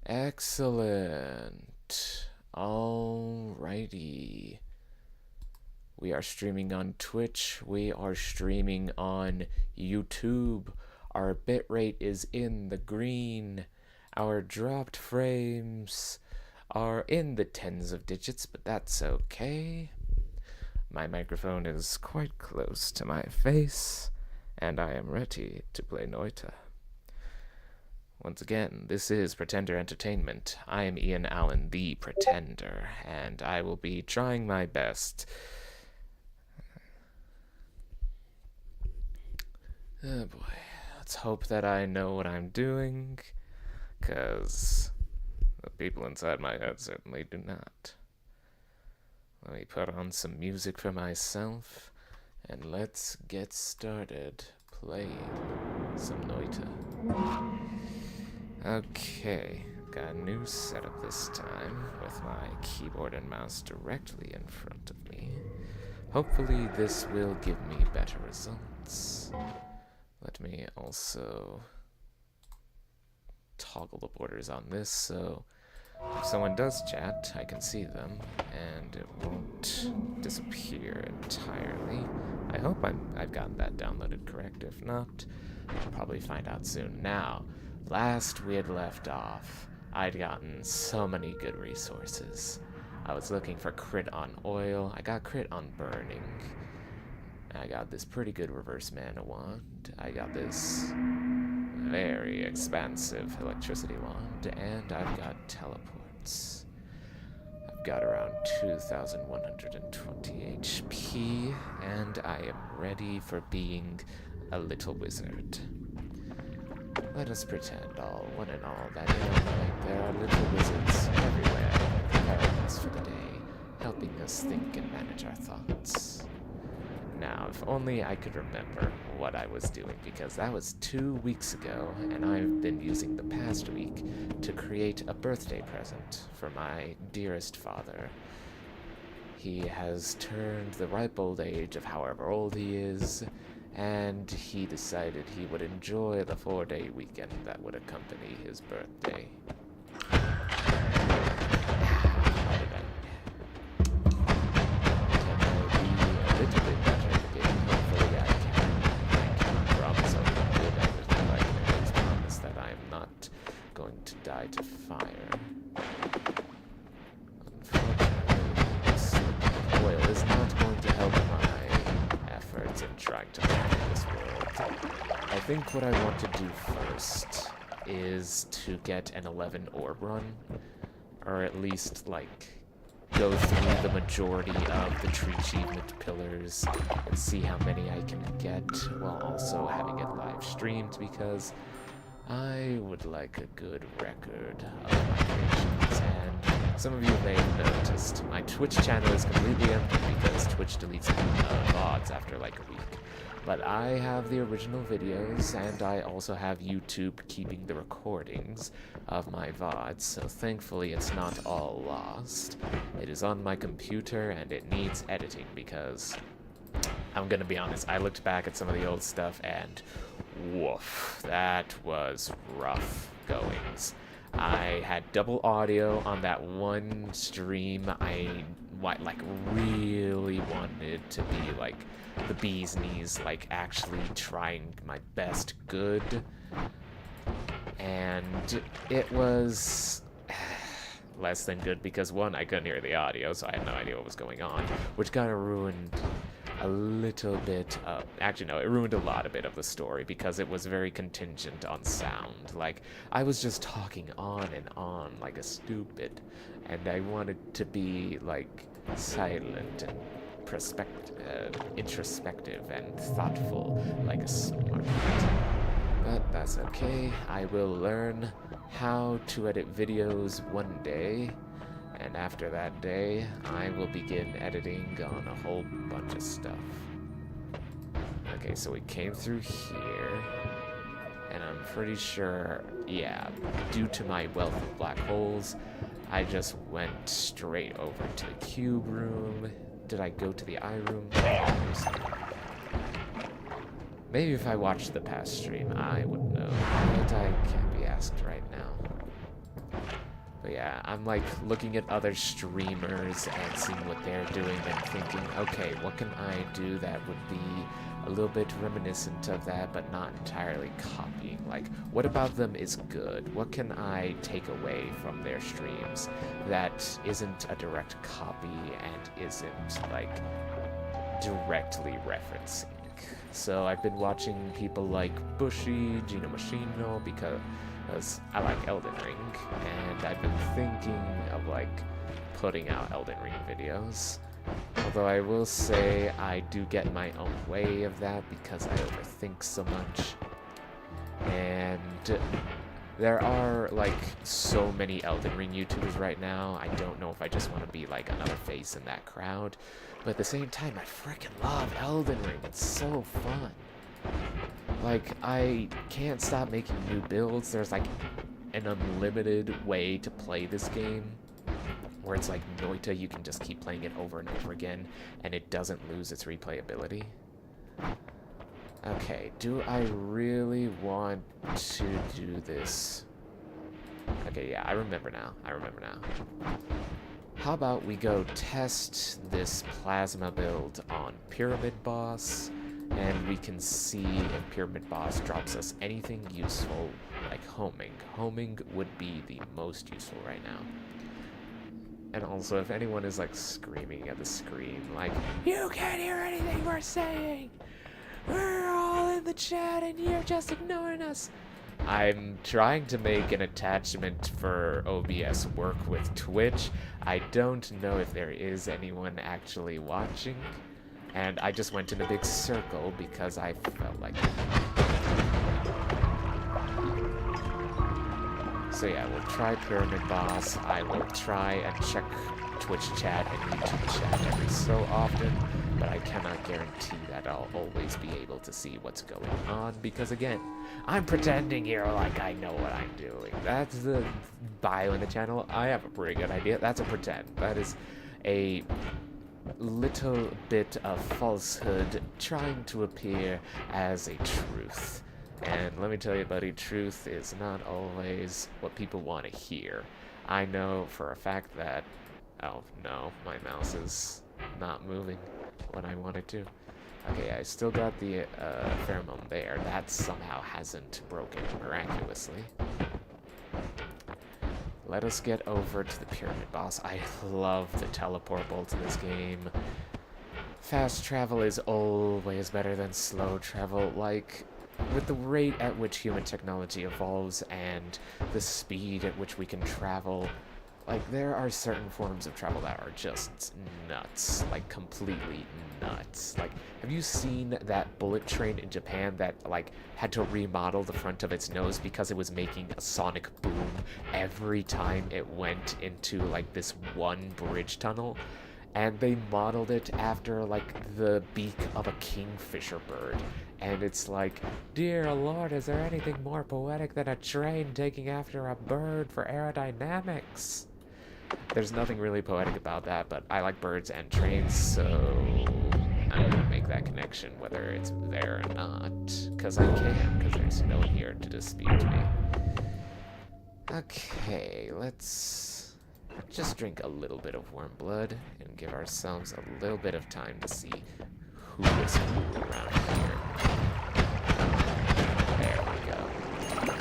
Excellent. Alrighty. We are streaming on Twitch. We are streaming on YouTube. Our bitrate is in the green. Our dropped frames are in the tens of digits, but that's okay. My microphone is quite close to my face, and I am ready to play Noita. Once again, this is Pretender Entertainment. I am Ian Allen, the Pretender, and I will be trying my best. Oh boy, let's hope that I know what I'm doing, because the people inside my head certainly do not. Let me put on some music for myself, and let's get started playing some Noita. Okay, got a new setup this time, with my keyboard and mouse directly in front of me. Hopefully this will give me better results. Let me also toggle the borders on this so if someone does chat, I can see them, and it won't disappear entirely. I hope I've gotten that downloaded correct. If not, I'll probably find out soon. Now, last we had left off, I'd gotten so many good resources. I was looking for crit on oil, I got crit on burning, I got this pretty good reverse mana wand, I got this very expansive electricity wand, and I've got teleports. I've got around 2,120 HP, and I am ready for being a little wizard. Let us pretend, all one and all, that in our mind there are little wizards everywhere, preparing us for the day, helping us think and manage our thoughts. Now, if only I could remember what I was doing, because that was 2 weeks ago, and I've been using the past week to create a birthday present for my dearest father. He has turned the ripe old age of however old he is, and he decided he would enjoy the 4-day weekend that would accompany his birthday. Die to fire. Unfortunately, this oil is not going to help my efforts in trying to make this world. I think what I want to do first is to get an 11 orb run, or at least, like, go through the majority of the tree achievement pillars and see how many I can get, while also having it live streamed, because I would like a good record of my creations, and some of you may have noticed my Twitch channel is completely empty because Twitch deletes VODs after like a week. But I have the original videos, and I also have YouTube keeping the recordings of my VODs, so thankfully it's not all lost. It is on my computer, and it needs editing because, I'm gonna be honest, I looked back at some of the old stuff, and woof, that was rough goings. I had double audio on that one stream. I really wanted to be like the bee's knees, like actually trying my best good, and it was less than good because one, I couldn't hear the audio, so I had no idea what was going on, which kind of ruined a little bit of, actually no, it ruined a lot of it of the story because it was very contingent on sound. Like, I was just talking on and on like a stupid, and I wanted to be like silent and introspective and thoughtful like a smart. But that's okay, I will learn how to edit videos one day, and after that day, I will begin editing on a whole bunch of stuff. Okay, so we came through here, and I'm pretty sure, yeah, due to my wealth of black holes, I just went straight over to the cube room. Did I go to the eye room? Maybe if I watched the past stream, I would know, but I can't be asked right now. But yeah, I'm like looking at other streamers and seeing what they're doing and thinking, okay, what can I do that would be a little bit reminiscent of that, but not entirely copying? Like, what about them is good? What can I take away from their streams that isn't a direct copy and isn't, like, directly referencing? So I've been watching people like Bushi, Gino Machino, because I like Elden Ring, and I've been thinking of, like, putting out Elden Ring videos. Although I will say I do get my own way of that because I overthink so much. And there are, like, so many Elden Ring YouTubers right now. I don't know if I just want to be, like, another face in that crowd. But at the same time, I freaking love Elden Ring. It's so fun. Like, I can't stop making new builds. There's, like, an unlimited way to play this game, where it's like Noita, you can just keep playing it over and over again, and it doesn't lose its replayability. Okay, do I really want to do this? Okay, yeah, I remember now. How about we go test this plasma build on Pyramid Boss, and we can see if Pyramid Boss drops us anything useful, like homing. Homing would be the most useful right now. And also, if anyone is, like, screaming at the screen, like, "You can't hear anything we're saying! We're all in the chat and you're just ignoring us!" I'm trying to make an attachment for OBS work with Twitch. I don't know if there is anyone actually watching, and I just went in a big circle because I felt like it. So yeah, we'll try Pyramid Boss. I will try and check Twitch chat and YouTube chat every so often, but I cannot guarantee that I'll always be able to see what's going on, because again, I'm pretending here like I know what I'm doing. That's the bio in the channel. I have a pretty good idea. That's a pretend. That is a little bit of falsehood trying to appear as a truth. And let me tell you, buddy, truth is not always what people want to hear. I know for a fact that... Oh, no, my mouse is not moving when I want it to. Okay, I still got the pheromone there. That somehow hasn't broken miraculously. Let us get over to the Pyramid Boss. I love the teleport bolt in this game. Fast travel is always better than slow travel. Like, with the rate at which human technology evolves and the speed at which we can travel, like, there are certain forms of travel that are just nuts. Like, completely nuts. Like, have you seen that bullet train in Japan that, like, had to remodel the front of its nose because it was making a sonic boom every time it went into, like, this one bridge tunnel? And they modeled it after, like, the beak of a kingfisher bird. And it's like, dear Lord, is there anything more poetic than a train taking after a bird for aerodynamics? There's nothing really poetic about that, but I like birds and trains, so I'm gonna make that connection whether it's there or not. Because I can, because there's no one here to dispute me. Okay, let's just drink a little bit of warm blood and give ourselves a little bit of time to see who is who around here. There we go.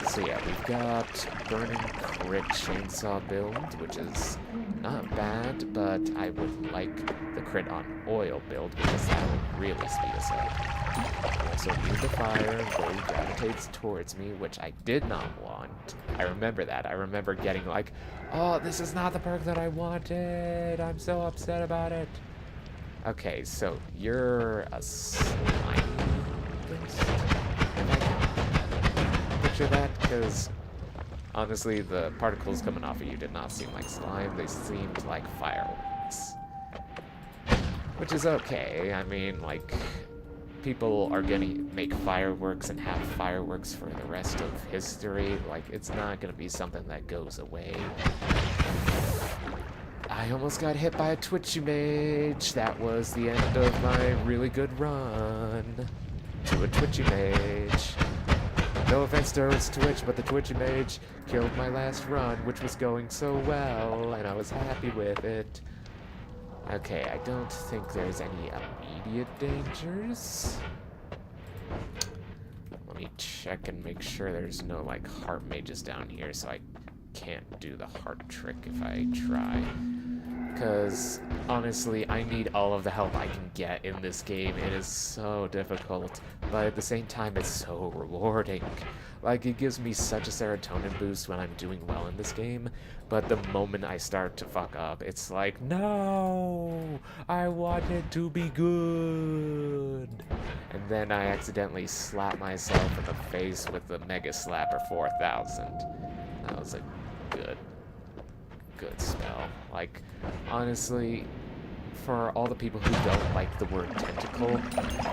So yeah, we've got Burning Crit Chainsaw build, which is not bad, but I would like the Crit on Oil build because that would really speed us up. I also need the fire, though he gravitates towards me, which I did not want. I remember that. I remember getting like, oh, this is not the perk that I wanted. I'm so upset about it. Okay, so you're a slime beast? If I can picture that, because honestly, the particles coming off of you did not seem like slime. They seemed like fireworks. Which is okay. I mean, like, people are gonna make fireworks and have fireworks for the rest of history. Like, it's not gonna be something that goes away. I almost got hit by a Twitchy Mage. That was the end of my really good run to a Twitchy Mage. No offense to Earth's Twitch, but the Twitchy Mage killed my last run, which was going so well, and I was happy with it. Okay, I don't think there's any immediate dangers. Let me check and make sure there's no, like, heart mages down here, so I can't do the heart trick if I try. Because, honestly, I need all of the help I can get in this game. It is so difficult, but at the same time, it's so rewarding. Like, it gives me such a serotonin boost when I'm doing well in this game, but the moment I start to fuck up, it's like, no! I want it to be good! And then I accidentally slap myself in the face with the Mega Slapper 4000. That was a good spell. Like, honestly, for all the people who don't like the word tentacle,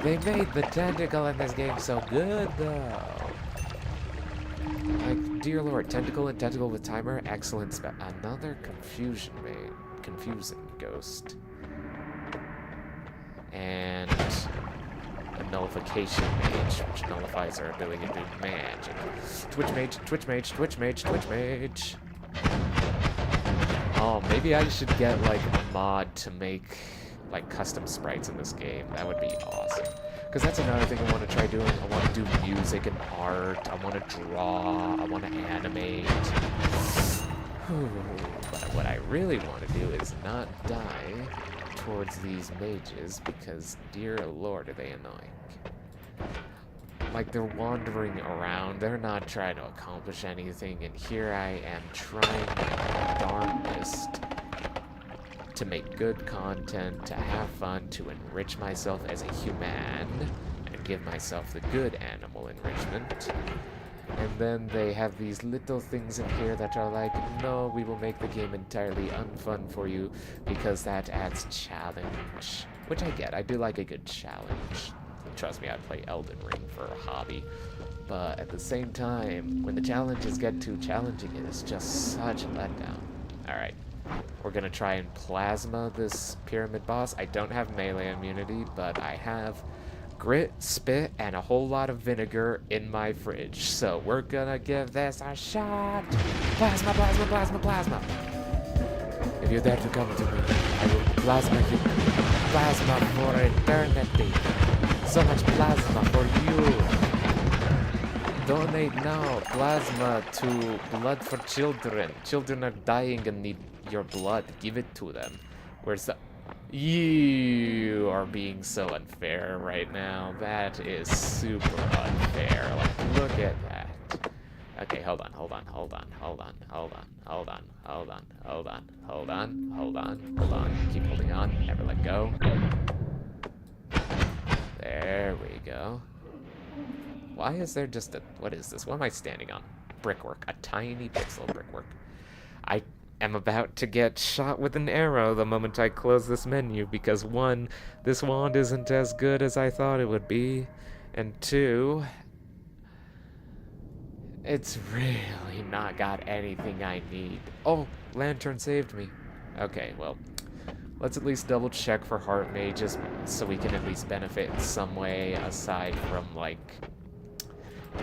they made the tentacle in this game so good, though. Like, dear lord, tentacle and tentacle with timer, excellent spell. Another confusing ghost. And a nullification mage, which nullifies our ability to do magic. Twitch mage, twitch mage, twitch mage, twitch mage. Oh, maybe I should get, like, a mod to make, like, custom sprites in this game. That would be awesome. Because that's another thing I want to try doing. I want to do music and art. I want to draw. I want to animate. But what I really want to do is not die towards these mages, because, dear lord, are they annoying. Like, they're wandering around, they're not trying to accomplish anything, and here I am trying my darndest to make good content, to have fun, to enrich myself as a human, and give myself the good animal enrichment. And then they have these little things in here that are like, no, we will make the game entirely unfun for you, because that adds challenge. Which I get, I do like a good challenge. Trust me, I'd play Elden Ring for a hobby. But at the same time, when the challenges get too challenging, it is just such a letdown. Alright, we're gonna try and plasma this pyramid boss. I don't have melee immunity, but I have grit, spit, and a whole lot of vinegar in my fridge. So we're gonna give this a shot. Plasma, plasma, plasma, plasma. If you dare to come to me, I will plasma you. Plasma for eternity. So much plasma for you. Donate now. Plasma to Blood for Children. Children are dying and need your blood. Give it to them. Where's the... You are being so unfair right now. That is super unfair. Like, look at that. Okay, hold on. Keep holding on. Never let go. There we go. Why is there just a... What is this? What am I standing on? Brickwork. A tiny pixel brickwork. I am about to get shot with an arrow the moment I close this menu because, one, this wand isn't as good as I thought it would be, and two, it's really not got anything I need. Oh, lantern saved me. Okay, well, let's at least double check for heart mages so we can at least benefit in some way aside from, like,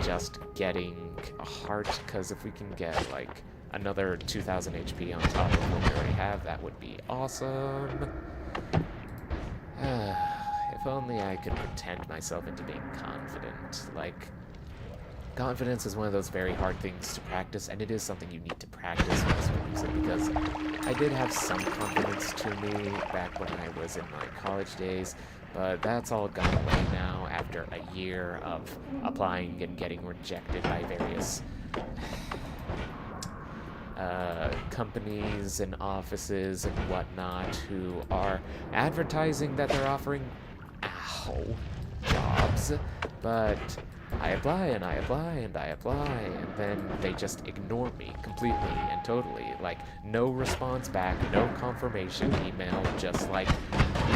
just getting a heart, because if we can get, like, another 2,000 HP on top of what we already have, that would be awesome. If only I could pretend myself into being confident. Like, confidence is one of those very hard things to practice, and it is something you need to practice with this music, because I did have some confidence to me back when I was in my college days, but that's all gone away now after a year of applying and getting rejected by various companies and offices and whatnot who are advertising that they're offering jobs, but I apply and I apply and I apply, and then they just ignore me completely and totally. Like, no response back, no confirmation email, just like,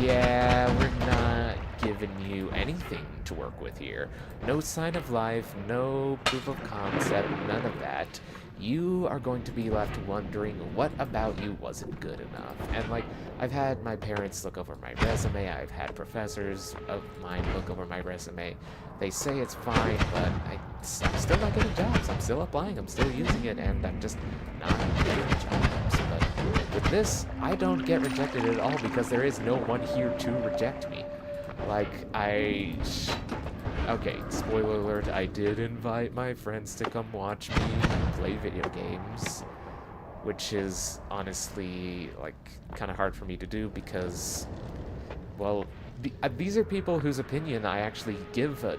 yeah, we're not given you anything to work with here. No sign of life, no proof of concept, none of that. You are going to be left wondering what about you wasn't good enough. And like, I've had my parents look over my resume, I've had professors of mine look over my resume. They say it's fine, but I'm still not getting jobs. I'm still applying, I'm still using it, and I'm just not getting jobs. But with this, I don't get rejected at all because there is no one here to reject me. Like, okay, spoiler alert, I did invite my friends to come watch me play video games, which is honestly, like, kind of hard for me to do because, well, these are people whose opinion I actually give a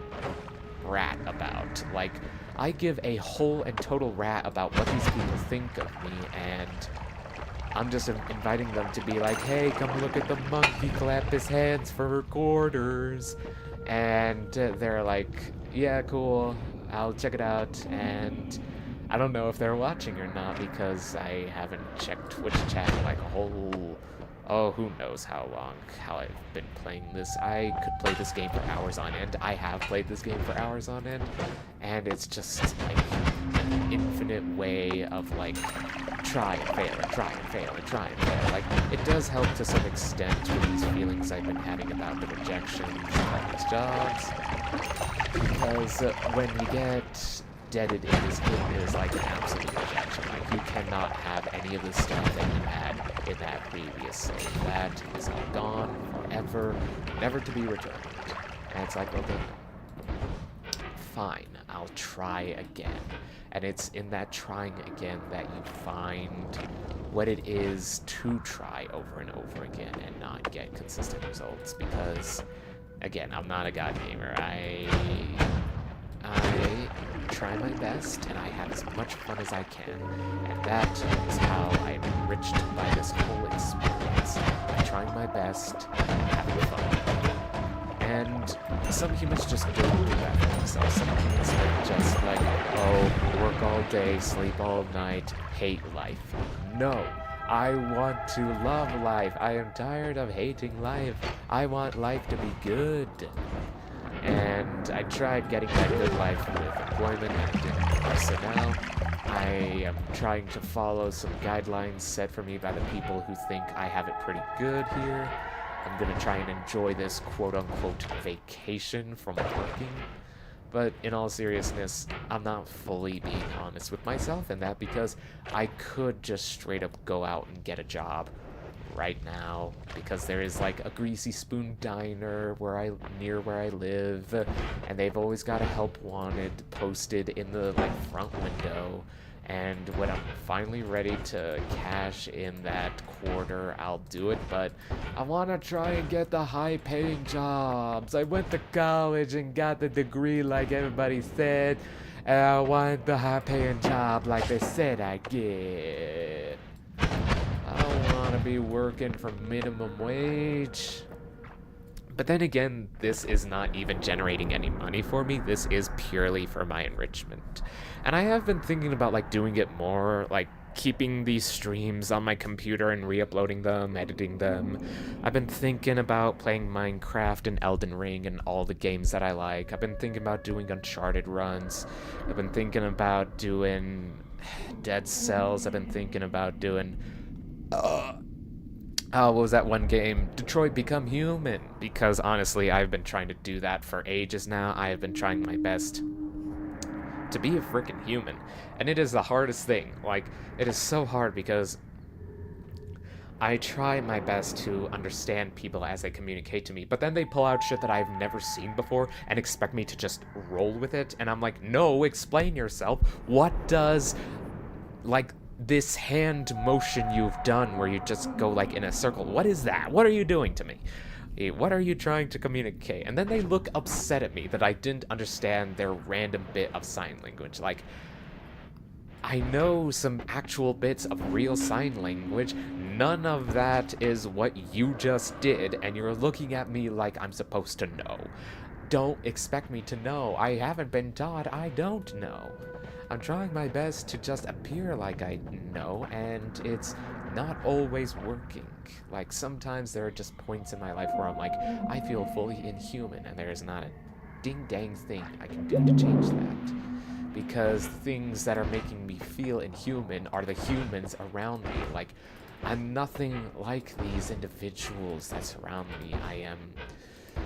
rat about. Like, I give a whole and total rat about what these people think of me, and I'm just inviting them to be like, hey, come look at the monkey clap his hands for quarters. And they're like, yeah, cool, I'll check it out. And I don't know if they're watching or not because I haven't checked Twitch chat in like a whole, who knows how long, how I've been playing this. I could play this game for hours on end. I have played this game for hours on end. And it's just like an infinite way of like try and fail and try and fail and try and fail. Like, it does help to some extent with these feelings I've been having about the rejections of these jobs. Because when you get deaded in this game, it is like an absolute rejection. Like, you cannot have any of the stuff that you had in that previous save. That is all gone forever, never to be returned. And it's like, okay, fine, I'll try again. And it's in that trying again that you find what it is to try over and over again and not get consistent results. Because, again, I'm not a god gamer. I try my best, and I have as much fun as I can. And that is how I'm enriched by this whole experience. By trying my best and having fun. And some humans just don't do that for themselves. Some humans are just like, oh, work all day, sleep all night, hate life. No, I want to love life. I am tired of hating life. I want life to be good. And I tried getting that good life with employment and it didn't work. So now I am trying to follow some guidelines set for me by the people who think I have it pretty good here. I'm gonna try and enjoy this quote-unquote vacation from working. But in all seriousness, I'm not fully being honest with myself in that because I could just straight up go out and get a job right now because there is like a Greasy Spoon diner near where I live, and they've always got a help wanted posted in the like front window. And when I'm finally ready to cash in that quarter, I'll do it, but I want to try and get the high-paying jobs. I went to college and got the degree like everybody said, and I want the high-paying job like they said I get. I don't want to be working for minimum wage. But then again, this is not even generating any money for me. This is purely for my enrichment. And I have been thinking about like doing it more, like keeping these streams on my computer and re-uploading them, editing them. I've been thinking about playing Minecraft and Elden Ring and all the games that I like. I've been thinking about doing Uncharted runs. I've been thinking about doing Dead Cells. I've been thinking about doing what was that one game? Detroit Become Human. Because honestly, I've been trying to do that for ages now. I have been trying my best to be a freaking human. And it is the hardest thing. Like, it is so hard because I try my best to understand people as they communicate to me, but then they pull out shit that I've never seen before and expect me to just roll with it. And I'm like, no, explain yourself. What does, like, this hand motion you've done where you just go like in a circle, what is that? What are you doing to me? What are you trying to communicate? And then they look upset at me that I didn't understand their random bit of sign language. Like, I know some actual bits of real sign language. None of that is what you just did, and you're looking at me like I'm supposed to know. Don't expect me to know. I haven't been taught. I don't know. I'm trying my best to just appear like I know, and it's not always working. Like, sometimes there are just points in my life where I'm like, I feel fully inhuman, and there is not a ding-dang thing I can do to change that. Because the things that are making me feel inhuman are the humans around me. Like, I'm nothing like these individuals that surround me. I am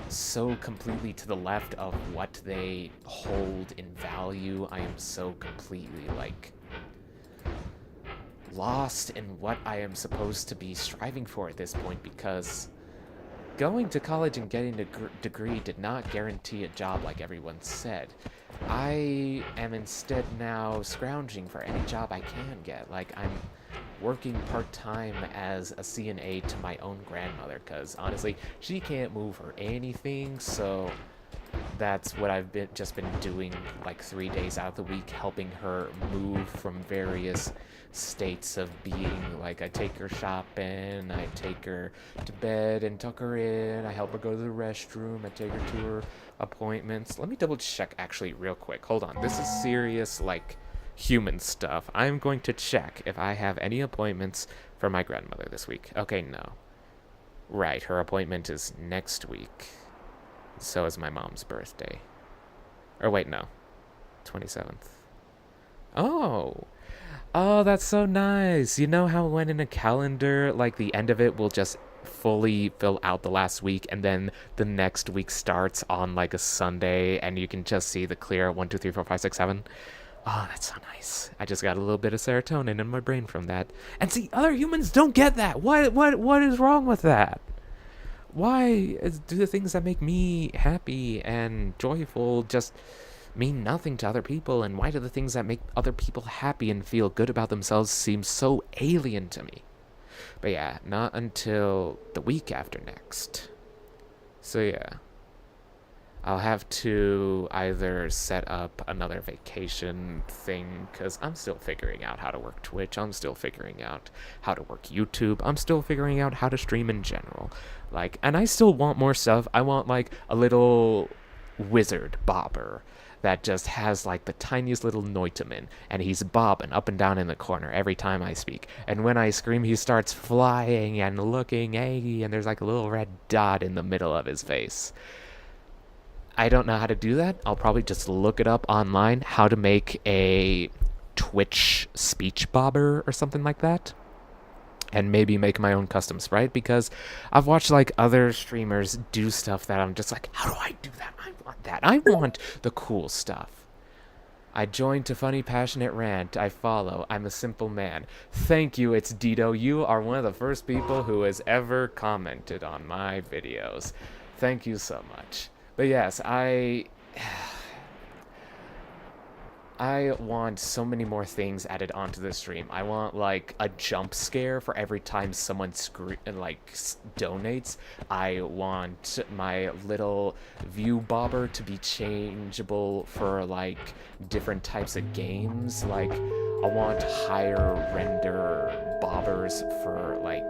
so completely to the left of what they hold in value. I am so completely, like, lost in what I am supposed to be striving for at this point, because going to college and getting a degree did not guarantee a job like everyone said. I am instead now scrounging for any job I can get. Like, I'm working part-time as a CNA to my own grandmother, because honestly, she can't move or anything, so that's what I've just been doing, like 3 days out of the week, helping her move from various states of being. Like, I take her shopping, I take her to bed and tuck her in, I help her go to the restroom, I take her to her appointments. Let me double check actually real quick. Hold on. This is serious, like, human stuff. I'm going to check if I have any appointments for my grandmother this week. Okay, no. Right, her appointment is next week. So is my mom's birthday. Or wait, no. 27th. Oh. Oh, that's so nice. You know how when in a calendar, like, the end of it will just fully fill out the last week, and then the next week starts on, like, a Sunday, and you can just see the clear 1, 2, 3, 4, 5, 6, 7. Oh, that's so nice. I just got a little bit of serotonin in my brain from that. And see, other humans don't get that. What is wrong with that? Why do the things that make me happy and joyful just mean nothing to other people? And why do the things that make other people happy and feel good about themselves seem so alien to me? But yeah, not until the week after next. So yeah. I'll have to either set up another vacation thing, because I'm still figuring out how to work Twitch, I'm still figuring out how to work YouTube, I'm still figuring out how to stream in general. Like, and I still want more stuff. I want, like, a little wizard bobber that just has, like, the tiniest little Noita, and he's bobbing up and down in the corner every time I speak. And when I scream, he starts flying and looking, hey, and there's, like, a little red dot in the middle of his face. I don't know how to do that. I'll probably just look it up online, how to make a Twitch speech bobber or something like that. And maybe make my own custom sprite, because I've watched, like, other streamers do stuff that I'm just like, how do I do that? I want that. I want the cool stuff. I joined to Funny Passionate Rant. I follow. I'm a simple man. Thank you, it's Dito. You are one of the first people who has ever commented on my videos. Thank you so much. But yes, I want so many more things added onto the stream. I want, like, a jump scare for every time someone donates. I want my little view bobber to be changeable for, like, different types of games. Like, I want higher render bobbers for, like,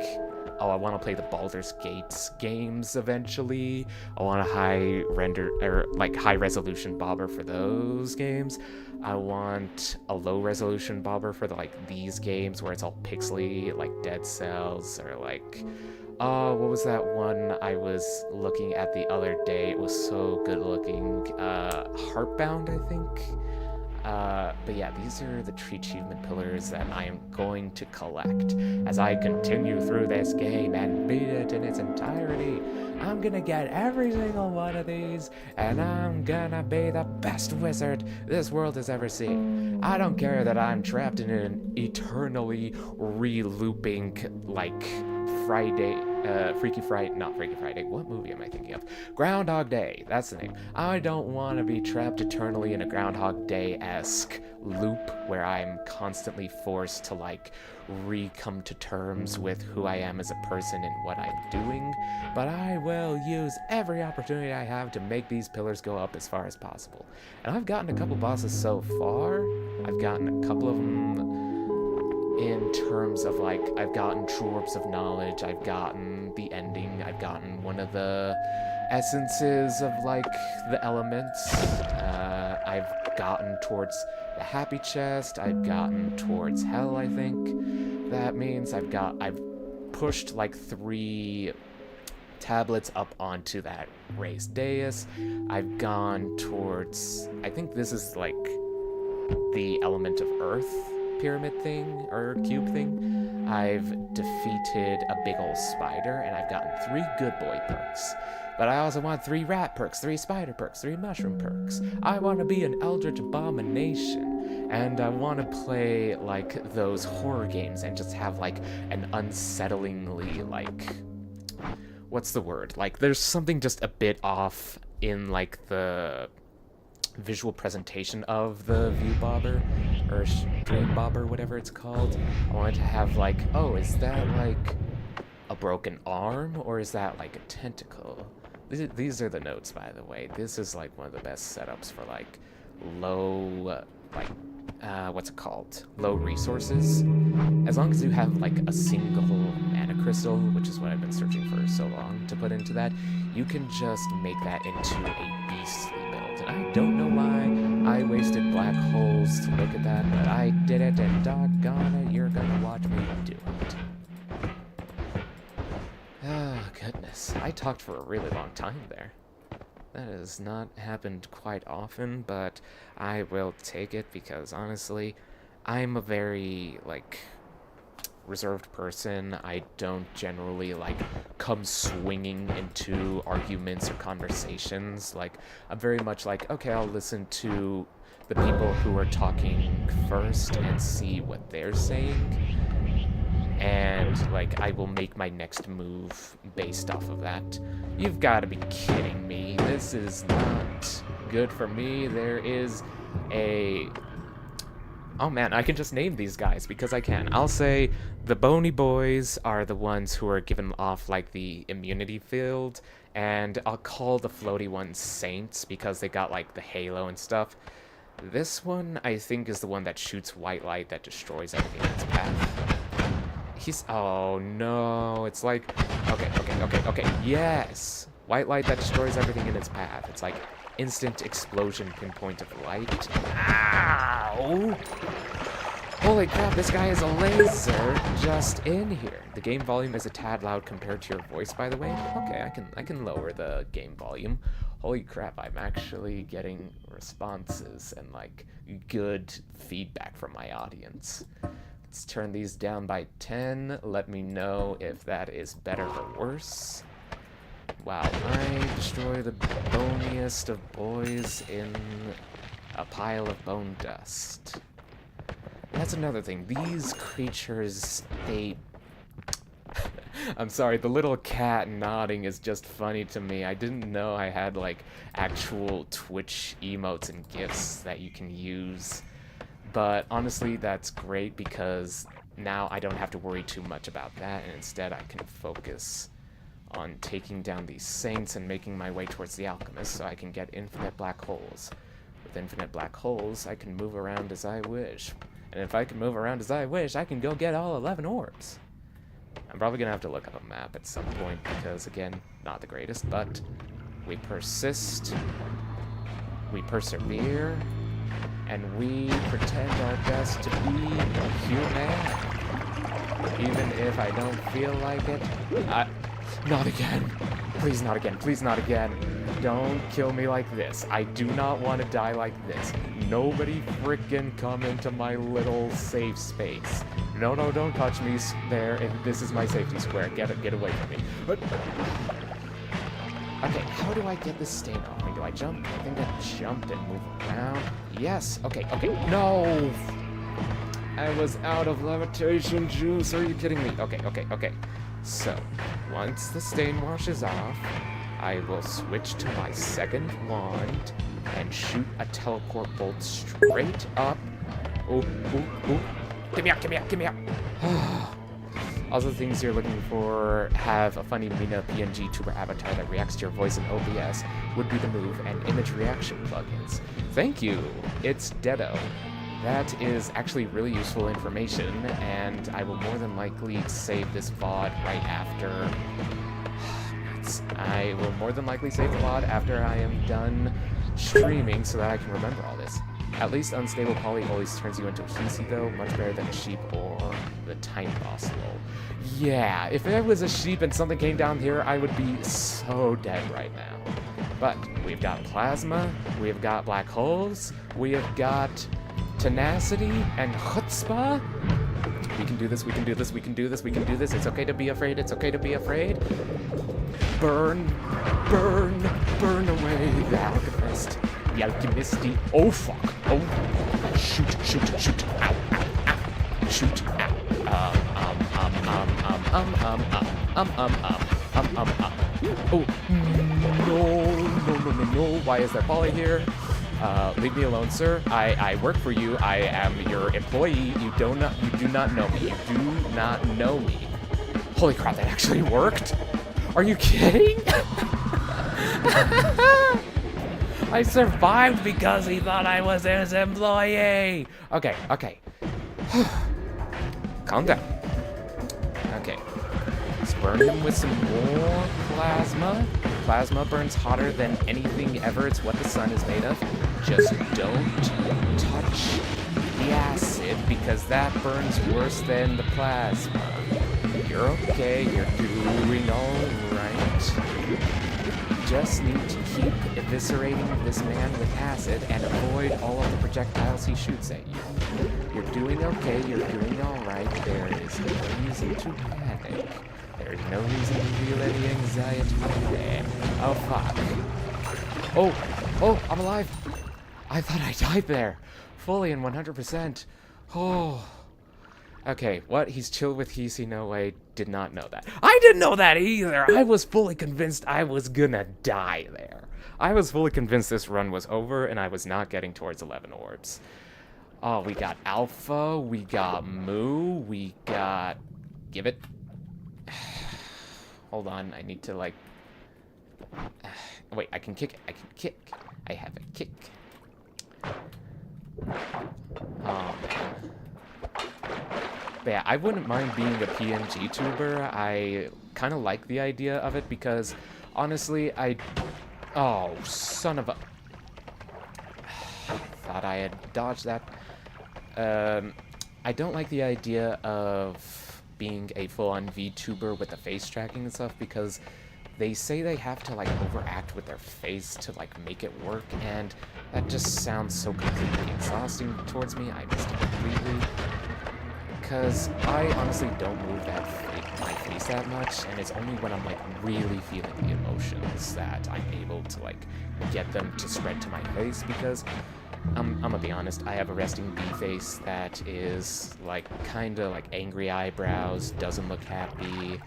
oh, I want to play the Baldur's Gate games eventually. I want a high render, or, like, high resolution bobber for those games. I want a low resolution bobber for these games where it's all pixely, like Dead Cells, or like, what was that one I was looking at the other day? It was so good looking. Heartbound, I think. But yeah, these are the tree achievement pillars that I am going to collect as I continue through this game and beat it in its entirety. I'm gonna get every single one of these, and I'm gonna be the best wizard this world has ever seen. I don't care that I'm trapped in an eternally re-looping, like, Freaky Friday, what movie am I thinking of? Groundhog Day, that's the name. I don't want to be trapped eternally in a Groundhog Day-esque loop where I'm constantly forced to, like, re-come to terms with who I am as a person and what I'm doing, but I will use every opportunity I have to make these pillars go up as far as possible. And I've gotten a couple bosses so far. I've gotten a couple of them in terms of, like, I've gotten True Orbs of Knowledge, I've gotten the ending, I've gotten one of the essences of, like, the elements, I've gotten towards the Happy Chest, I've gotten towards Hell, I think. that means I've pushed like 3 tablets up onto that raised dais. I've gone towards, I think this is like the element of earth pyramid thing or cube thing. I've defeated a big old spider, and I've gotten 3 good boy perks. But I also want 3 rat perks, 3 spider perks, 3 mushroom perks. I want to be an eldritch abomination, and I want to play like those horror games and just have like an unsettlingly like, what's the word? Like there's something just a bit off in like the visual presentation of the view bobber or stream bobber, whatever it's called. I wanted to have like, oh, is that like a broken arm or is that like a tentacle? These are the notes, by the way. This is like one of the best setups for like low, like, what's it called? Low resources. As long as you have like a single mana crystal, which is what I've been searching for so long to put into that, you can just make that into a beastly build. And I don't know why I wasted black holes to look at that, but I did it, and doggone it, you're gonna watch me do it. Oh, goodness. I talked for a really long time there. That has not happened quite often, but I will take it because, honestly, I'm a very, like, reserved person. I don't generally, like, come swinging into arguments or conversations. Like, I'm very much like, okay, I'll listen to the people who are talking first and see what they're saying. And, like, I will make my next move based off of that. You've got to be kidding me. This is not good for me. There is a... Oh, man, I can just name these guys because I can. I'll say the bony boys are the ones who are given off, like, the immunity field. And I'll call the floaty ones saints because they got, like, the halo and stuff. This one, I think, is the one that shoots white light that destroys everything in its path. Oh no, it's like, okay, yes! White light that destroys everything in its path. It's like instant explosion pinpoint of light. Ow! Holy crap, this guy is a laser just in here. The game volume is a tad loud compared to your voice, by the way. Okay, I can lower the game volume. Holy crap, I'm actually getting responses and like good feedback from my audience. Let's turn these down by 10. Let me know if that is better or worse. Wow, I destroy the boniest of boys in a pile of bone dust. That's another thing. These creatures, they... I'm sorry, the little cat nodding is just funny to me. I didn't know I had, like, actual Twitch emotes and GIFs that you can use. But honestly, that's great because now I don't have to worry too much about that, and instead I can focus on taking down these saints and making my way towards the alchemist so I can get infinite black holes. With infinite black holes, I can move around as I wish. And if I can move around as I wish, I can go get all 11 orbs. I'm probably gonna have to look up a map at some point because, again, not the greatest, but we persist, we persevere, and we pretend our best to be human. Even if I don't feel like it. Not again. Please not again. Please not again. Don't kill me like this. I do not want to die like this. Nobody frickin' come into my little safe space. No, don't touch me there. This is my safety square. Get away from me. Okay, how do I get this stain off me? Do I jump? I think I jumped and move around. Yes. Okay. No! I was out of levitation juice. Are you kidding me? Okay. So, once the stain washes off, I will switch to my second wand and shoot a teleport bolt straight up. Ooh. Give me up. All the things you're looking for have a funny Mina PNG tuber avatar that reacts to your voice in OBS, would be the move, and image reaction plugins. Thank you, it's Dedo. That is actually really useful information, and I will more than likely save this VOD right after... I will more than likely save the VOD after I am done streaming so that I can remember all this. At least unstable poly always turns you into a Hisi though, much better than a sheep or the tiny boss lol. Yeah, if it was a sheep and something came down here, I would be so dead right now. But we've got plasma, we've got black holes, we have got tenacity and chutzpah. We can do this, we can do this, we can do this, we can do this. It's okay to be afraid, it's okay to be afraid. Burn, burn, burn away the alchemist. The alchemisty. Oh fuck. Oh. Shoot, shoot, shoot. Ow, ow, ow. Shoot, ow. Oh, no. Why is there Polly here? Leave me alone, sir. I work for you. I am your employee. You do not know me. You do not know me. Holy crap, that actually worked? Are you kidding? I survived because he thought I was his employee. Okay. Calm down. Okay. Let's burn him with some more plasma. Plasma burns hotter than anything ever. It's what the sun is made of. Just don't touch the acid because that burns worse than the plasma. You're okay. You're doing all right. Just need to keep eviscerating this man with acid and avoid all of the projectiles he shoots at you. You're doing okay, you're doing alright, there is no reason to panic. There is no reason to feel any anxiety today. Oh fuck. Oh, I'm alive. I thought I died there. Fully and 100%. Oh. Okay, what? He's chill with Hisi? No way. Did not know that. I didn't know that either! I was fully convinced I was gonna die there. I was fully convinced this run was over and I was not getting towards 11 orbs. Oh, we got Alpha, we got Moo, we got... Give it. Hold on, I need to like... Wait, I can kick it. I can kick. I have a kick. Oh, man. But yeah, I wouldn't mind being a PNG tuber. I kind of like the idea of it because, honestly, Oh, son of a... Thought I had dodged that. I don't like the idea of being a full-on VTuber with the face tracking and stuff because they say they have to, like, overact with their face to, like, make it work, and that just sounds so completely exhausting towards me. I missed it completely. Because I honestly don't move my face that much, and it's only when I'm like really feeling the emotions that I'm able to like get them to spread to my face, because I'm gonna be honest, I have a resting bee face that is like kinda like angry eyebrows, doesn't look happy,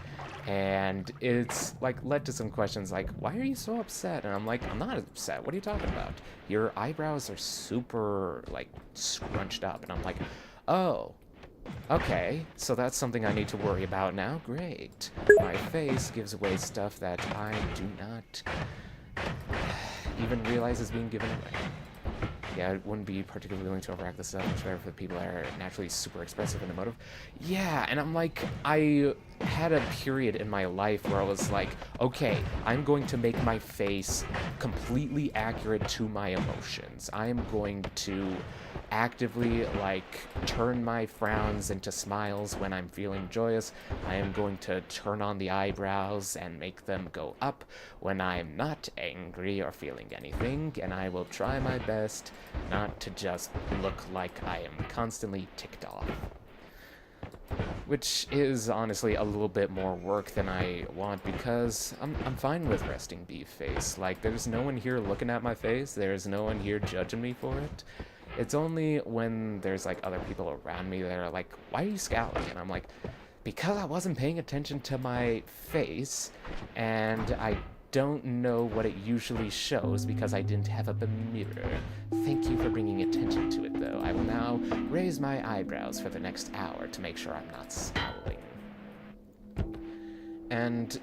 and it's like led to some questions like, why are you so upset? And I'm like, I'm not upset, what are you talking about? Your eyebrows are super like scrunched up, and I'm like, oh, okay, so that's something I need to worry about now. Great. My face gives away stuff that I do not even realize is being given away. Yeah, I wouldn't be particularly willing to overact this stuff. Much better for the people that are naturally super expressive and emotive. Yeah, and I'm like, I had a period in my life where I was like, okay, I'm going to make my face completely accurate to my emotions. I am going to actively like turn my frowns into smiles when I'm feeling joyous. I am going to turn on the eyebrows and make them go up when I'm not angry or feeling anything, and I will try my best not to just look like I am constantly ticked off. Which is honestly a little bit more work than I want, because I'm fine with resting bee face. Like, there's no one here looking at my face, there's no one here judging me for it. It's only when there's like other people around me that are like, why are you scowling? And I'm like, because I wasn't paying attention to my face, and I don't know what it usually shows because I didn't have a mirror. Thank you for bringing attention to it, though. I will now raise my eyebrows for the next hour to make sure I'm not scowling. And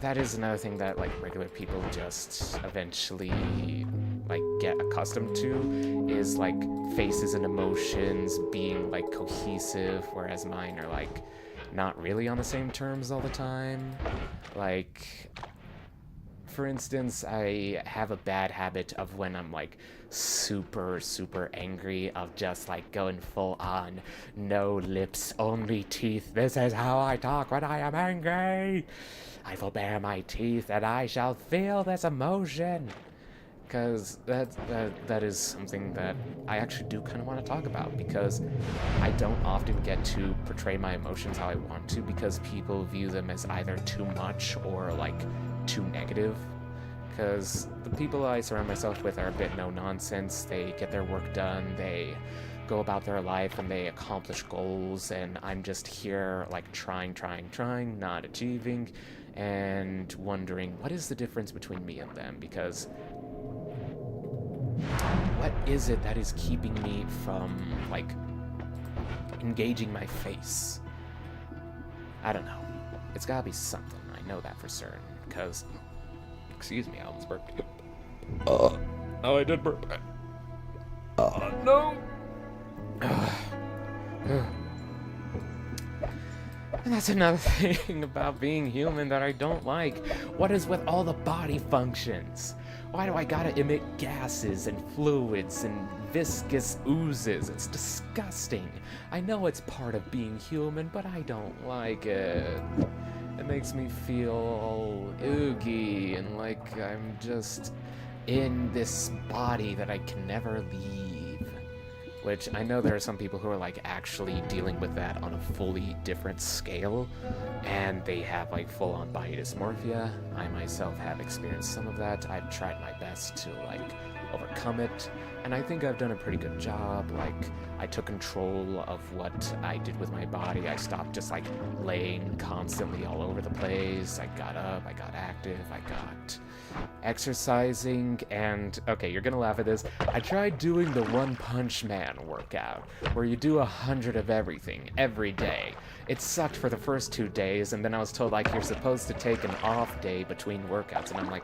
that is another thing that, like, regular people just eventually, like, get accustomed to, is, like, faces and emotions being, like, cohesive, whereas mine are, like, not really on the same terms all the time. Like, for instance, I have a bad habit of when I'm, like, super, super angry of just, like, going full on, no lips, only teeth. This is how I talk when I am angry. I will bare my teeth and I shall feel this emotion. Because that is something that I actually do kind of want to talk about, because I don't often get to portray my emotions how I want to, because people view them as either too much or, like, too negative. Because the people I surround myself with are a bit no-nonsense. They get their work done, they go about their life, and they accomplish goals, and I'm just here, like, trying, not achieving, and wondering, what is the difference between me and them? Because what is it that is keeping me from, like, engaging my face? I don't know. It's gotta be something. I know that for certain. Because, excuse me, I almost burped. Oh, I did burp. No. And that's another thing about being human that I don't like. What is with all the body functions? Why do I gotta emit gases and fluids and viscous oozes? It's disgusting. I know it's part of being human, but I don't like it. It makes me feel all oogie and like I'm just in this body that I can never leave. Which I know there are some people who are like actually dealing with that on a fully different scale, and they have like full-on body dysmorphia. I myself have experienced some of that. I've tried my best to like overcome it, and I think I've done a pretty good job. Like, I took control of what I did with my body. I stopped just like laying constantly all over the place. I got up, I got active, I got exercising, and okay, you're gonna laugh at this. I tried doing the One Punch Man workout, where you do 100 of everything every day. It sucked for the first 2 days, and then I was told like you're supposed to take an off day between workouts, and I'm like,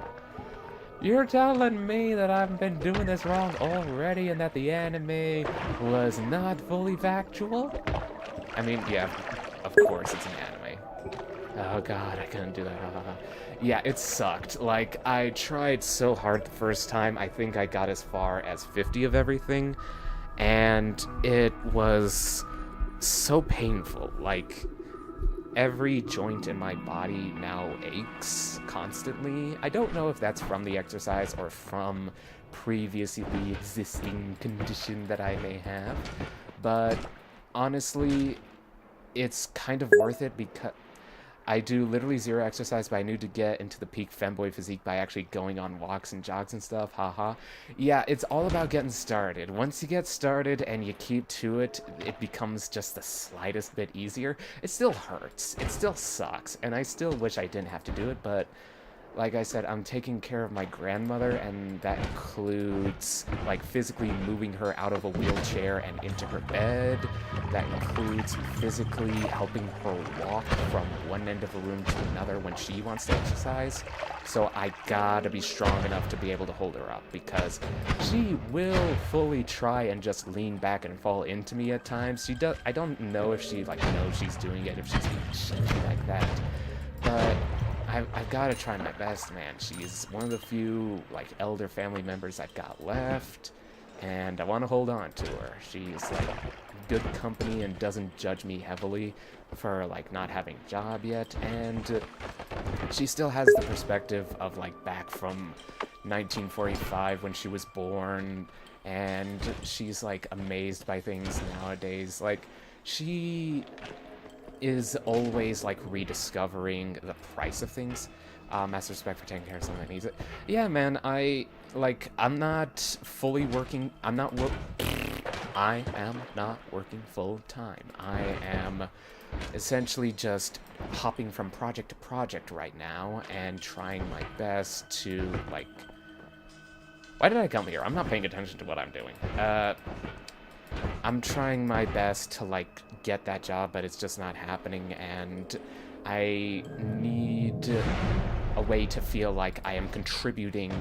you're telling me that I've been doing this wrong already and that the anime was not fully factual? I mean, yeah, of course it's an anime. Oh god, I couldn't do that. Yeah, it sucked. Like, I tried so hard the first time. I think I got as far as 50 of everything, and it was so painful. Like, every joint in my body now aches constantly. I don't know if that's from the exercise or from previously existing condition that I may have, but honestly, it's kind of worth it because I do literally zero exercise, but I need to get into the peak femboy physique by actually going on walks and jogs and stuff, haha. Yeah, it's all about getting started. Once you get started and you keep to it, it becomes just the slightest bit easier. It still hurts, it still sucks, and I still wish I didn't have to do it, but like I said, I'm taking care of my grandmother, and that includes, like, physically moving her out of a wheelchair and into her bed. That includes physically helping her walk from one end of a room to another when she wants to exercise. So I gotta be strong enough to be able to hold her up, because she will fully try and just lean back and fall into me at times. I don't know if she, like, knows she's doing it, if she's being shitty like that, but I've got to try my best, man. She's one of the few, like, elder family members I've got left, and I want to hold on to her. She's, like, good company and doesn't judge me heavily for, like, not having a job yet, and she still has the perspective of, like, back from 1945 when she was born, and she's, like, amazed by things nowadays. Like, she is always, like, rediscovering the price of things. Mass respect for taking care of someone that needs it. Yeah, man, I'm not fully working, I am not working full time. I am essentially just hopping from project to project right now and trying my best to, like, why did I come here? I'm not paying attention to what I'm doing. I'm trying my best to, like, get that job, but it's just not happening, and I need a way to feel like I am contributing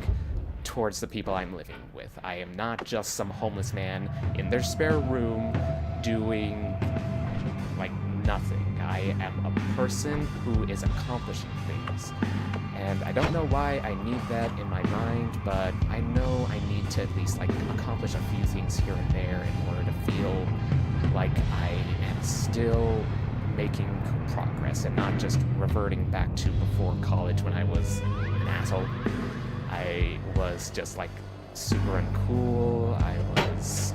towards the people I'm living with. I am not just some homeless man in their spare room doing, like, nothing. I am a person who is accomplishing things. And I don't know why I need that in my mind, but I know I need to at least, like, accomplish a few things here and there in order to feel like I am still making progress and not just reverting back to before college when I was an asshole. I was just, like, super uncool. I was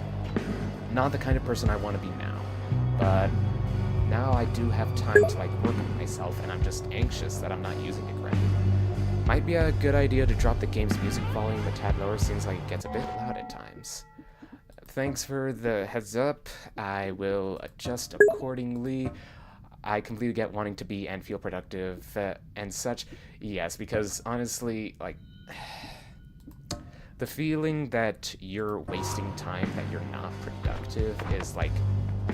not the kind of person I want to be now. But now I do have time to, like, work on myself, and I'm just anxious that I'm not using it correctly. Might be a good idea to drop the game's music volume a tad lower, seems like it gets a bit loud at times. Thanks for the heads up. I will adjust accordingly. I completely get wanting to be and feel productive and such. Yes, because honestly, like, the feeling that you're wasting time, that you're not productive, is like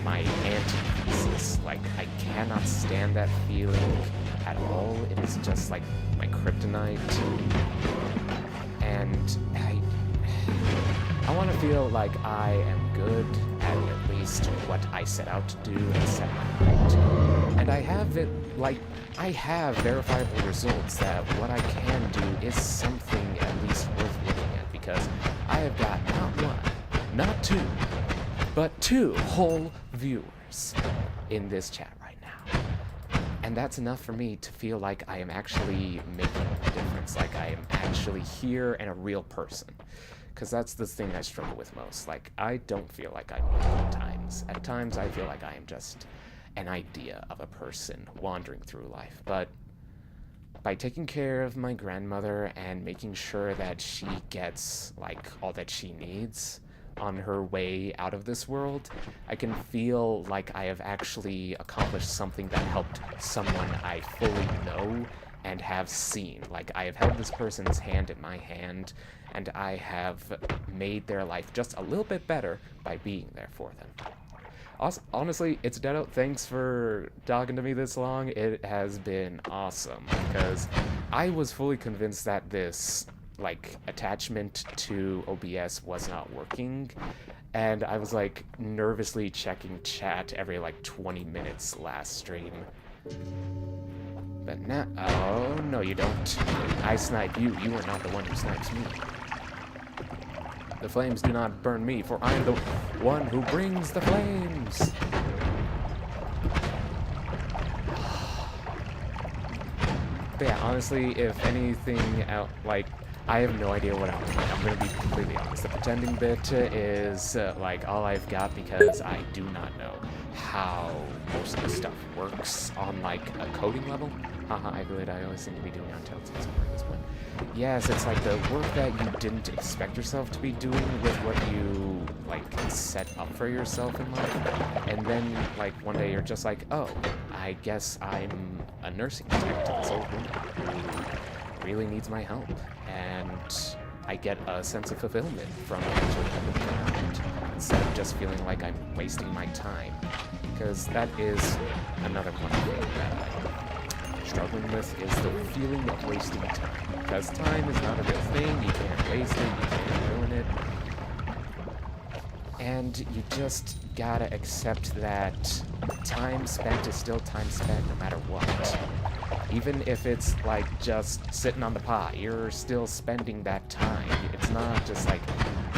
my antithesis. Like, I cannot stand that feeling at all. It is just like my kryptonite. And I want to feel like I am good at least what I set out to do and set my mind to. And I have verifiable results that what I can do is something at least worth looking at, because I have got not one, not two, but 2 whole viewers in this chat right now. And that's enough for me to feel like I am actually making a difference, like I am actually here and a real person. Because that's the thing I struggle with most. Like, I don't feel like I'm real at times. At times, I feel like I am just an idea of a person wandering through life. But by taking care of my grandmother and making sure that she gets, like, all that she needs on her way out of this world, I can feel like I have actually accomplished something that helped someone I fully know and have seen. Like, I have held this person's hand in my hand, and I have made their life just a little bit better by being there for them. Honestly, it's Deado. Thanks for talking to me this long. It has been awesome, because I was fully convinced that this, like, attachment to OBS was not working, and I was, like, nervously checking chat every, like, 20 minutes last stream. But now, oh, no you don't. I snipe you. You are not the one who snipes me. The flames do not burn me, for I am the one who brings the flames. But yeah, honestly, if anything out, like, I have no idea what I'm doing. I'm gonna be completely honest. The pretending bit is, like, all I've got, because I do not know how most of the stuff works on, like, a coding level. Haha, I always seem to be doing on Telltale somewhere at this point. Yes, it's like the work that you didn't expect yourself to be doing with what you, like, set up for yourself in life. And then, like, one day you're just like, oh, I guess I'm a nursing tech to this old woman who really needs my help. And I get a sense of fulfillment from actually helping her out, instead of just feeling like I'm wasting my time. Because that is another one thing that I'm struggling with, is the feeling of wasting time. Because time is not a real thing, you can't waste it, you can't ruin it. And you just gotta accept that time spent is still time spent no matter what. Even if it's, like, just sitting on the pot, you're still spending that time. It's not just, like,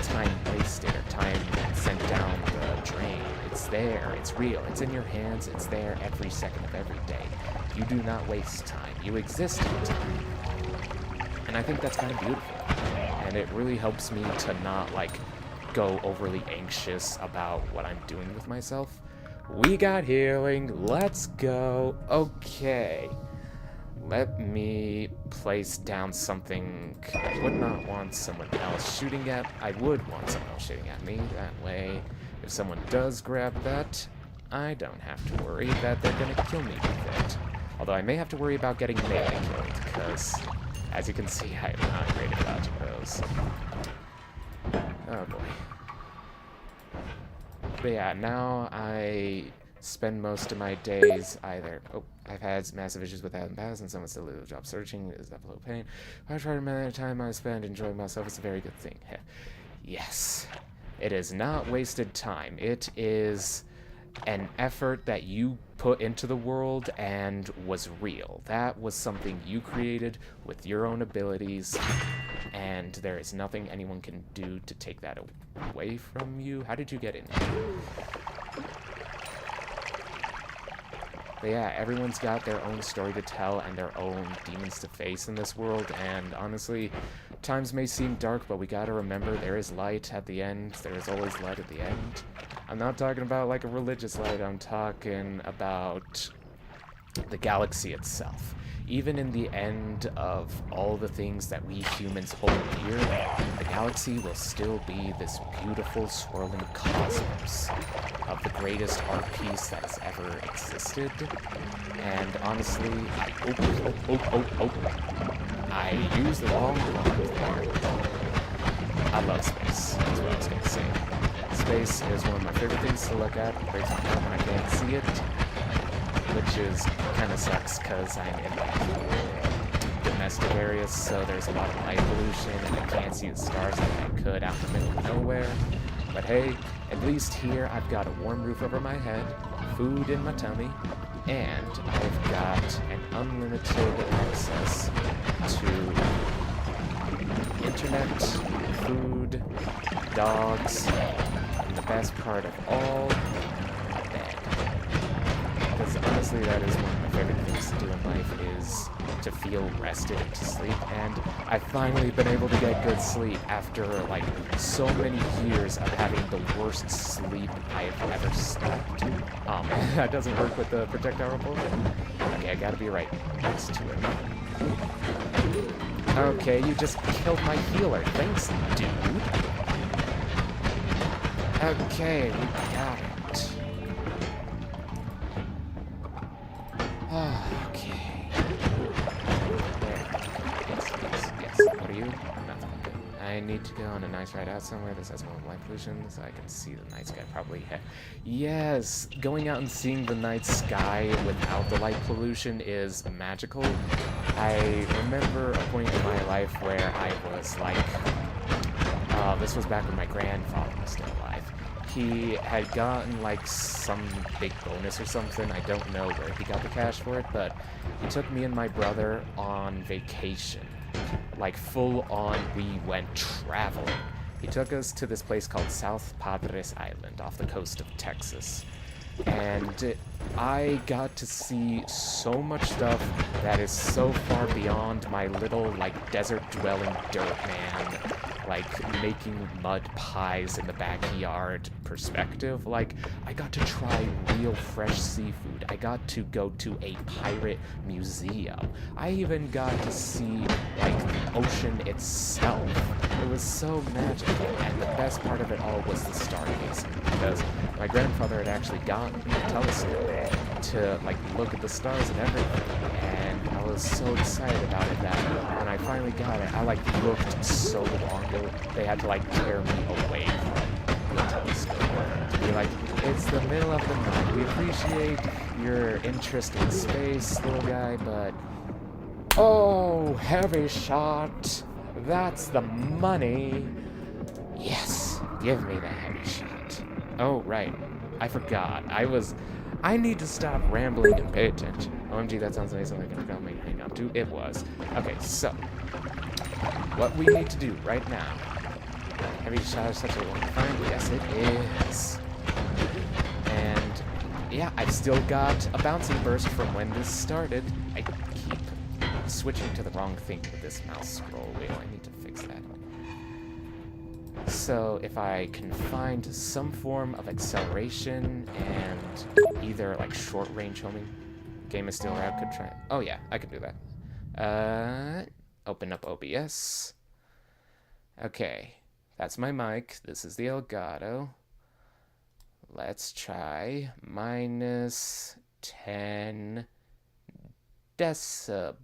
time wasted or time sent down the drain. It's there, it's real, it's in your hands, it's there every second of every day. You do not waste time, you exist in time. And I think that's kind of beautiful. And it really helps me to not, like, go overly anxious about what I'm doing with myself. We got healing, let's go. Okay. Let me place down something I would not want someone else shooting at. I would want someone else shooting at me. That way, if someone does grab that, I don't have to worry that they're gonna kill me with it. Although I may have to worry about getting melee killed, because, as you can see, I am not great at dodging those. Oh boy. But yeah, now I spend most of my days either... Oh, I've had massive issues with that in the past, and someone still lose a job searching. Is that below pain? I try to manage the time I spend enjoying myself. It's a very good thing. Yes. It is not wasted time. It is an effort that you put into the world and was real. That was something you created with your own abilities, and there is nothing anyone can do to take that away from you. How did you get in here? But yeah, everyone's got their own story to tell and their own demons to face in this world, and honestly, times may seem dark, but we gotta remember there is light at the end. There is always light at the end. I'm not talking about like a religious light, I'm talking about the galaxy itself. Even in the end of all the things that we humans hold dear, the galaxy will still be this beautiful, swirling cosmos of the greatest art piece that has ever existed. And honestly, I used the wrong one there. I love space, that's what I was gonna say. Space is one of my favorite things to look at. It breaks my heart when I can't see it, which is kind of sucks because I'm in like domestic areas, so there's a lot of light pollution and I can't see the stars like I could out in the middle of nowhere. But hey, at least here I've got a warm roof over my head, food in my tummy, and I've got an unlimited access to internet, food, dogs, and the best part of all, bed. Because honestly, that is one of my favorite things to do in life, is to feel rested and to sleep, and I've finally been able to get good sleep after like so many years of having the worst sleep I've ever slept. That doesn't work with the projectile repulsion. Okay, I gotta be right next to it. Okay, you just killed my healer. Thanks, dude. Okay, we got it. Okay. Yes. What are you? Nothing. Good. I need to go on a nice ride out somewhere. This has more light pollution, so I can see the night sky probably. Yes, going out and seeing the night sky without the light pollution is magical. I remember a point in my life where I was like, this was back when my grandfather was still alive. He had gotten like some big bonus or something. I don't know where he got the cash for it, but he took me and my brother on vacation. Like full on, we went traveling. He took us to this place called South Padres Island off the coast of Texas. And I got to see so much stuff that is so far beyond my little like desert-dwelling dirt man, like making mud pies in the backyard perspective. Like, I got to try real fresh seafood. I got to go to a pirate museum. I even got to see like the ocean itself. It was so magical, and the best part of it all was the stargazing, because my grandfather had actually gotten a telescope to like look at the stars and everything, and I was so excited about it that when I finally got it, I like looked so long. They had to like tear me away from the telescope to be like, it's the middle of the night. We appreciate your interest in space, little guy, but oh, heavy shot. That's the money. Yes, give me the heavy shot. Oh, right. I forgot. I need to stop rambling and pay attention. OMG, that sounds like something I can me hang on to. It was. Okay, so what we need to do right now. Heavy shot is such a one to find. Yes, it is. And yeah, I've still got a bouncing burst from when this started. I keep switching to the wrong thing with this mouse scroll wheel. I need to fix that. So if I can find some form of acceleration and either like short range homing, game is still around, could try. Oh yeah, I could do that. Open up OBS. Okay, that's my mic. This is the Elgato. Let's try minus 10 decibels.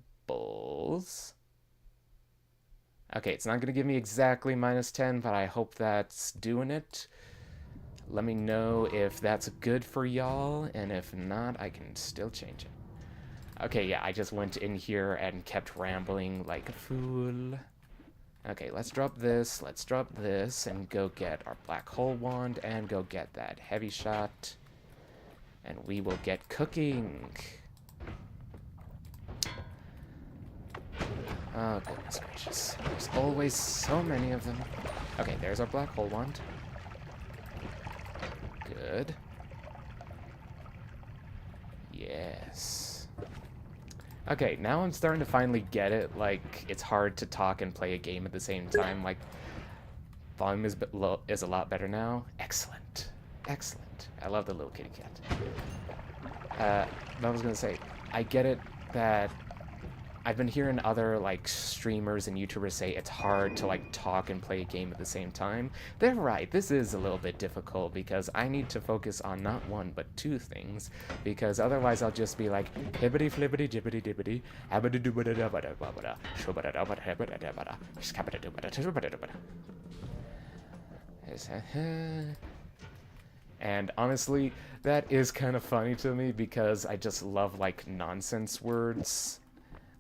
Okay, it's not going to give me exactly minus 10, but I hope that's doing it. Let me know if that's good for y'all, and if not, I can still change it. Okay, yeah, I just went in here and kept rambling like a fool. Okay, let's drop this, and go get our black hole wand, and go get that heavy shot. and we will get cooking. Oh, goodness gracious. There's always so many of them. Okay, there's our black hole wand. Good. Yes. Okay, now I'm starting to finally get it. Like, it's hard to talk and play a game at the same time. Like, volume is a lot better now. Excellent. Excellent. I love the little kitty cat. I was gonna say, I get it that I've been hearing other, like, streamers and YouTubers say it's hard to, like, talk and play a game at the same time. They're right, this is a little bit difficult because I need to focus on not one, but two things, because otherwise I'll just be like, hibbity flippity jibbity dibbity, abada dubada dabada babada, shubada dabada hebada dabada, skabada dubada tubada dubada. And honestly, that is kind of funny to me because I just love, like, nonsense words.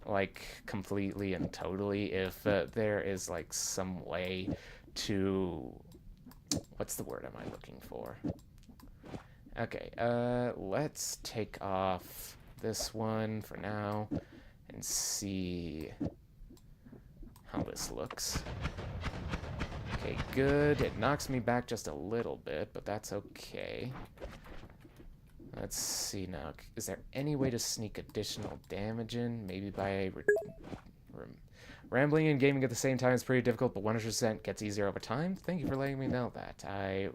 Like, completely and totally. If there is, like, some way to... What's the word am I looking for? Okay, let's take off this one for now and see how this looks. Okay, good. It knocks me back just a little bit, but that's okay. Let's see now. Is there any way to sneak additional damage in? Maybe by rambling and gaming at the same time is pretty difficult, but 100% gets easier over time. Thank you for letting me know that. I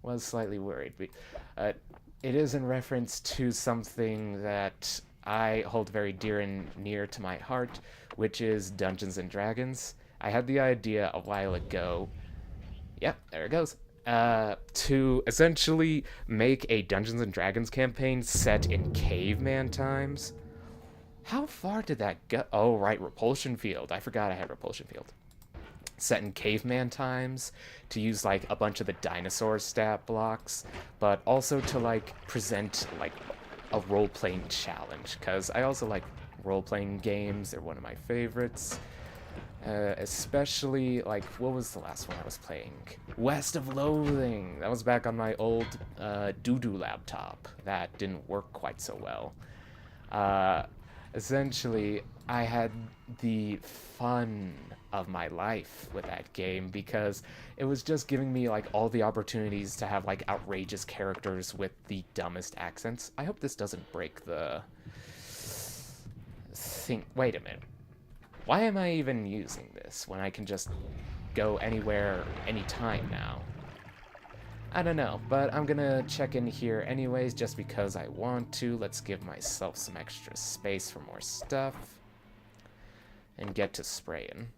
was slightly worried. But, it is in reference to something that I hold very dear and near to my heart, which is Dungeons and Dragons. I had the idea a while ago. Yep, there it goes. To essentially make a Dungeons and Dragons campaign set in caveman times. How far did that go? Oh, right, Repulsion Field. I forgot I had Repulsion Field. Set in caveman times, to use, like, a bunch of the dinosaur stat blocks, but also to, like, present, like, a role-playing challenge, because I also like role-playing games. They're one of my favorites. Especially, like, what was the last one I was playing? West of Loathing! That was back on my old doo-doo laptop. That didn't work quite so well. Essentially, I had the fun of my life with that game because it was just giving me, like, all the opportunities to have, like, outrageous characters with the dumbest accents. I hope this doesn't break the thing. Wait a minute. Why am I even using this when I can just go anywhere, anytime now? I don't know, but I'm gonna check in here anyways just because I want to. Let's give myself some extra space for more stuff. And get to spraying.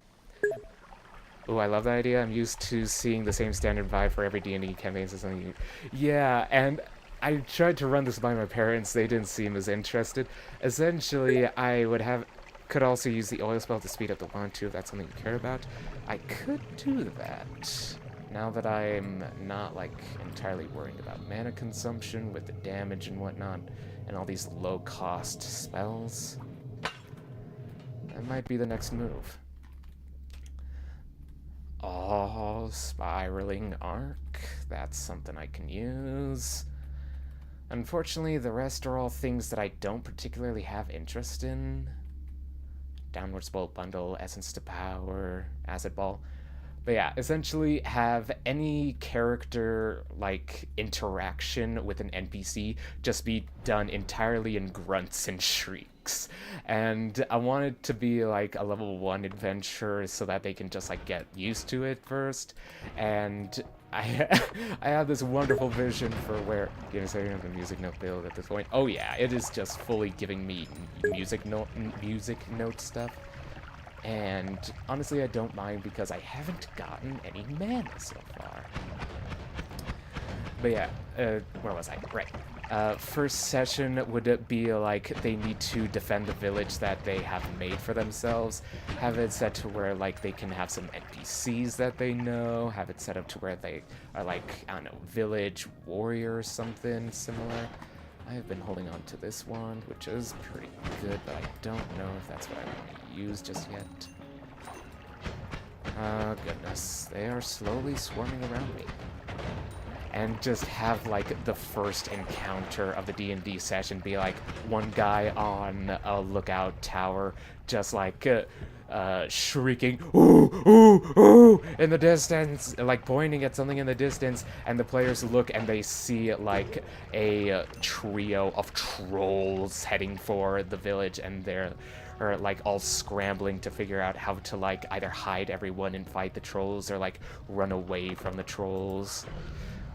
Ooh, I love that idea. I'm used to seeing the same standard vibe for every D&D campaign. So something. Yeah, and I tried to run this by my parents. They didn't seem as interested. Essentially, I could also use the oil spell to speed up the wand too, if that's something you care about. I could do that, now that I'm not, like, entirely worrying about mana consumption with the damage and whatnot, and all these low-cost spells. That might be the next move. Oh, Spiraling Arc. That's something I can use. Unfortunately, the rest are all things that I don't particularly have interest in. Downward Bolt Bundle, Essence to Power, Acid Ball. But yeah, essentially have any character, like, interaction with an NPC just be done entirely in grunts and shrieks. And I want it to be, like, a level 1 adventure so that they can just, like, get used to it first. And I have this wonderful vision for where... You know, saying the music note build at this point. Oh yeah, it is just fully giving me music note stuff. And honestly, I don't mind because I haven't gotten any mana so far. But yeah, where was I? Right. First session would be like they need to defend the village that they have made for themselves. Have it set to where, like, they can have some NPCs that they know. Have it set up to where they are, like, I don't know, village warrior or something similar. I have been holding on to this wand, which is pretty good, but I don't know if that's what I want to use just yet. Oh, goodness. They are slowly swarming around me. and just have like the first encounter of the D&D session be like one guy on a lookout tower just like shrieking ooh ooh ooh in the distance, like pointing at something in the distance, and the players look and they see like a trio of trolls heading for the village, and they're like all scrambling to figure out how to like either hide everyone and fight the trolls or like run away from the trolls.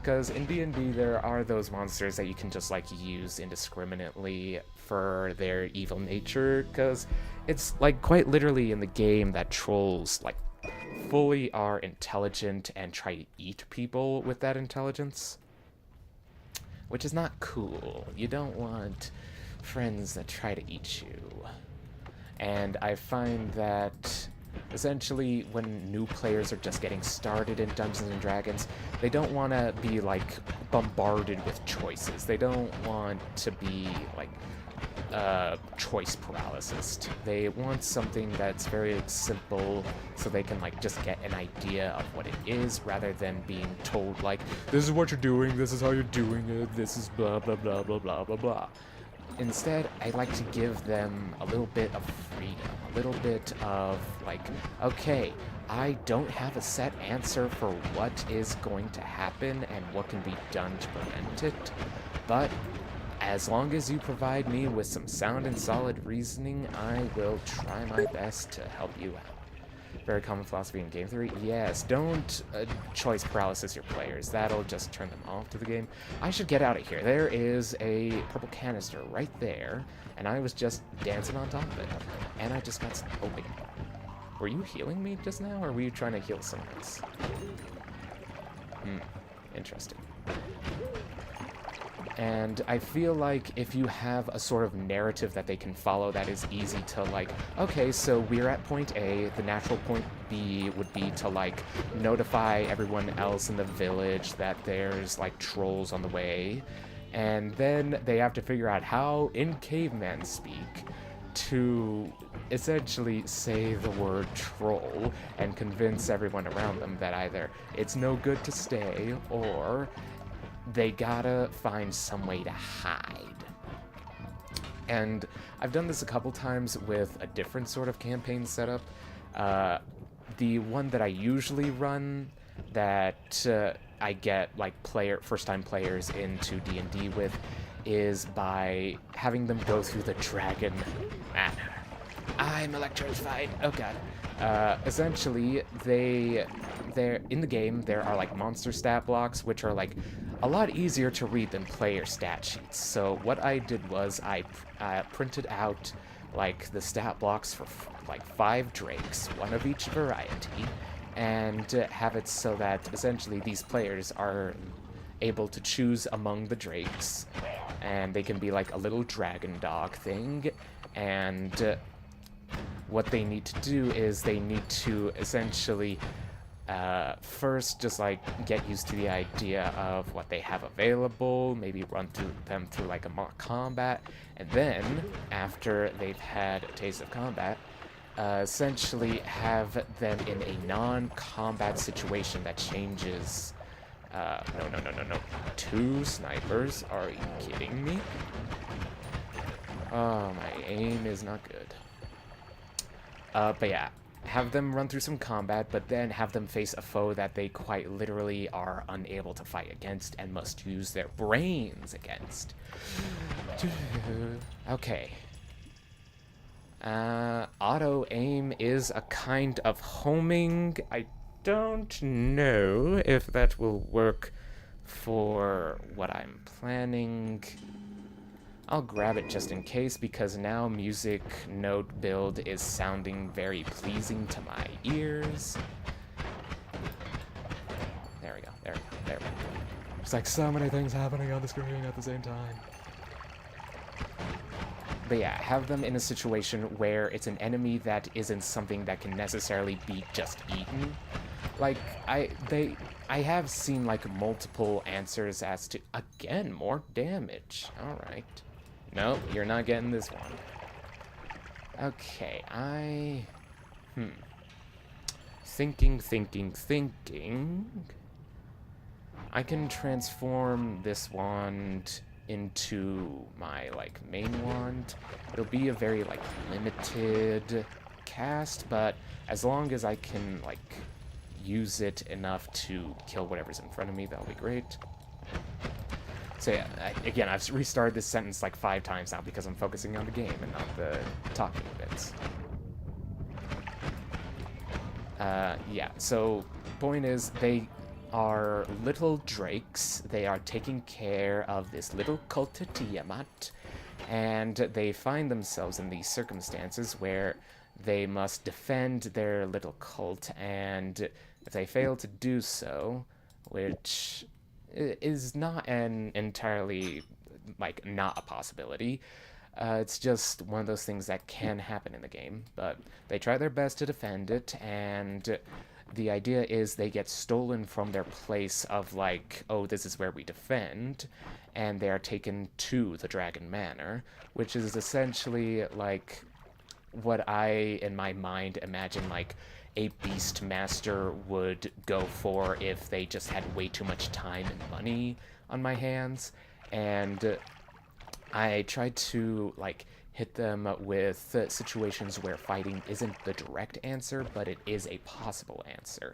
Because in D&D, there are those monsters that you can just, like, use indiscriminately for their evil nature, because it's, like, quite literally in the game that trolls, like, fully are intelligent and try to eat people with that intelligence. Which is not cool. You don't want friends that try to eat you. And I find that essentially when new players are just getting started in Dungeons and Dragons, they don't want to be like bombarded with choices. They don't want to be like choice paralysis. They want something that's very simple so they can like just get an idea of what it is rather than being told like, this is what you're doing, this is how you're doing it, this is blah blah blah blah blah blah blah. Instead, I like to give them a little bit of freedom, a little bit of like, okay, I don't have a set answer for what is going to happen and what can be done to prevent it, but as long as you provide me with some sound and solid reasoning, I will try my best to help you out. Very common philosophy in game theory. Yes, don't choice paralysis your players. That'll just turn them off to the game. I should get out of here. There is a purple canister right there, and I was just dancing on top of it. And I just got... Oh, wait. Were you healing me just now, or were you trying to heal someone else? Interesting. And I feel like if you have a sort of narrative that they can follow that is easy to like, okay, so we're at point A, the natural point B would be to like notify everyone else in the village that there's like trolls on the way, and then they have to figure out how, in caveman speak, to essentially say the word troll and convince everyone around them that either it's no good to stay or they gotta find some way to hide. And I've done this a couple times with a different sort of campaign setup. The one that I usually run that I get like first-time players into D&D with is by having them go through the dragon manor. I'm electrified. Oh god. Essentially, they're in the game. There are like monster stat blocks, which are like a lot easier to read than player stat sheets. So what I did was I printed out like the stat blocks for like 5 drakes, one of each variety, and have it so that essentially these players are able to choose among the drakes, and they can be like a little dragon dog thing, and what they need to do is they need to essentially first just like get used to the idea of what they have available, maybe run them through like a mock combat, and then after they've had a taste of combat, essentially have them in a non-combat situation that changes. No. 2 snipers? Are you kidding me? Oh, my aim is not good. But yeah, have them run through some combat, but then have them face a foe that they quite literally are unable to fight against and must use their brains against. Okay. Auto aim is a kind of homing. I don't know if that will work for what I'm planning. I'll grab it just in case, because now music note build is sounding very pleasing to my ears. There we go. There's like so many things happening on the screen at the same time. But yeah, have them in a situation where it's an enemy that isn't something that can necessarily be just eaten. Like, I have seen like multiple answers as to, again, more damage. Alright. Nope, you're not getting this one. Okay, Thinking. I can transform this wand into my, like, main wand. It'll be a very, like, limited cast, but as long as I can, like, use it enough to kill whatever's in front of me, that'll be great. So yeah, again, I've restarted this sentence like 5 times now because I'm focusing on the game and not the talking bits. Yeah, so point is, they are little drakes. They are taking care of this little cult at Tiamat, and they find themselves in these circumstances where they must defend their little cult, and if they fail to do so, which is not an entirely, like, not a possibility, it's just one of those things that can happen in the game, but they try their best to defend it, and the idea is they get stolen from their place of, like, oh, this is where we defend, and they are taken to the Dragon Manor, which is essentially, like, what I, in my mind, imagine, like, a Beastmaster would go for if they just had way too much time and money on my hands, and I tried to, like, hit them with situations where fighting isn't the direct answer, but it is a possible answer.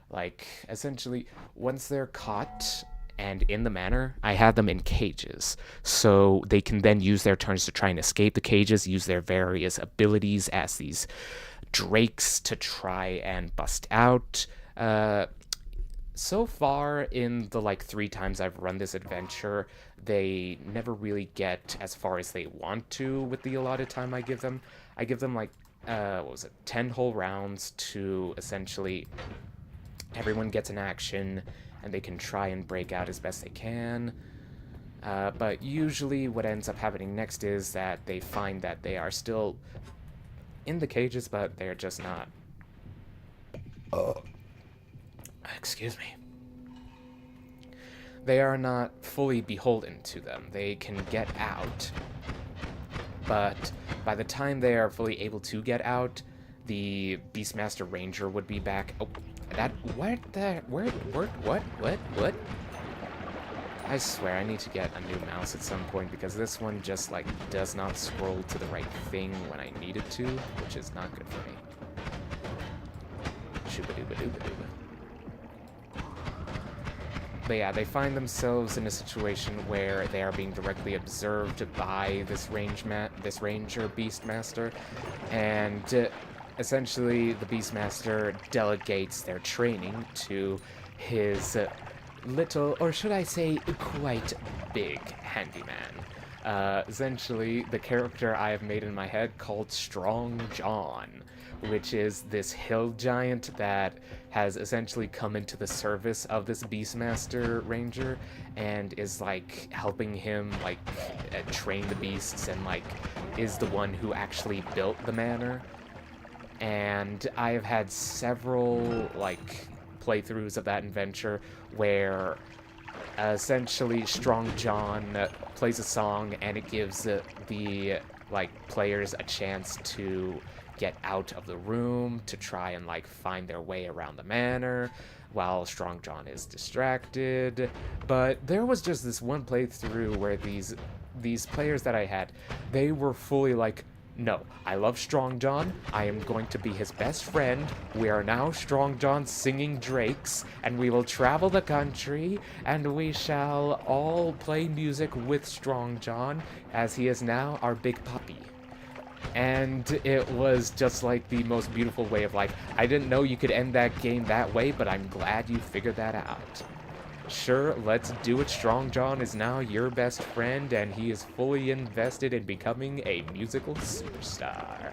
Like, essentially, once they're caught and in the manor, I have them in cages, so they can then use their turns to try and escape the cages, use their various abilities as these drakes to try and bust out. So far, in the, like, 3 times I've run this adventure, they never really get as far as they want to with the allotted time I give them. I give them, like, 10 whole rounds to essentially everyone gets an action, and they can try and break out as best they can. But usually what ends up happening next is that they find that they are still in the cages, but they're just not... Excuse me. They are not fully beholden to them. They can get out, but by the time they are fully able to get out, the Beastmaster Ranger would be back. Oh, that... What? I swear, I need to get a new mouse at some point, because this one just, like, does not scroll to the right thing when I need it to, which is not good for me. Shooba-dooba-dooba-dooba. But yeah, they find themselves in a situation where they are being directly observed by this Ranger Beastmaster, and essentially the Beastmaster delegates their training to his little, or should I say quite big, handyman. Essentially, the character I have made in my head called Strong John, which is this hill giant that has essentially come into the service of this Beastmaster Ranger and is, like, helping him, like, train the beasts, and, like, is the one who actually built the manor. And I have had several, like, playthroughs of that adventure where essentially Strong John plays a song, and it gives the like, players a chance to get out of the room to try and, like, find their way around the manor while Strong John is distracted. But there was just this one playthrough where these players that I had, they were fully like, no, I love Strong John. I am going to be his best friend. We are now Strong John singing drakes, and we will travel the country, and we shall all play music with Strong John, as he is now our big puppy. And it was just, like, the most beautiful way of, like, I didn't know you could end that game that way, but I'm glad you figured that out. Sure, let's do it. Strong John is now your best friend, and he is fully invested in becoming a musical superstar.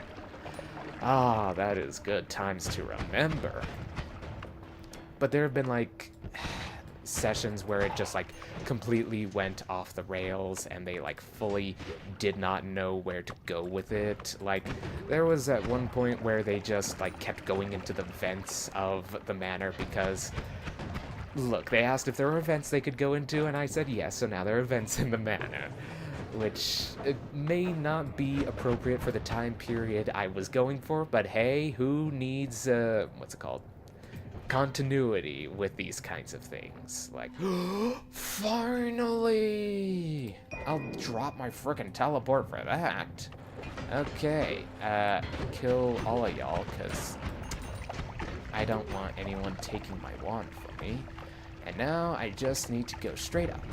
Ah, that is good times to remember. But there have been, like, sessions where it just, like, completely went off the rails, and they, like, fully did not know where to go with it. Like, there was at one point where they just, like, kept going into the vents of the manor because... Look, they asked if there were vents they could go into, and I said yes, so now there are vents in the manor. Which may not be appropriate for the time period I was going for, but hey, who needs, what's it called? continuity with these kinds of things. Like, finally! I'll drop my frickin' teleport for that. Okay, kill all of y'all, because I don't want anyone taking my wand from me. And now I just need to go straight up.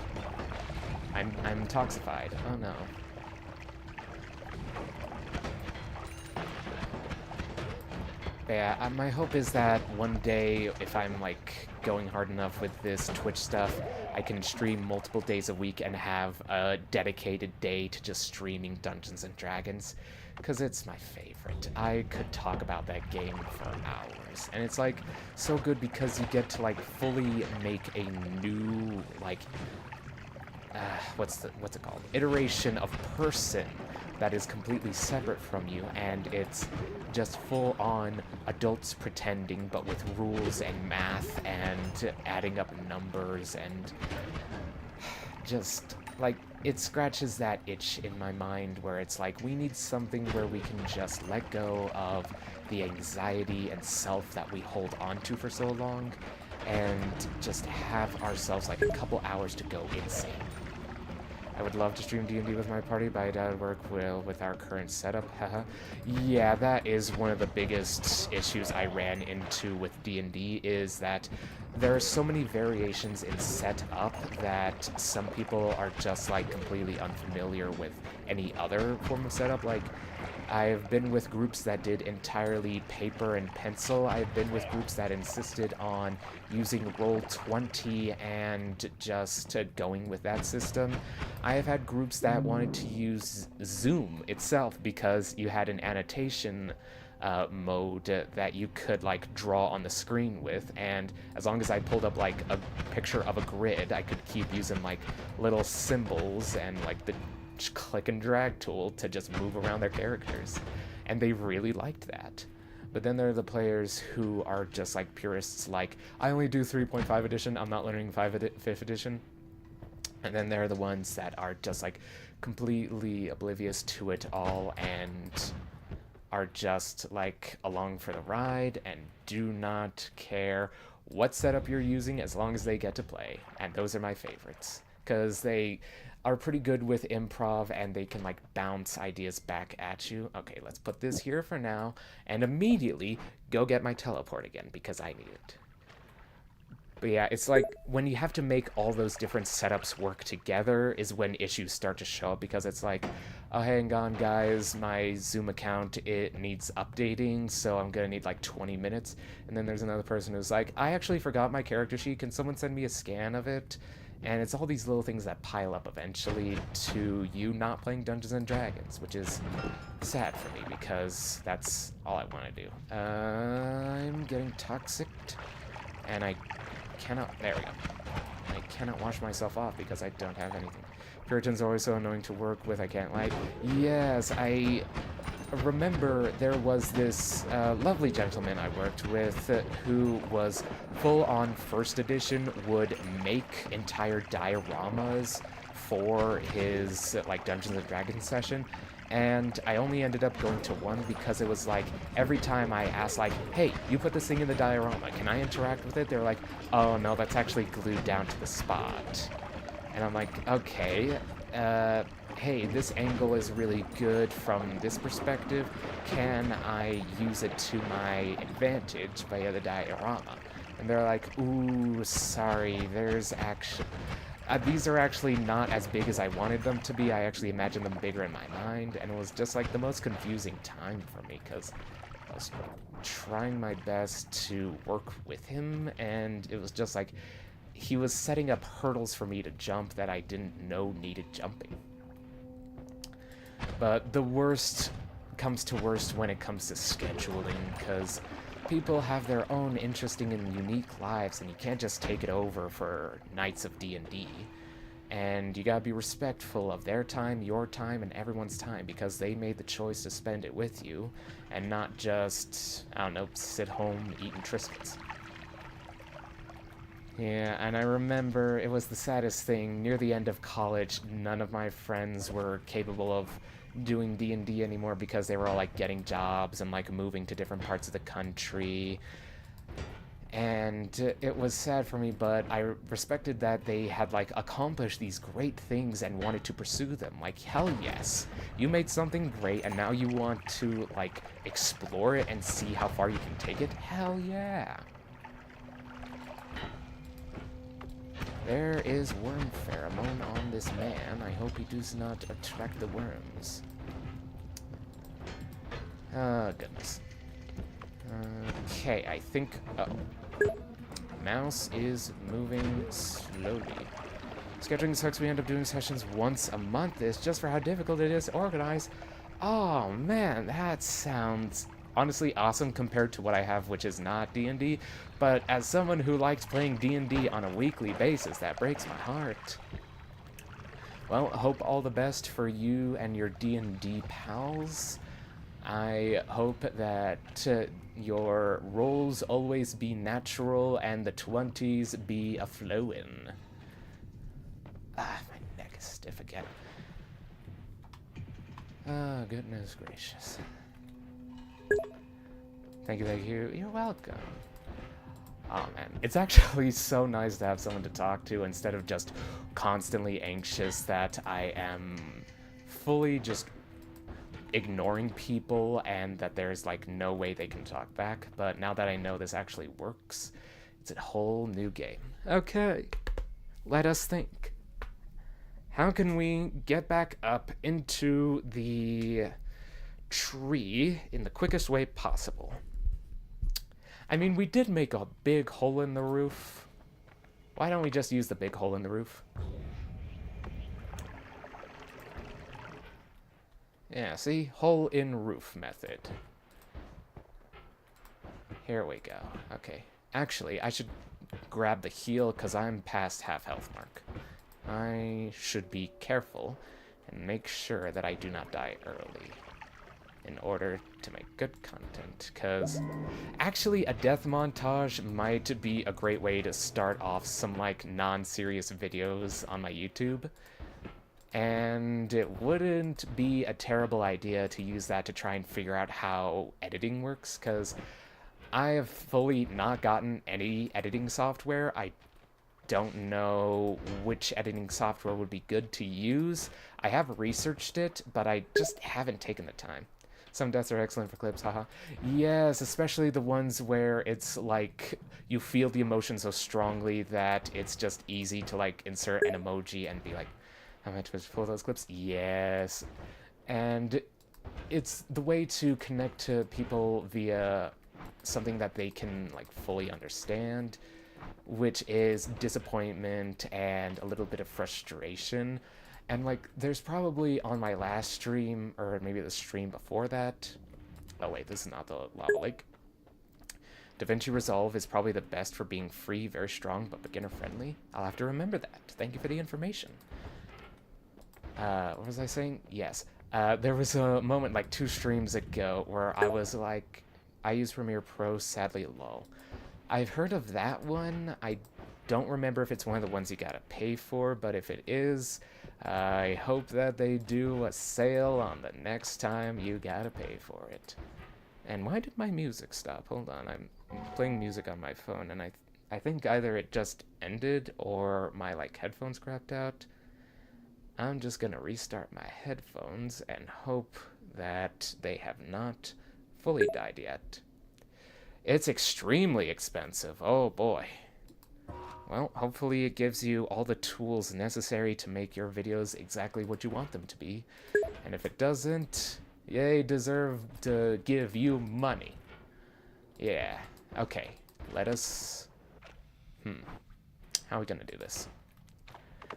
I'm toxified. Oh no. But yeah, my hope is that one day, if I'm like going hard enough with this Twitch stuff, I can stream multiple days a week and have a dedicated day to just streaming Dungeons and Dragons, because it's my favorite. I could talk about that game for hours, and it's like so good because you get to like fully make a new like what's it called? Iteration of person that is completely separate from you, and it's just full-on adults pretending, but with rules and math and adding up numbers, and just like it scratches that itch in my mind where it's like we need something where we can just let go of the anxiety and self that we hold on to for so long and just have ourselves like a couple hours to go insane. I would love to stream D&D with my party, but I doubt it work well with our current setup, haha. Yeah, that is one of the biggest issues I ran into with D&D, is that there are so many variations in setup that some people are just like completely unfamiliar with any other form of setup. Like, I've been with groups that did entirely paper and pencil. I've been with groups that insisted on using Roll20 and just going with that system. I have had groups that wanted to use Zoom itself because you had an annotation mode that you could like draw on the screen with, and as long as I pulled up like a picture of a grid, I could keep using like little symbols and like the click and drag tool to just move around their characters, and they really liked that. But then there are the players who are just like purists, like, I only do 3.5 edition, I'm not learning 5th edition. And then there are the ones that are just like completely oblivious to it all and are just like along for the ride and do not care what setup you're using as long as they get to play. And those are my favorites, because they are pretty good with improv and they can like bounce ideas back at you. Okay, let's put this here for now and immediately go get my teleport again because I need it. But yeah, it's like when you have to make all those different setups work together is when issues start to show up, because it's like, oh, hang on guys, my Zoom account, it needs updating, so I'm gonna need like 20 minutes. And then there's another person who's like, I actually forgot my character sheet, can someone send me a scan of it? And it's all these little things that pile up eventually to you not playing Dungeons and Dragons, which is sad for me because that's all I want to do. I'm getting toxic, and I cannot, there we go. I cannot wash myself off because I don't have anything. Puritans are always so annoying to work with, I can't lie. Yes, I remember there was this lovely gentleman I worked with who was full-on 1st edition, would make entire dioramas for his like Dungeons and Dragons session, and I only ended up going to one because it was like every time I asked like, hey, you put this thing in the diorama, can I interact with it? They're like, oh no, that's actually glued down to the spot. And I'm like, okay, hey, this angle is really good from this perspective. Can I use it to my advantage via the diorama? And they're like, ooh, sorry, there's actually... these are actually not as big as I wanted them to be. I actually imagined them bigger in my mind, and it was just like the most confusing time for me because I was trying my best to work with him, and it was just like he was setting up hurdles for me to jump that I didn't know needed jumping. But the worst comes to worst when it comes to scheduling, because people have their own interesting and unique lives, and you can't just take it over for nights of D&D. And you gotta be respectful of their time, your time, and everyone's time, because they made the choice to spend it with you, and not just, I don't know, sit home eating Triscuits. Yeah, and I remember it was the saddest thing. Near the end of college, none of my friends were capable of doing D&D anymore because they were all like getting jobs and like moving to different parts of the country. And it was sad for me, but I respected that they had, like, accomplished these great things and wanted to pursue them. Like, hell yes. You made something great, and now you want to, like, explore it and see how far you can take it? Hell yeah. There is worm pheromone on this man. I hope he does not attract the worms. Oh, goodness. Okay, I think... mouse is moving slowly. Scheduling sucks. We end up doing sessions once a month. It's just for how difficult it is to organize. Oh, man, that sounds honestly awesome compared to what I have, which is not D&D. But as someone who likes playing D&D on a weekly basis, that breaks my heart. Well, I hope all the best for you and your D&D pals. I hope that your rolls always be natural and the 20s be a-flowin'. Ah, my neck is stiff again. Oh, goodness gracious. Thank you, thank you. You're welcome. Oh, man. It's actually so nice to have someone to talk to instead of just constantly anxious that I am fully just ignoring people and that there's like no way they can talk back. But now that I know this actually works, it's a whole new game. Okay, let us think. How can we get back up into the tree in the quickest way possible? I mean, we did make a big hole in the roof. Why don't we just use the big hole in the roof? Yeah, see? Hole in roof method. Here we go. Okay. Actually, I should grab the heal because I'm past half health mark. I should be careful and make sure that I do not die early in order to make good content, because actually a death montage might be a great way to start off some like non-serious videos on my YouTube. And it wouldn't be a terrible idea to use that to try and figure out how editing works, because I have fully not gotten any editing software. I don't know which editing software would be good to use. I have researched it, but I just haven't taken the time. Some deaths are excellent for clips, haha. Yes, especially the ones where it's like you feel the emotion so strongly that it's just easy to like insert an emoji and be like, am I supposed to pull those clips? Yes. And it's the way to connect to people via something that they can like fully understand, which is disappointment and a little bit of frustration. And like there's probably on my last stream, or maybe the stream before that, oh wait, this is not the lava lake. DaVinci Resolve is probably the best for being free, very strong, but beginner friendly. I'll have to remember that. Thank you for the information. What was I saying? Yes. There was a moment like 2 streams ago where I was like, I use Premiere Pro, sadly lol. I've heard of that one. I don't remember if it's one of the ones you gotta pay for, but if it is, I hope that they do a sale on the next time you gotta pay for it. And why did my music stop? Hold on, I'm playing music on my phone, and I think either it just ended or my like headphones crapped out. I'm just gonna restart my headphones and hope that they have not fully died yet. It's extremely expensive, oh boy. Well, hopefully it gives you all the tools necessary to make your videos exactly what you want them to be. And if it doesn't, they deserve to give you money. Yeah, okay. Let us... How are we gonna do this?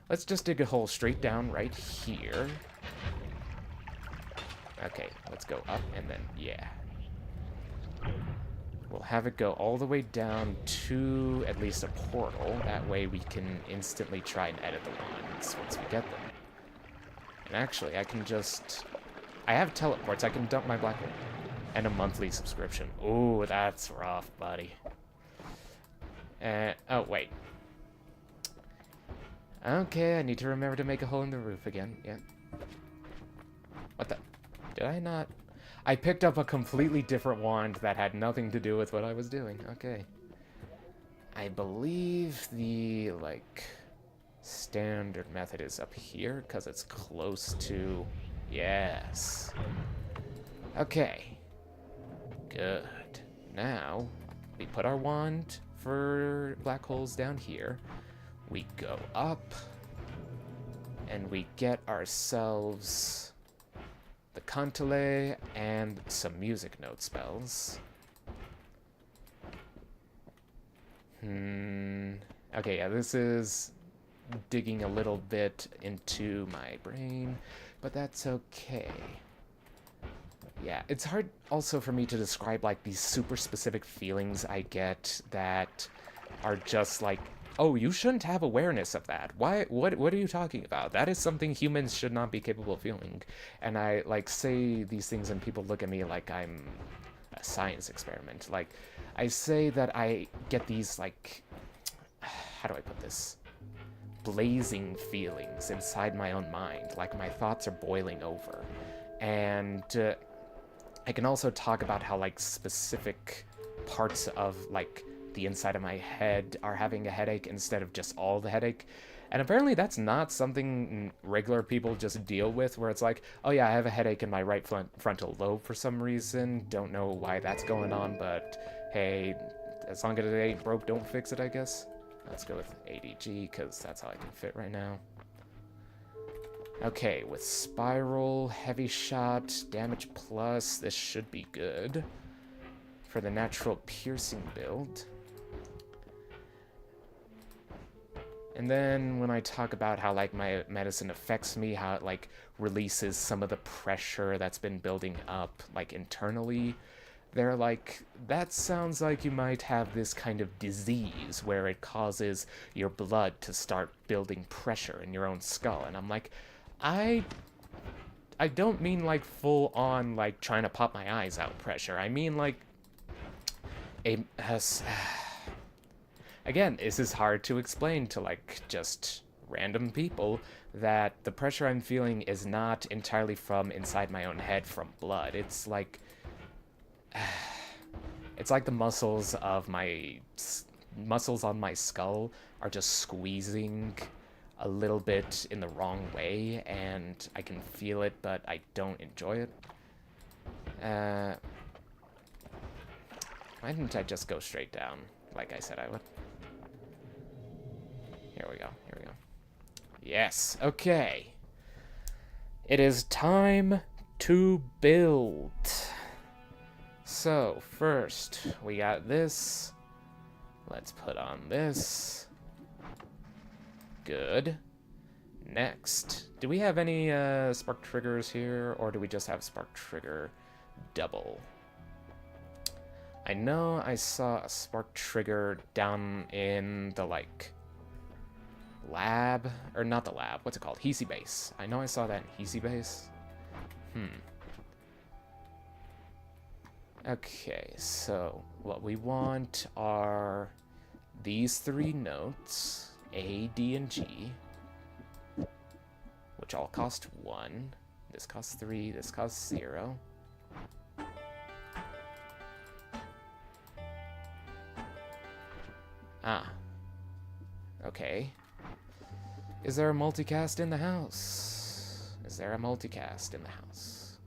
Let's just dig a hole straight down right here. Okay, let's go up and then, yeah. We'll have it go all the way down to at least a portal. That way we can instantly try and edit the lines once we get them. And actually, I can just... I have teleports. I can dump my black hole. And a monthly subscription. Ooh, that's rough, buddy. Oh, wait. Okay, I need to remember to make a hole in the roof again. Yeah. What the... Did I not... I picked up a completely different wand that had nothing to do with what I was doing. Okay. I believe the, like, standard method is up here, because it's close to... Yes. Okay. Good. Now, we put our wand for black holes down here. We go up, and we get ourselves the Cantele and some music note spells. Okay, yeah, this is digging a little bit into my brain, but that's okay. Yeah, it's hard also for me to describe, like, these super specific feelings I get that are just like, oh, you shouldn't have awareness of that. Why? What are you talking about? That is something humans should not be capable of feeling. And I, like, say these things and people look at me like I'm a science experiment. Like, I say that I get these, like, how do I put this? Blazing feelings inside my own mind. Like, my thoughts are boiling over. And I can also talk about how, like, specific parts of, like, the inside of my head are having a headache instead of just all the headache. And apparently that's not something regular people just deal with, where it's like, oh yeah, I have a headache in my right frontal lobe for some reason. Don't know why that's going on, but hey, as long as it ain't broke, don't fix it, I guess. Let's go with ADG, because that's how I can fit right now. Okay, with Spiral, Heavy Shot, Damage Plus, this should be good for the natural piercing build. And then when I talk about how, like, my medicine affects me, how it, like, releases some of the pressure that's been building up, like, internally, they're like, that sounds like you might have this kind of disease where it causes your blood to start building pressure in your own skull. And I'm like, I don't mean, like, full on, like, trying to pop my eyes out pressure. I mean, like, again, this is hard to explain to, like, just random people, that the pressure I'm feeling is not entirely from inside my own head from blood. It's like the muscles of muscles on my skull are just squeezing a little bit in the wrong way, and I can feel it, but I don't enjoy it. Why didn't I just go straight down like I said I would? Here we go, here we go. Yes, okay. It is time to build. So, first, we got this. Let's put on this. Good. Next, do we have any spark triggers here, or do we just have spark trigger double? I know I saw a spark trigger down in the, like, lab, or not the lab, what's it called? Hisi base. I know I saw that in Hisi base. Okay, so what we want are these three notes, A, D, and G, which all cost 1. This costs 3, this costs 0. Ah. Okay. Is there a multicast in the house? Is there a multicast in the house?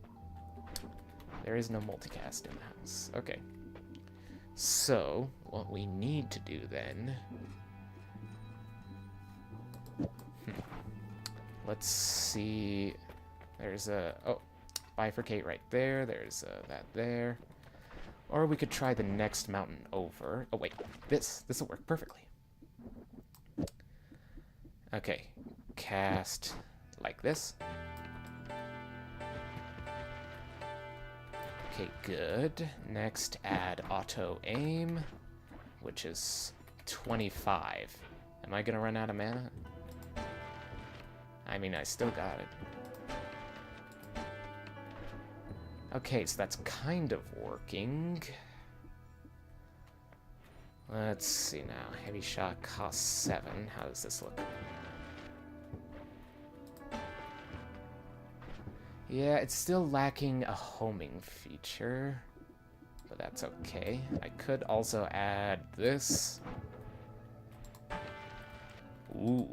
There is no multicast in the house. Okay. So, what we need to do then... Let's see... There's a... Oh, bifurcate right there. There's that there. Or we could try the next mountain over. Oh, wait. This'll work perfectly. Okay. Cast like this. Okay, good. Next, add auto aim, which is 25. Am I gonna run out of mana? I mean, I still got it. Okay, so that's kind of working. Let's see now. Heavy shot costs 7. How does this look? Yeah, it's still lacking a homing feature, but that's okay. I could also add this. Ooh.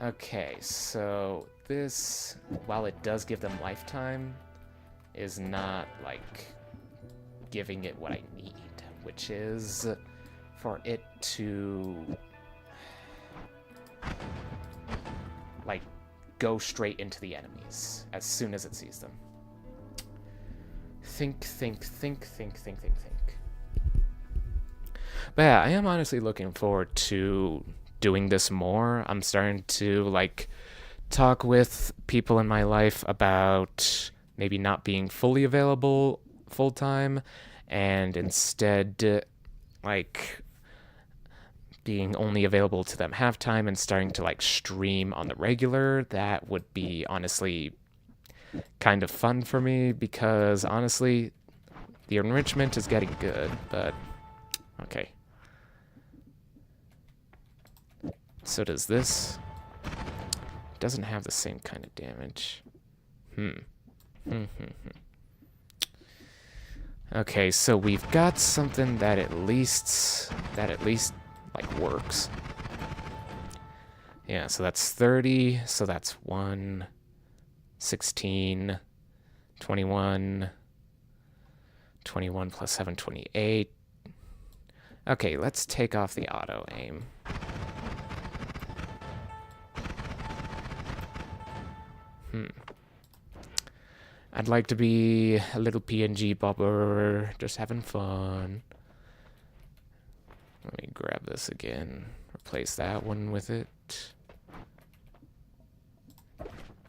Okay, so this, while it does give them lifetime, is not, like, giving it what I need, which is for it to, like, go straight into the enemies as soon as it sees them. Think. But yeah, I am honestly looking forward to doing this more. I'm starting to, like, talk with people in my life about maybe not being fully available full time and instead, like, being only available to them half time and starting to, like, stream on the regular. That would be honestly kind of fun for me because honestly, the enrichment is getting good, but okay. So does this. Doesn't have the same kind of damage. Okay, so we've got something that at least like works. Yeah, so that's 30, so that's 1, 16, 21, 21 plus 7, 28. Okay, let's take off the auto aim. I'd like to be a little PNG bobber, just having fun. Let me grab this again, replace that one with it.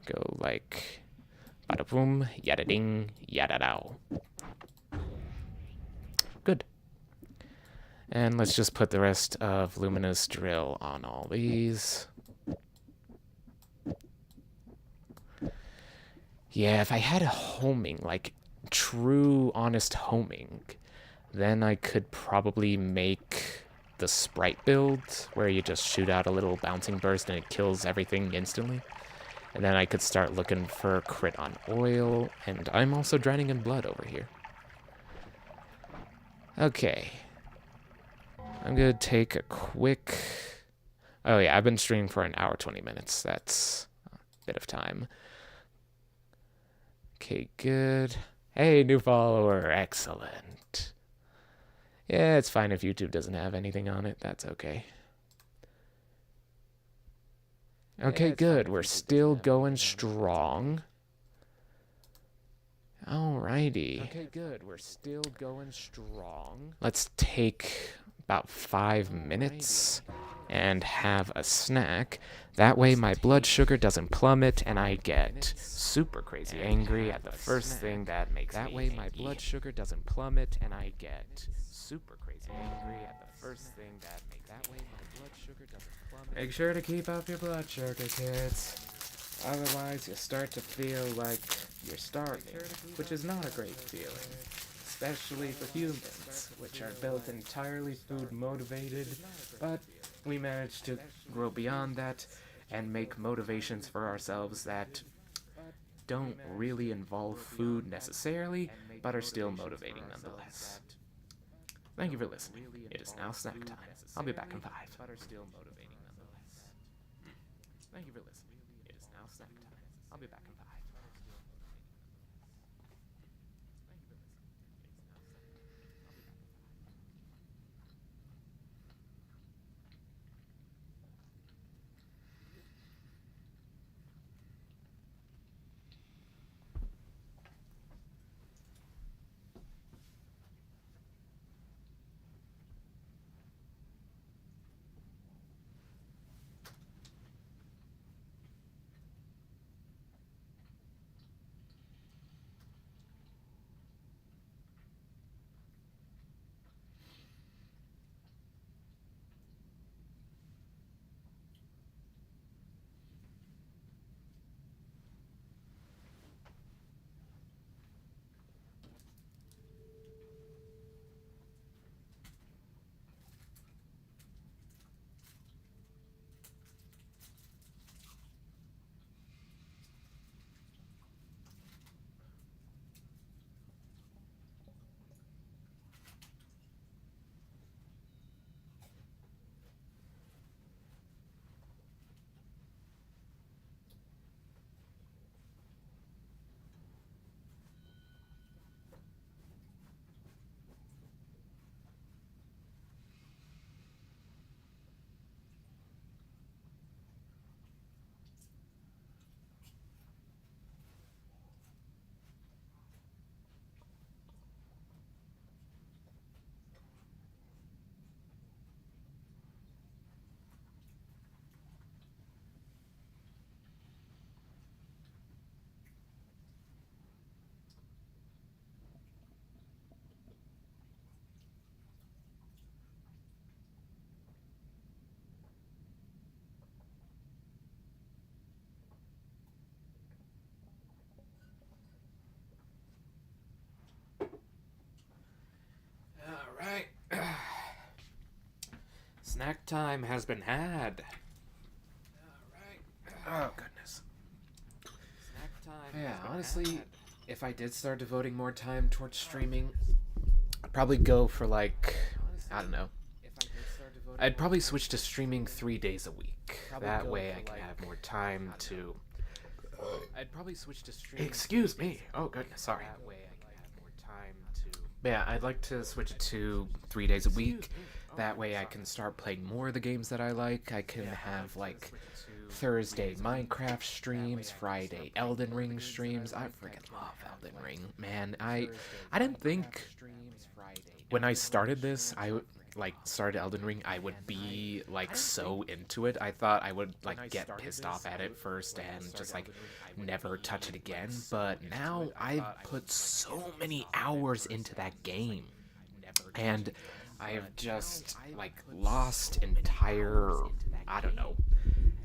Go like, bada boom, yada ding, yada dow. Good. And let's just put the rest of Luminous Drill on all these. Yeah, if I had homing, like true honest homing, then I could probably make the sprite build where you just shoot out a little bouncing burst and it kills everything instantly. And then I could start looking for crit on oil, and I'm also drowning in blood over here. Okay. I'm gonna take a quick... Oh yeah, I've been streaming for an hour 20 minutes. That's a bit of time. Okay, good. Hey, new follower. Excellent. Yeah, it's fine if YouTube doesn't have anything on it. That's okay. Okay, good. We're still going strong. Alrighty. Okay, good. We're still going strong. Let's take about 5 minutes and have a snack. That way my blood sugar doesn't plummet and I get super crazy angry at the first thing that makes me angry. That way my blood sugar doesn't plummet and I get super crazy angry at the first thing that makes that way my blood sugar doesn't plummet. Make sure to keep up your blood sugar, kids. Otherwise, you start to feel like you're starving, which is not a great feeling, especially for humans, which are built entirely food motivated, but we managed to grow beyond that and make motivations for ourselves that don't really involve food necessarily, but are still motivating nonetheless. Thank you for listening. It is now snack time. I'll be back in 5. Thank you for listening. It is now snack time. I'll be back in 5. Snack time has been had. Oh, goodness. Snack time. Yeah, honestly, if I did start devoting more time towards streaming, I'd probably go for, like, I don't know. I'd probably switch to streaming 3 days a week. That way I can have more time to... I'd probably switch to streaming... Excuse me. Oh, goodness, sorry. That way I can have more time to... Yeah, I'd like to switch it to 3 days a week. That way I can start playing more of the games that I like. I can have, like, Thursday Minecraft streams, Friday Elden Ring streams. I freaking love Elden Ring, man. I didn't think when I started this, started Elden Ring, I would be, like, so into it. I thought I would, like, get pissed off at it first and just, like, never touch it again. But now I've put so many hours into that game. And I have just, like, lost entire, I don't know,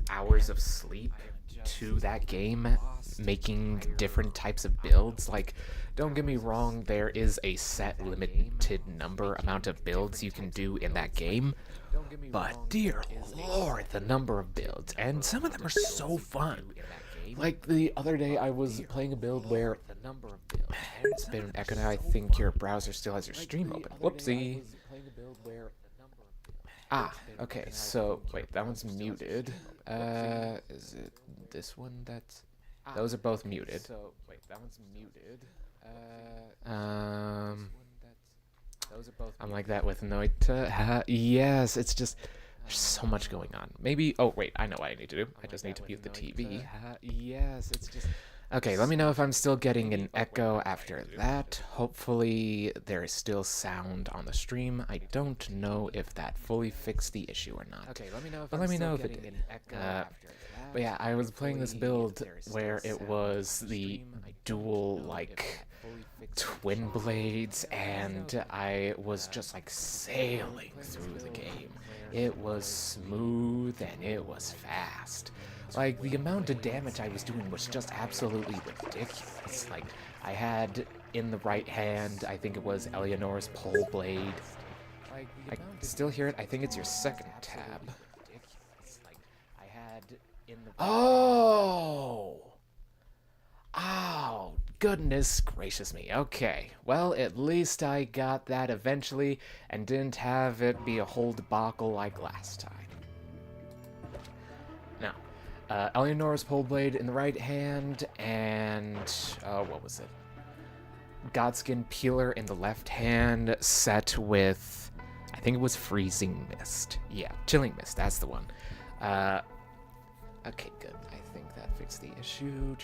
hours of sleep to that game, making different types of builds. Like, don't get me wrong, there is a set limited amount of builds you can do in that game, but dear lord, the number of builds, and some of them are so fun. Like, the other day I was playing a build where it's been an echo now. I think your browser still has your stream open. Whoopsie. Ah, okay, so, wait, that one's muted. Is it this one that's... Those are both muted. So, wait, that one's muted. I'm like that with Noita. Yes, it's just... There's so much going on. Maybe... Oh, wait, I know what I need to do. I just need to mute the TV. Yes, it's just... Okay, let me know if I'm still getting an echo after that. Hopefully there is still sound on the stream. I don't know if that fully fixed the issue or not. Okay, let me know if it did. But yeah, I was playing this build where it was the dual, like, twin blades, and I was just, like, sailing through the game. It was smooth and it was fast. Like, the amount of damage I was doing was just absolutely ridiculous. Like, I had in the right hand, I think it was Eleanor's pole blade. I still hear it. I think it's your second tab. Oh! Oh, goodness gracious me. Okay, well, at least I got that eventually and didn't have it be a whole debacle like last time. Now, Eleanor's pole blade in the right hand, and, what was it? Godskin Peeler in the left hand, set with, I think it was Freezing Mist. Yeah, Chilling Mist, that's the one. Okay, good. I think that fixed the issue.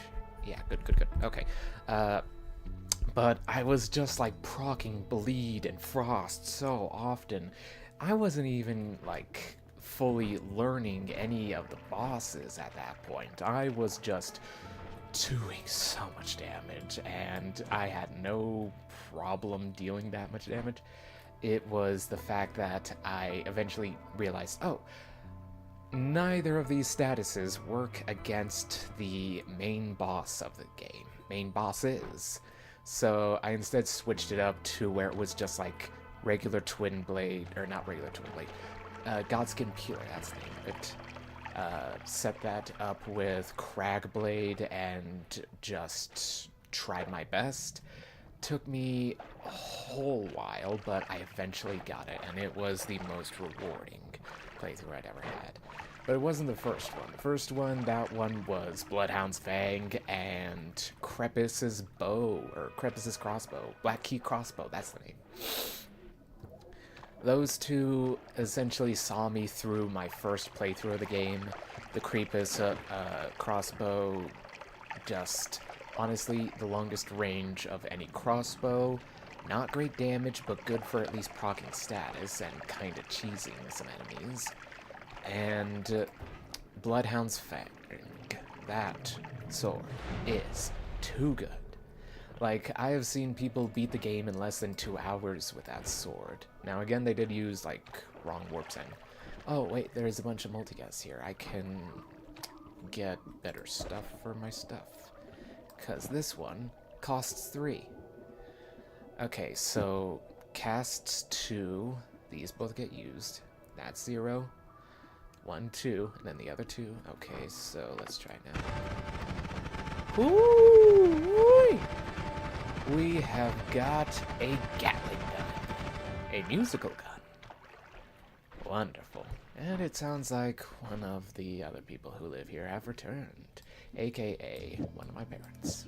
Yeah, good. Okay. But I was just, like, proccing Bleed and Frost so often. I wasn't even, like, fully learning any of the bosses at that point. I was just doing so much damage, and I had no problem dealing that much damage. It was the fact that I eventually realized, oh, neither of these statuses work against the main boss of the game. Main bosses. So I instead switched it up to where it was just like regular twin blade, or not regular twin blade, Godskin Peeler, that's the name of it. Set that up with Cragblade and just tried my best. Took me a whole while, but I eventually got it, and it was the most rewarding playthrough I'd ever had. But it wasn't the first one. The first one, that one was Bloodhound's Fang and Crepus's bow, or Crepus's crossbow. Black Key crossbow, that's the name. Those two essentially saw me through my first playthrough of the game. The Crepus crossbow, just honestly the longest range of any crossbow. Not great damage, but good for at least proccing status and kinda cheesing some enemies. And Bloodhound's Fang. That sword is too good. Like, I have seen people beat the game in less than 2 hours with that sword. Now, again, they did use, like, wrong warps and... Oh, wait, there's a bunch of multicasts here. I can get better stuff for my stuff. Because this one costs 3. Okay, so casts 2. These both get used. That's 0. 1, 2, and then the other 2. Okay, so let's try now. Ooh! We have got a Gatling gun. A musical gun. Wonderful. And it sounds like one of the other people who live here have returned, aka one of my parents.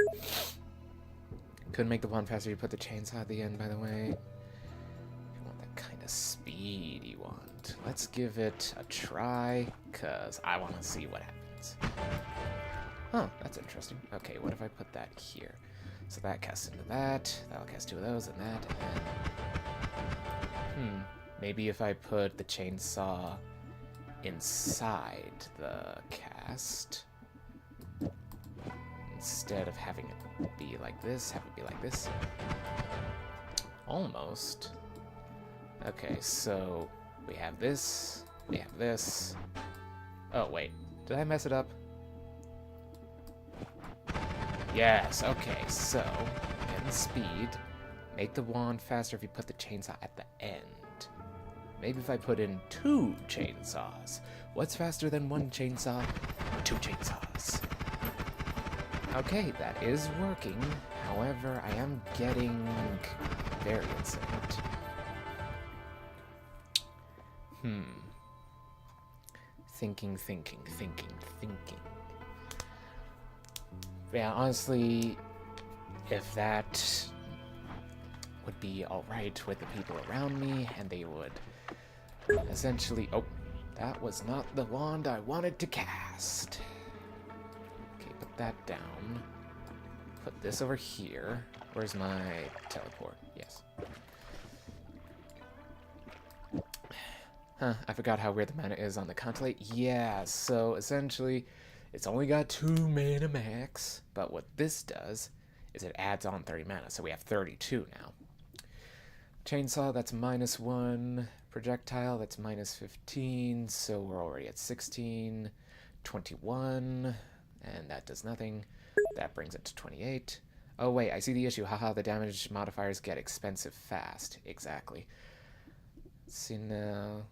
Couldn't make the one faster. You put the chainsaw at the end, by the way. You want that kind of speed you want. Let's give it a try, because I want to see what happens. Huh, that's interesting. Okay, what if I put that here? So that casts into that. That'll cast 2 of those and that. And maybe if I put the chainsaw inside the cast, instead of having it be like this, have it be like this. Almost. Okay, so we have this, we have this. Oh, wait. Did I mess it up? Yes, okay, so, getting speed. Make the wand faster if you put the chainsaw at the end. Maybe if I put in 2 chainsaws. What's faster than 1 chainsaw? 2 chainsaws. Okay, that is working. However, I am getting variance in it. Thinking. Yeah, honestly, if that would be alright with the people around me, and they would essentially... Oh, that was not the wand I wanted to cast. Okay, put that down. Put this over here. Where's my teleport? Yes. Huh, I forgot how weird the mana is on the Contemplate. Yeah, so essentially, it's only got 2 mana max, but what this does is it adds on 30 mana, so we have 32 now. Chainsaw, that's -1. Projectile, that's -15, so we're already at 16. 21, and that does nothing. That brings it to 28. Oh wait, I see the issue. Haha, the damage modifiers get expensive fast. Exactly. Let's see now.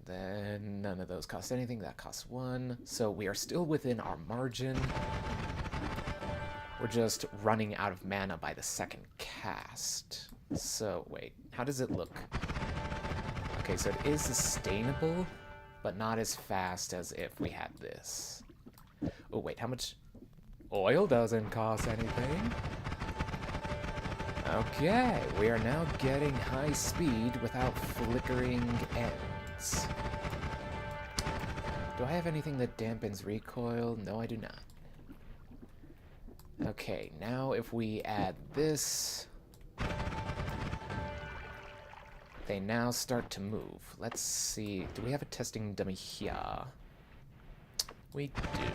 Then none of those cost anything. That costs 1. So we are still within our margin. We're just running out of mana by the second cast. So wait, how does it look? Okay, so it is sustainable, but not as fast as if we had this. Oh wait, how much? Oil doesn't cost anything. Okay, we are now getting high speed without flickering ends. Do I have anything that dampens recoil? No, I do not. Okay, now if we add this, they now start to move. Let's see, do we have a testing dummy here? We do.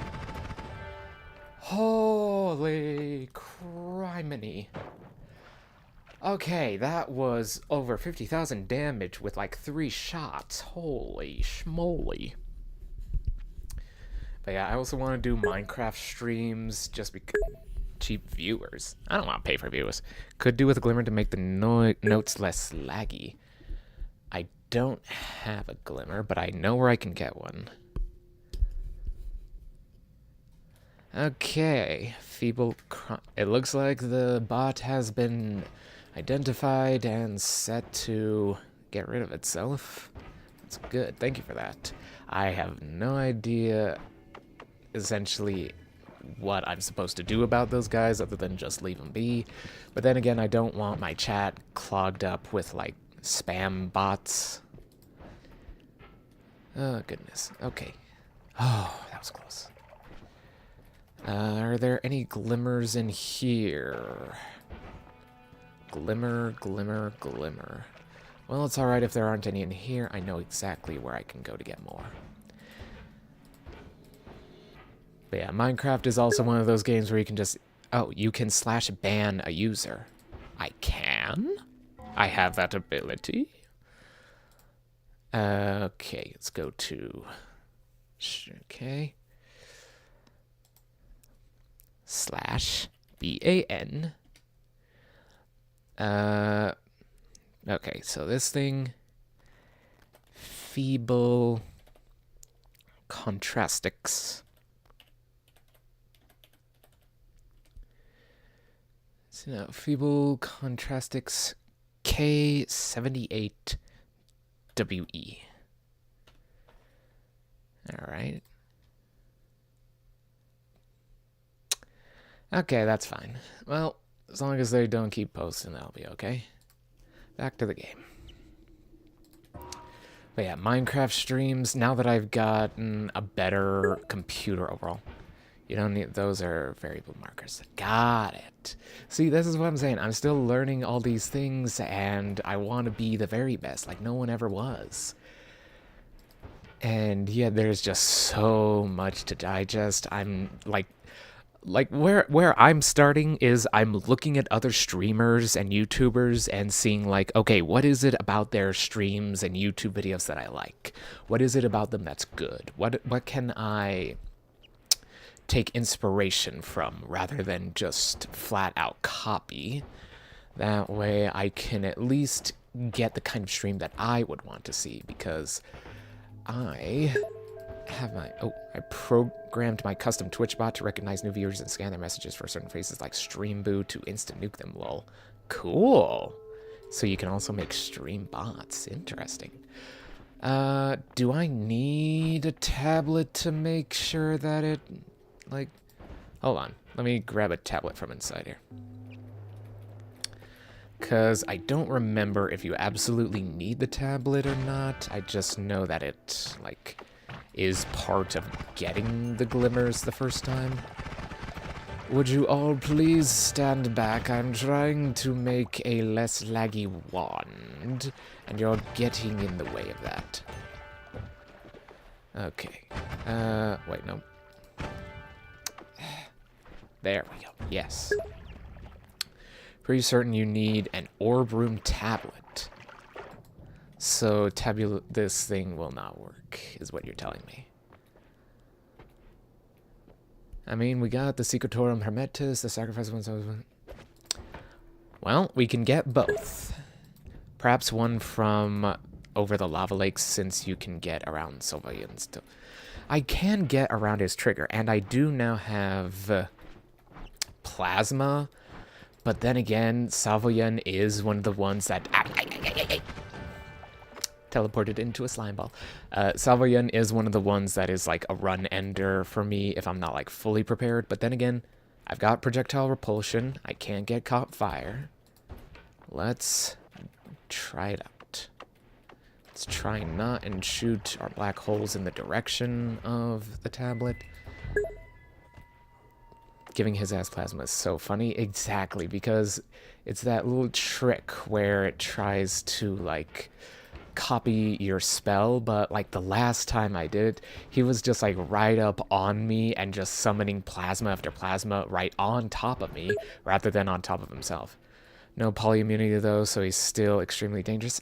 Holy criminy. Okay, that was over 50,000 damage with like 3 shots. Holy schmoly. But yeah, I also want to do Minecraft streams just because cheap viewers. I don't want to pay for viewers. Could do with a glimmer to make the notes less laggy. I don't have a glimmer, but I know where I can get one. Okay, it looks like the bot has been identified and set to get rid of itself. That's good. Thank you for that. I have no idea essentially what I'm supposed to do about those guys other than just leave them be. But then again, I don't want my chat clogged up with like spam bots. Oh, goodness. Okay. Oh, that was close. Are there any glimmers in here? Glimmer, glimmer, glimmer. Well, it's alright if there aren't any in here. I know exactly where I can go to get more. But yeah, Minecraft is also one of those games where you can just... Oh, you can /ban a user. I can? I have that ability? Okay, let's go to... Okay. /ban. Okay, so this thing... feeble contrastics. So now, feeble contrastics K78WE. Alright. Okay, that's fine. Well, as long as they don't keep posting, that'll be okay. Back to the game. But yeah, Minecraft streams, now that I've gotten a better computer overall. You don't need, those are variable markers. Got it. See, this is what I'm saying. I'm still learning all these things, and I want to be the very best, like no one ever was. And yeah, there's just so much to digest. I'm like where I'm starting is I'm looking at other streamers and YouTubers and seeing like, okay, what is it about their streams and YouTube videos that I like? What is it about them that's good? What can I take inspiration from rather than just flat out copy? That way I can at least get the kind of stream that I would want to see, because I have I programmed my custom Twitch bot to recognize new viewers and scan their messages for certain phrases like stream boo to instant nuke them, lol. Cool. So you can also make stream bots. Interesting. Do I need a tablet to make sure that it, like, hold on. Let me grab a tablet from inside here. Because I don't remember if you absolutely need the tablet or not. I just know that it, like, is part of getting the glimmers the first time. Would you all please stand back? I'm trying to make a less laggy wand, and you're getting in the way of that. Okay. Wait, no. There we go. Yes. Pretty certain you need an orb room tablet. So this thing will not work, is what you're telling me. I mean, we got the Secretorum Hermetis, the Sacrifice one. Well, we can get both. Perhaps one from over the lava lakes, since you can get around Sylvain still. I can get around his trigger, and I do now have plasma. But then again, Savoyan is one of the ones that teleported into a slime ball. Savoyan is one of the ones that is like a run ender for me if I'm not like fully prepared. But then again, I've got projectile repulsion. I can't get caught fire. Let's try it out. Let's try not and shoot our black holes in the direction of the tablet. Giving his ass plasma is so funny. Exactly, because it's that little trick where it tries to, like, copy your spell, but, like, the last time I did it, he was just, like, right up on me and just summoning plasma after plasma right on top of me, rather than on top of himself. No polyimmunity, though, so he's still extremely dangerous.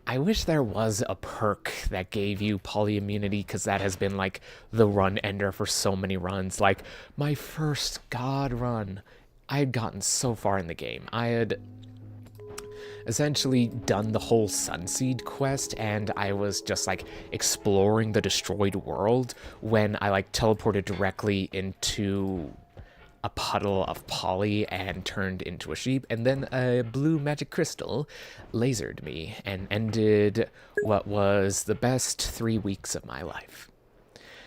I wish there was a perk that gave you polyimmunity, because that has been, like, the run ender for so many runs. Like, my first God run, I had gotten so far in the game. I had essentially done the whole Sunseed quest, and I was just, like, exploring the destroyed world when I, like, teleported directly into a puddle of poly and turned into a sheep, and then a blue magic crystal lasered me and ended what was the best 3 weeks of my life.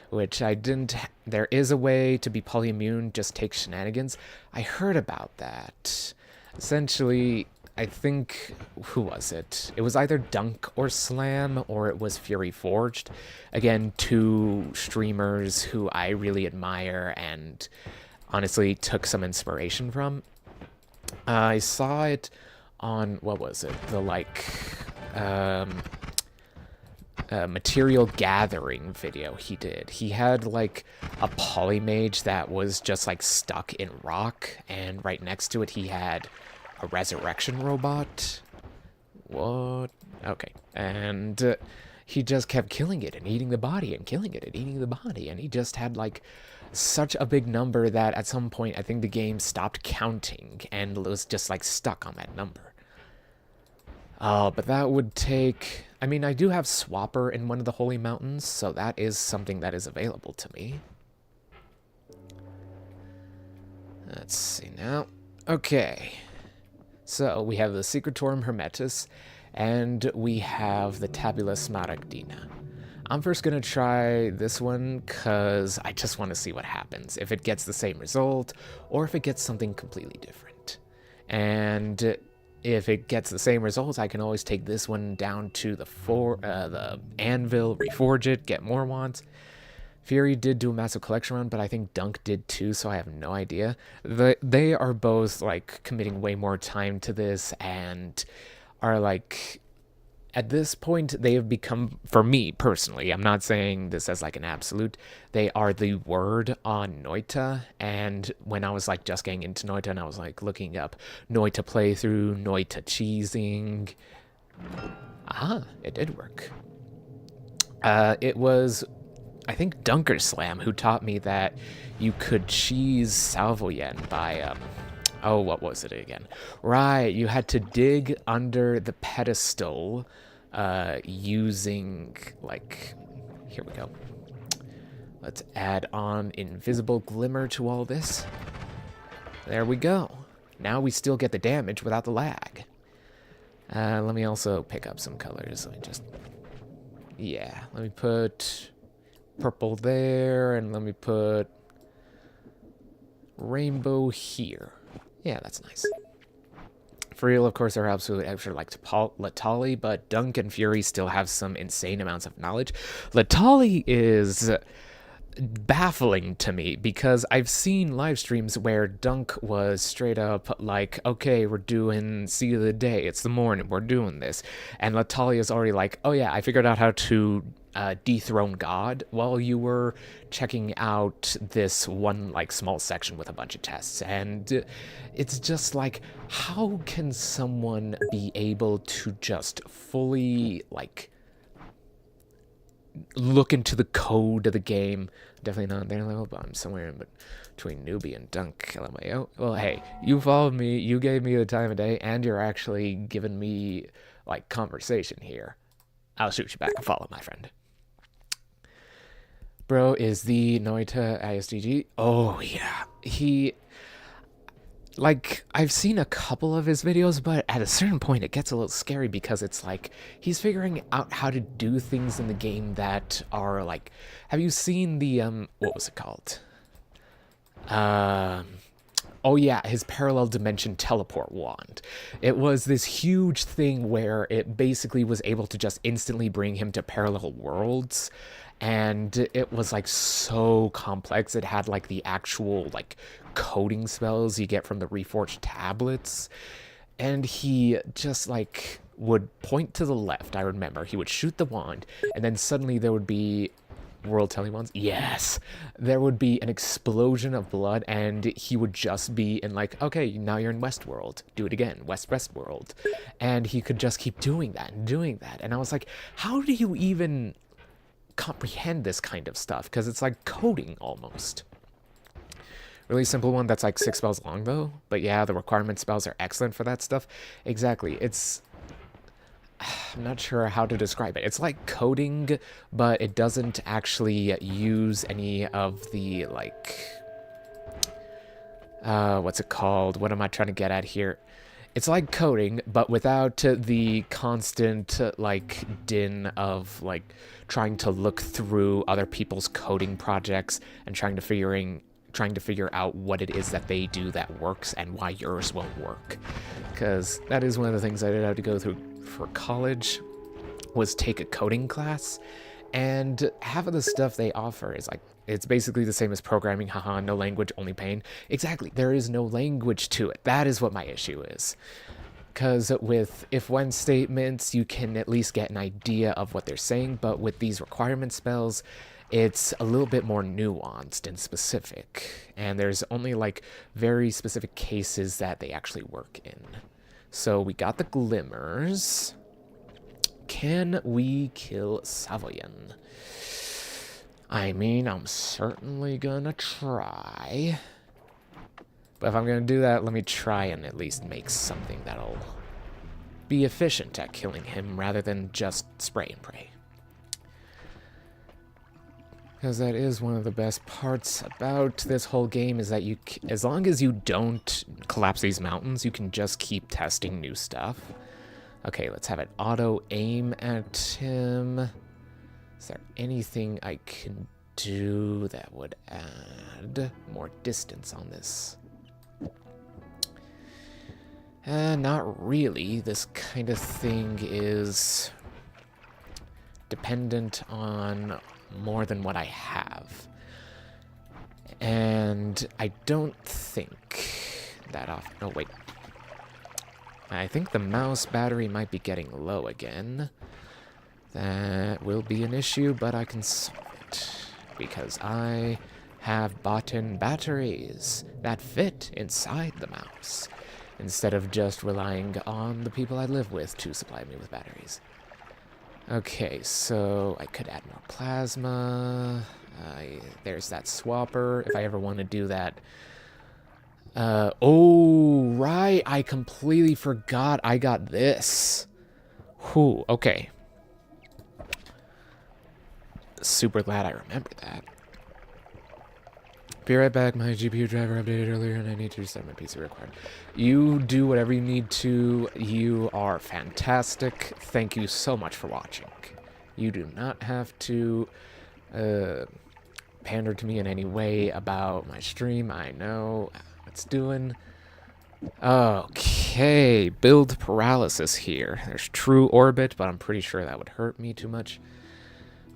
Which I didn't... There is a way to be polyimmune, just take shenanigans. I heard about that. Essentially, I think... Who was it? It was either Dunk or Slam, or it was Fury Forged. Again, two streamers who I really admire and honestly took some inspiration from. I saw it on, what was it? The, like, material gathering video he did. He had, like, a polymage that was just, like, stuck in rock, and right next to it he had a resurrection robot. What? Okay. And he just kept killing it and eating the body and killing it and eating the body, and he just had, like, such a big number that at some point I think the game stopped counting and was just like stuck on that number. But that would take... I mean, I do have Swapper in one of the Holy Mountains, so that is something that is available to me. Let's see now. Okay. So, we have the Secretorum Hermetis, and we have the Tabula Smaragdina. I'm first going to try this one, because I just want to see what happens. If it gets the same result, or if it gets something completely different. And if it gets the same results, I can always take this one down to the Anvil, reforge it, get more wands. Fury did do a massive collection run, but I think Dunk did too, so I have no idea. They are both, like, committing way more time to this, and are, like, at this point, they have become, for me personally, I'm not saying this as, like, an absolute, they are the word on Noita, and when I was, like, just getting into Noita, and I was, like, looking up Noita playthrough, Noita cheesing, it did work. It was, I think, Dunker Slam who taught me that you could cheese Salvoyen by, oh, what was it again? Right, you had to dig under the pedestal, using, like, here we go. Let's add on Invisible Glimmer to all this. There we go. Now we still get the damage without the lag. Let me also pick up some colors. Let me just, yeah, let me put purple there, and let me put rainbow here. Yeah, that's nice. For real, of course, they're absolute extra like Latali, but Dunk and Fury still have some insane amounts of knowledge. Latali is baffling to me because I've seen live streams where Dunk was straight up like, okay, we're doing Seed of the Day, it's the morning, we're doing this. And Latali is already like, oh yeah, I figured out how to dethrone God while you were checking out this one like small section with a bunch of tests. And it's just like, how can someone be able to just fully like look into the code of the game? Definitely not their level, but I'm somewhere in between newbie and Dunk. LMAO. Well, hey, you followed me, you gave me the time of day, and you're actually giving me like conversation here. I'll shoot you back a follow, my friend. Bro is the Noita ISDG. Oh yeah, he, like, I've seen a couple of his videos, but at a certain point it gets a little scary because it's like he's figuring out how to do things in the game that are like, have you seen the what was it called? Oh yeah, his parallel dimension teleport wand. It was this huge thing where it basically was able to just instantly bring him to parallel worlds. And it was like so complex. It had like the actual like coding spells you get from the reforged tablets. And he just like would point to the left, I remember. He would shoot the wand, and then suddenly there would be world telling wands. Yes, there would be an explosion of blood, and he would just be in like, okay, now you're in Westworld. Do it again, Westworld. And he could just keep doing that and doing that. And I was like, how do you even comprehend this kind of stuff? Because it's like coding almost. Really simple one that's like 6 spells long though, but yeah, the requirement spells are excellent for that stuff. Exactly. It's, I'm not sure how to describe it. It's like coding, but it doesn't actually use any of the like what's it called, what am I trying to get at here? It's like coding, but without the constant like din of like trying to look through other people's coding projects and trying to figure out what it is that they do that works and why yours won't work. Because that is one of the things I did have to go through for college, was take a coding class, and half of the stuff they offer is like, it's basically the same as programming, haha, no language, only pain. Exactly, there is no language to it. That is what my issue is. Because with if-when statements, you can at least get an idea of what they're saying, but with these requirement spells, it's a little bit more nuanced and specific, and there's only like very specific cases that they actually work in. So we got the glimmers. Can we kill Savoyen? I mean, I'm certainly gonna try. But if I'm gonna do that, let me try and at least make something that'll be efficient at killing him rather than just spray and pray. Because that is one of the best parts about this whole game, is that you, as long as you don't collapse these mountains, you can just keep testing new stuff. Okay, let's have it auto aim at him. Is there anything I can do that would add more distance on this? Not really. This kind of thing is dependent on more than what I have. And I don't think that off. Oh, wait. I think the mouse battery might be getting low again. That will be an issue, but I can solve it. Because I have bought in batteries that fit inside the mouse, instead of just relying on the people I live with to supply me with batteries. Okay, so I could add more plasma. There's that swapper, if I ever want to do that. Oh, right, I completely forgot I got this. Whew, okay. Super glad I remember that. Be right back. My GPU driver updated earlier and I need to restart my PC required. You do whatever you need to. You are fantastic. Thank you so much for watching. You do not have to pander to me in any way about my stream. I know what it's doing. Okay, build paralysis here. There's true orbit, but I'm pretty sure that would hurt me too much.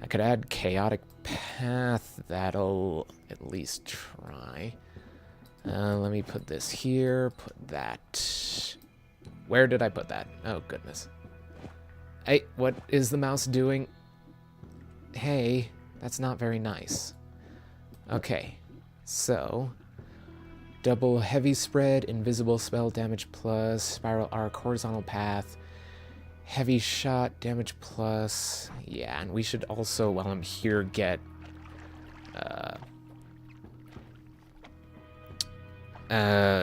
I could add chaotic path. That'll at least try. Let me put this here. Put that. Where did I put that? Oh, goodness. Hey, what is the mouse doing? Hey, that's not very nice. Okay, so double heavy spread, invisible spell damage plus, spiral arc, horizontal path, heavy shot, damage plus. Yeah, and we should also, while I'm here, get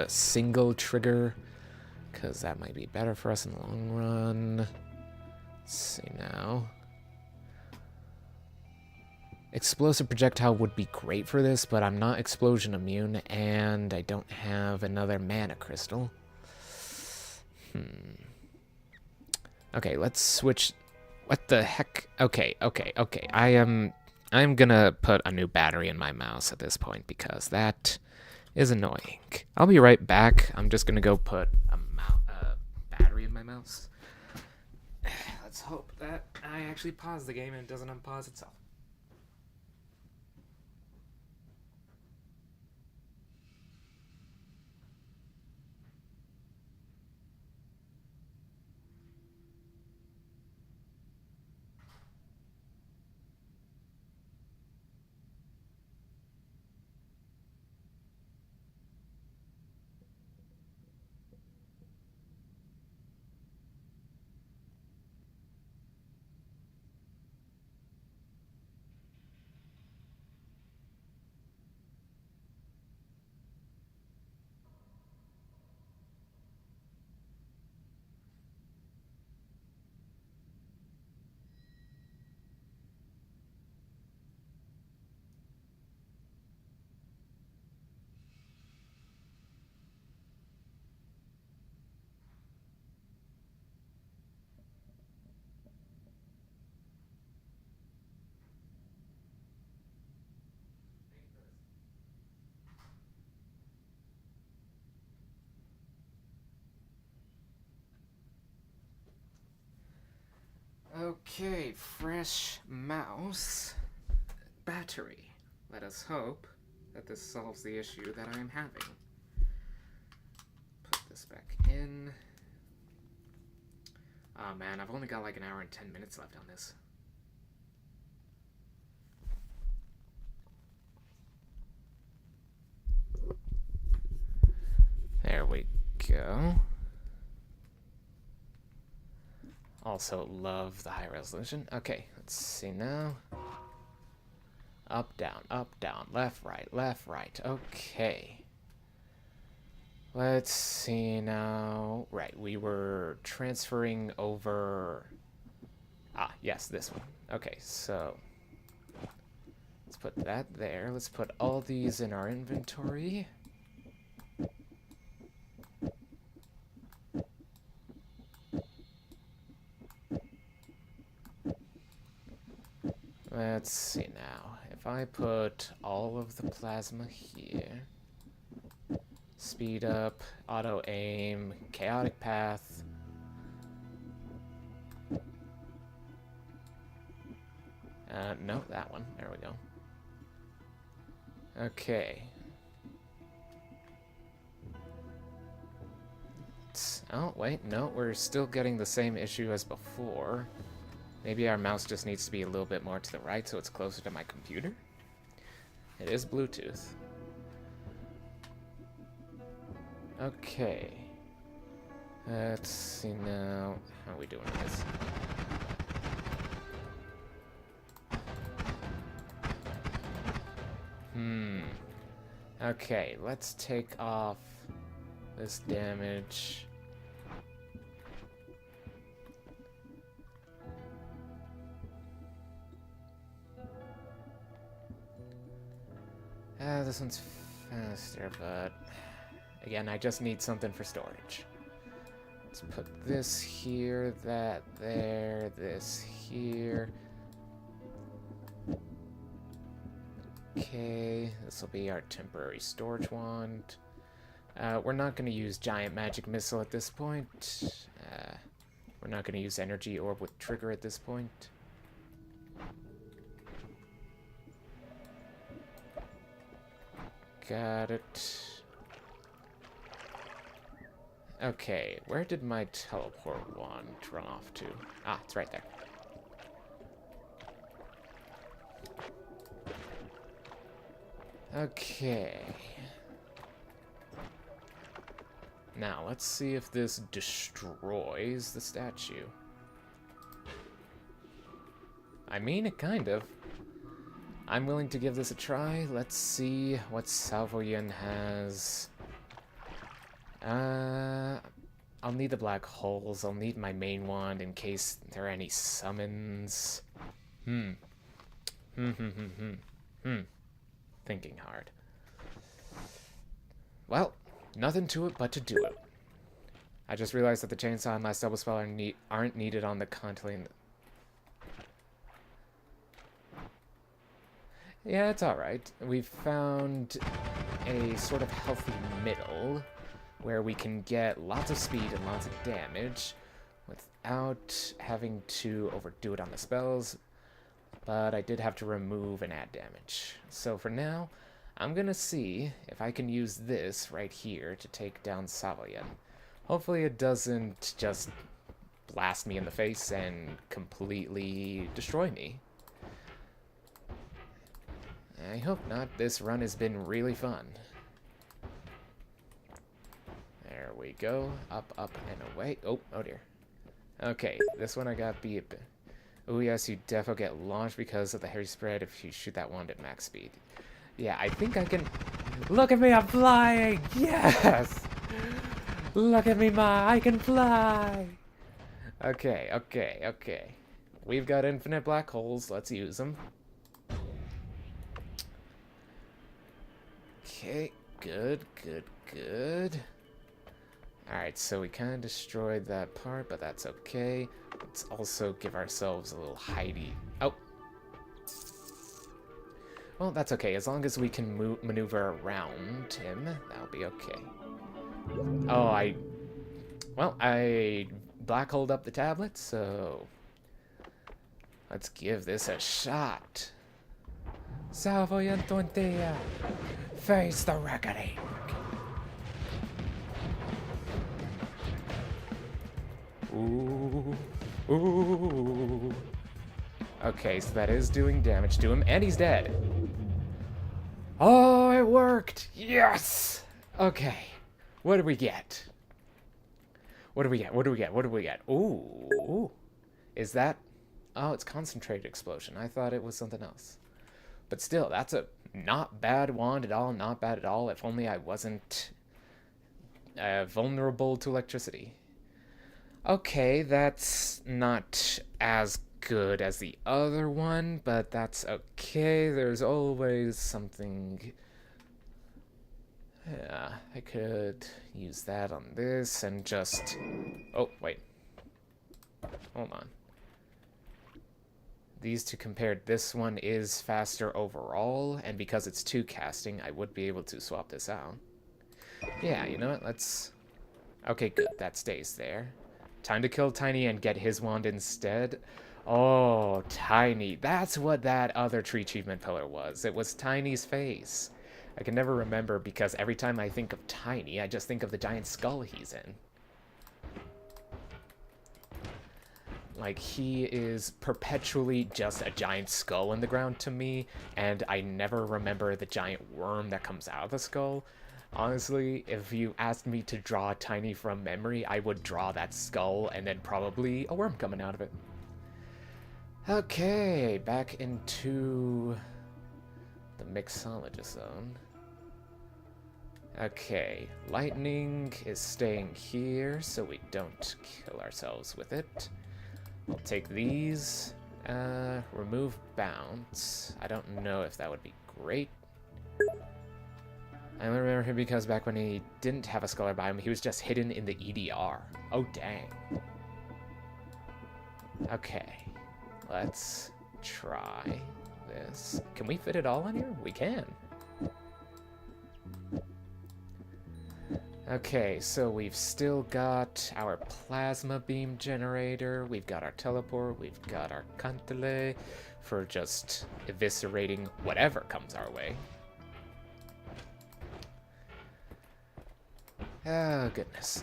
single trigger, because that might be better for us in the long run. Let's see now. Explosive projectile would be great for this, but I'm not explosion immune, and I don't have another mana crystal. Okay, let's switch. What the heck? Okay. I'm gonna put a new battery in my mouse at this point because that is annoying. I'll be right back. I'm just gonna go put a battery in my mouse. Let's hope that I actually pause the game and it doesn't unpause itself. Okay, fresh mouse battery. Let us hope that this solves the issue that I'm having. Put this back in. Oh man, I've only got like an hour and 10 minutes left on this. There we go. Also love the high resolution. Okay, let's see now. Up, down, left, right, left, right. Okay. Let's see now. Right, we were transferring over... Ah, yes, this one. Okay, so... let's put that there. Let's put all these in our inventory. Let's see now. If I put all of the plasma here... speed up, auto aim, chaotic path... no, that one. There we go. Okay. Oh, wait, no, we're still getting the same issue as before. Maybe our mouse just needs to be a little bit more to the right so it's closer to my computer? It is Bluetooth. Okay. Let's see now. How are we doing this? Okay, let's take off this damage. This one's faster, but again, I just need something for storage. Let's put this here, that there, this here. Okay, this will be our temporary storage wand. We're not going to use giant magic missile at this point. We're not going to use energy orb with trigger at this point. Got it. Okay, where did my teleport wand run off to? Ah, it's right there. Okay. Now, let's see if this destroys the statue. I mean, it kind of. I'm willing to give this a try. Let's see what Salvoyan has. I'll need the black holes. I'll need my main wand in case there are any summons. Thinking hard. Well, nothing to it but to do it. I just realized that the chainsaw and my double spell aren't needed on the Contling. Yeah, it's alright. We've found a sort of healthy middle where we can get lots of speed and lots of damage without having to overdo it on the spells, but I did have to remove and add damage. So for now, I'm gonna see if I can use this right here to take down Savoyan. Hopefully it doesn't just blast me in the face and completely destroy me. I hope not. This run has been really fun. There we go. Up, up, and away. Oh, oh dear. Okay, this one I got beat. Oh yes, you defo get launched because of the hairy spread if you shoot that wand at max speed. Yeah, I think I can... Look at me, I'm flying! Yes! Look at me, I can fly! Okay, okay, okay. We've got infinite black holes. Let's use them. Okay, good, good, good. Alright, so we kind of destroyed that part, but that's okay. Let's also give ourselves a little hidey. Oh! Well, that's okay. As long as we can maneuver around him, that'll be okay. Oh, I black holed up the tablet, so... let's give this a shot. Salvo Yantontea! Face the reckoning! Ooh. Ooh. Okay, so that is doing damage to him, and he's dead. Oh, it worked! Yes! Okay. What do we get? What do we get? What do we get? What do we get? Ooh. Is that... oh, it's concentrated explosion. I thought it was something else. But still, that's a not bad wand at all. Not bad at all. If only I wasn't vulnerable to electricity. Okay, that's not as good as the other one, but that's okay. There's always something. Yeah, I could use that on this and just... Oh, wait. Hold on. These two compared, this one is faster overall, and because it's 2 casting, I would be able to swap this out. Yeah, you know what, let's... Okay, good, that stays there. Time to kill Tiny and get his wand instead. Oh, Tiny. That's what that other tree achievement pillar was. It was Tiny's face. I can never remember because every time I think of Tiny, I just think of the giant skull he's in. Like, he is perpetually just a giant skull in the ground to me, and I never remember the giant worm that comes out of the skull. Honestly, if you asked me to draw Tiny from memory, I would draw that skull and then probably a worm coming out of it. Okay, back into the mixologist zone. Okay, lightning is staying here so we don't kill ourselves with it. I'll take these. Remove bounce. I don't know if that would be great. I only remember him because back when he didn't have a Scholar by him, he was just hidden in the EDR. Oh, dang. Okay. Let's try this. Can we fit it all in here? We can. Okay, so we've still got our plasma beam generator, we've got our teleport, we've got our cantele for just eviscerating whatever comes our way. Oh, goodness.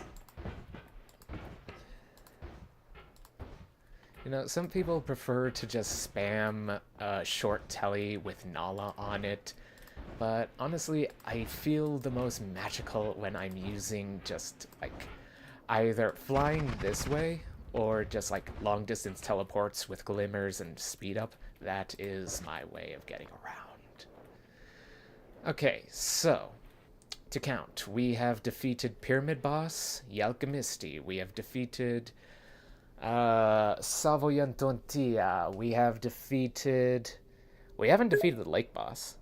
You know, some people prefer to just spam short telly with Nala on it. But honestly, I feel the most magical when I'm using just, like, either flying this way or just, like, long-distance teleports with glimmers and speed up. That is my way of getting around. Okay, so, to count, we have defeated Pyramid Boss, Yalkamisti. We have defeated Savoyantontia. We have defeated... We haven't defeated the Lake Boss.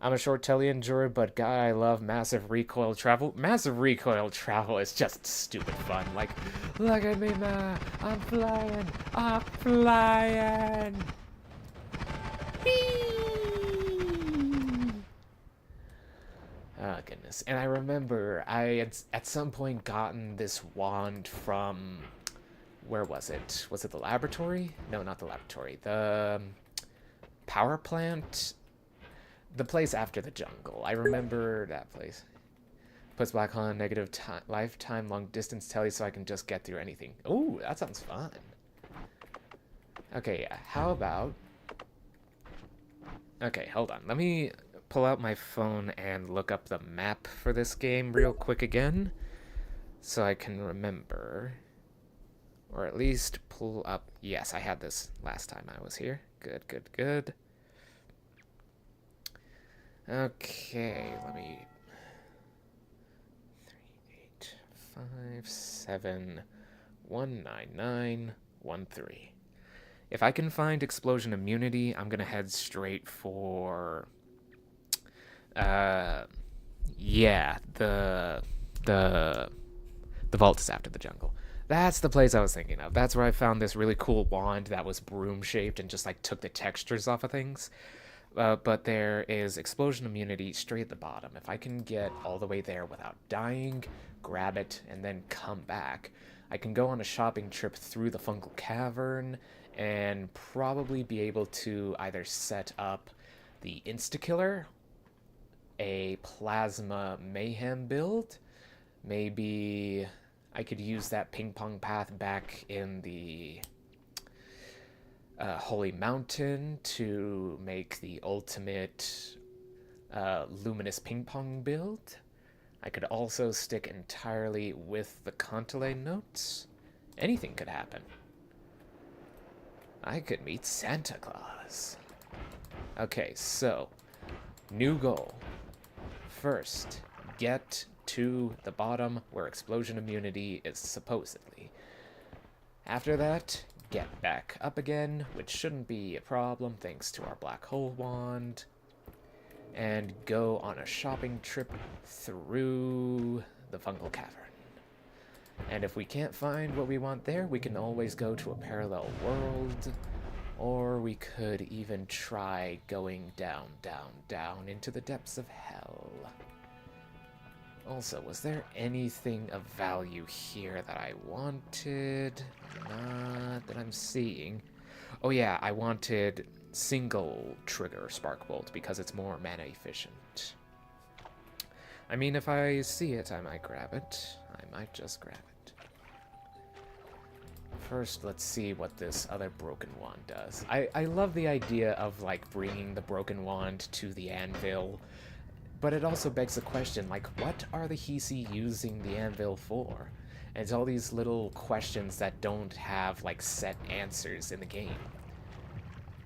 I'm a short telly endurer, but God, I love massive recoil travel. Massive recoil travel is just stupid fun. Like, look at me, man. I'm flying. I'm flying. Whee! Oh, goodness. And I remember I had at some point gotten this wand from... Where was it? Was it the laboratory? No, not the laboratory. The power plant... The place after the jungle. I remember that place. Puts black hole on negative lifetime long distance telly so I can just get through anything. Ooh, that sounds fun. Okay, yeah. How about... Okay, hold on. Let me pull out my phone and look up the map for this game real quick again. So I can remember. Or at least pull up... Yes, I had this last time I was here. Good, good, good. Okay, let me... 385719913. If I can find explosion immunity, I'm gonna head straight for... yeah, the vault is after the jungle. That's the place I was thinking of. That's where I found this really cool wand that was broom-shaped and just, like, took the textures off of things. But there is explosion immunity straight at the bottom. If I can get all the way there without dying, grab it, and then come back, I can go on a shopping trip through the fungal cavern and probably be able to either set up the Insta-Killer, a Plasma Mayhem build, maybe I could use that ping-pong path back in the... Holy Mountain to make the ultimate luminous ping pong build. I could also stick entirely with the Cantele notes. Anything could happen. I could meet Santa Claus. Okay, so new goal. First, get to the bottom where explosion immunity is supposedly. After that, get back up again, which shouldn't be a problem thanks to our black hole wand, and go on a shopping trip through the fungal cavern. And if we can't find what we want there, we can always go to a parallel world, or we could even try going down, down, down into the depths of hell. Also, was there anything of value here that I wanted? Not that I'm seeing. Oh yeah, I wanted single trigger spark bolt because it's more mana efficient. I mean, if I see it, I might grab it. I might just grab it. First, let's see what this other broken wand does. I love the idea of, like, bringing the broken wand to the anvil, but it also begs the question, like, what are the Hisi using the anvil for? And it's all these little questions that don't have, like, set answers in the game.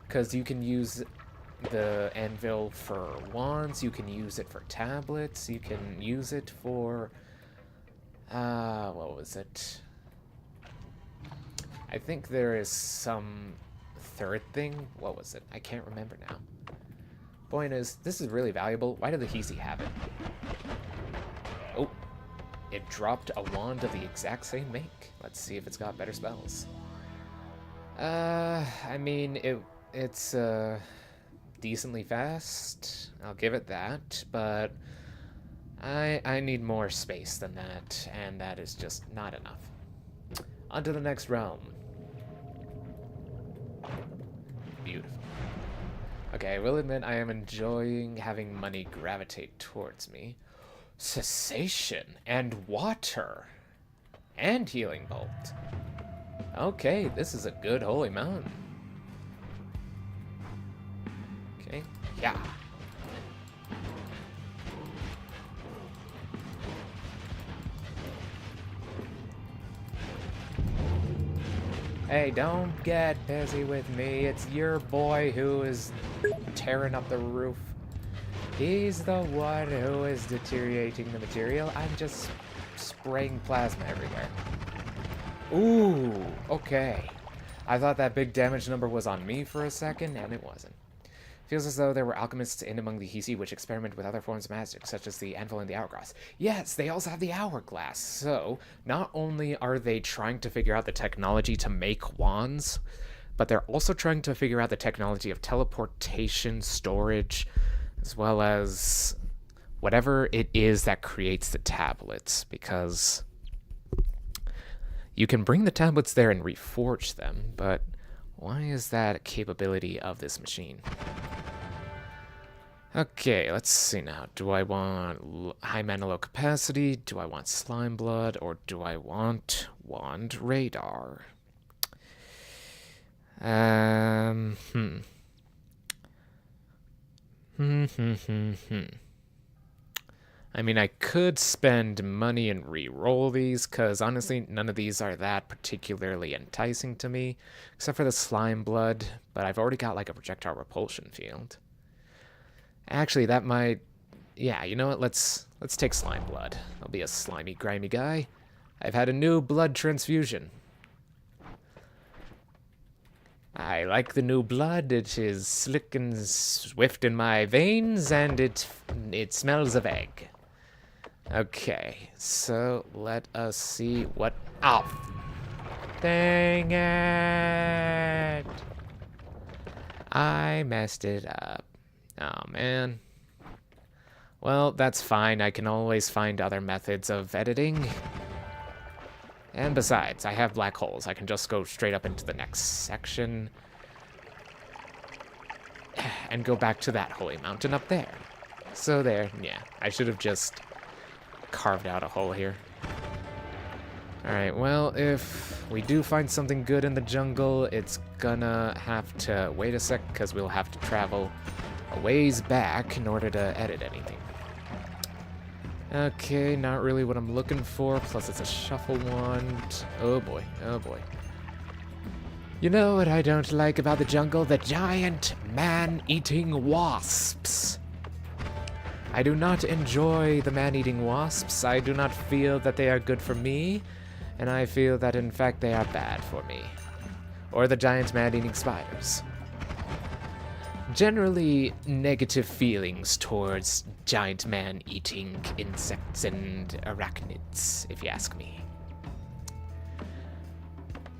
Because you can use the anvil for wands, you can use it for tablets, you can use it for, what was it? I think there is some third thing. What was it? I can't remember now. Point is, this is really valuable. Why did the Hisi have it? Oh, it dropped a wand of the exact same make. Let's see if it's got better spells. I mean, it's decently fast. I'll give it that, but I need more space than that, and that is just not enough. On to the next realm. Beautiful. Okay, I will admit I am enjoying having money gravitate towards me. Cessation and water and healing bolt. Okay, this is a good holy mountain. Okay, yeah. Hey, don't get busy with me. It's your boy who is tearing up the roof. He's the one who is deteriorating the material. I'm just spraying plasma everywhere. Ooh, okay. I thought that big damage number was on me for a second, and it wasn't. Feels as though there were alchemists in among the Hisi which experiment with other forms of magic, such as the anvil and the hourglass. Yes, they also have the hourglass. So, not only are they trying to figure out the technology to make wands, but they're also trying to figure out the technology of teleportation, storage, as well as whatever it is that creates the tablets, because you can bring the tablets there and reforge them, but why is that a capability of this machine? Okay, let's see now. Do I want high mana low capacity? Do I want slime blood? Or do I want wand radar? I mean, I could spend money and re-roll these, because honestly, none of these are that particularly enticing to me, except for the slime blood, but I've already got like a projectile repulsion field. Actually, that might... Yeah, you know what? Let's take slime blood. I'll be a slimy, grimy guy. I've had a new blood transfusion. I like the new blood. It is slick and swift in my veins, and it smells of egg. Okay, so let us see what... Oh! Dang it! I messed it up. Oh, man. Well, that's fine. I can always find other methods of editing. And besides, I have black holes. I can just go straight up into the next section. And go back to that holy mountain up there. So there, yeah. I should have just carved out a hole here. Alright, well, if we do find something good in the jungle, it's gonna have to wait a sec, because we'll have to travel a ways back in order to edit anything. Okay, not really what I'm looking for, plus it's a shuffle wand. Oh boy, oh boy. You know what I don't like about the jungle? The giant man-eating wasps. I do not enjoy the man-eating wasps. I do not feel that they are good for me, and I feel that in fact they are bad for me. Or the giant man-eating spiders. Generally, negative feelings towards giant man-eating insects and arachnids, if you ask me.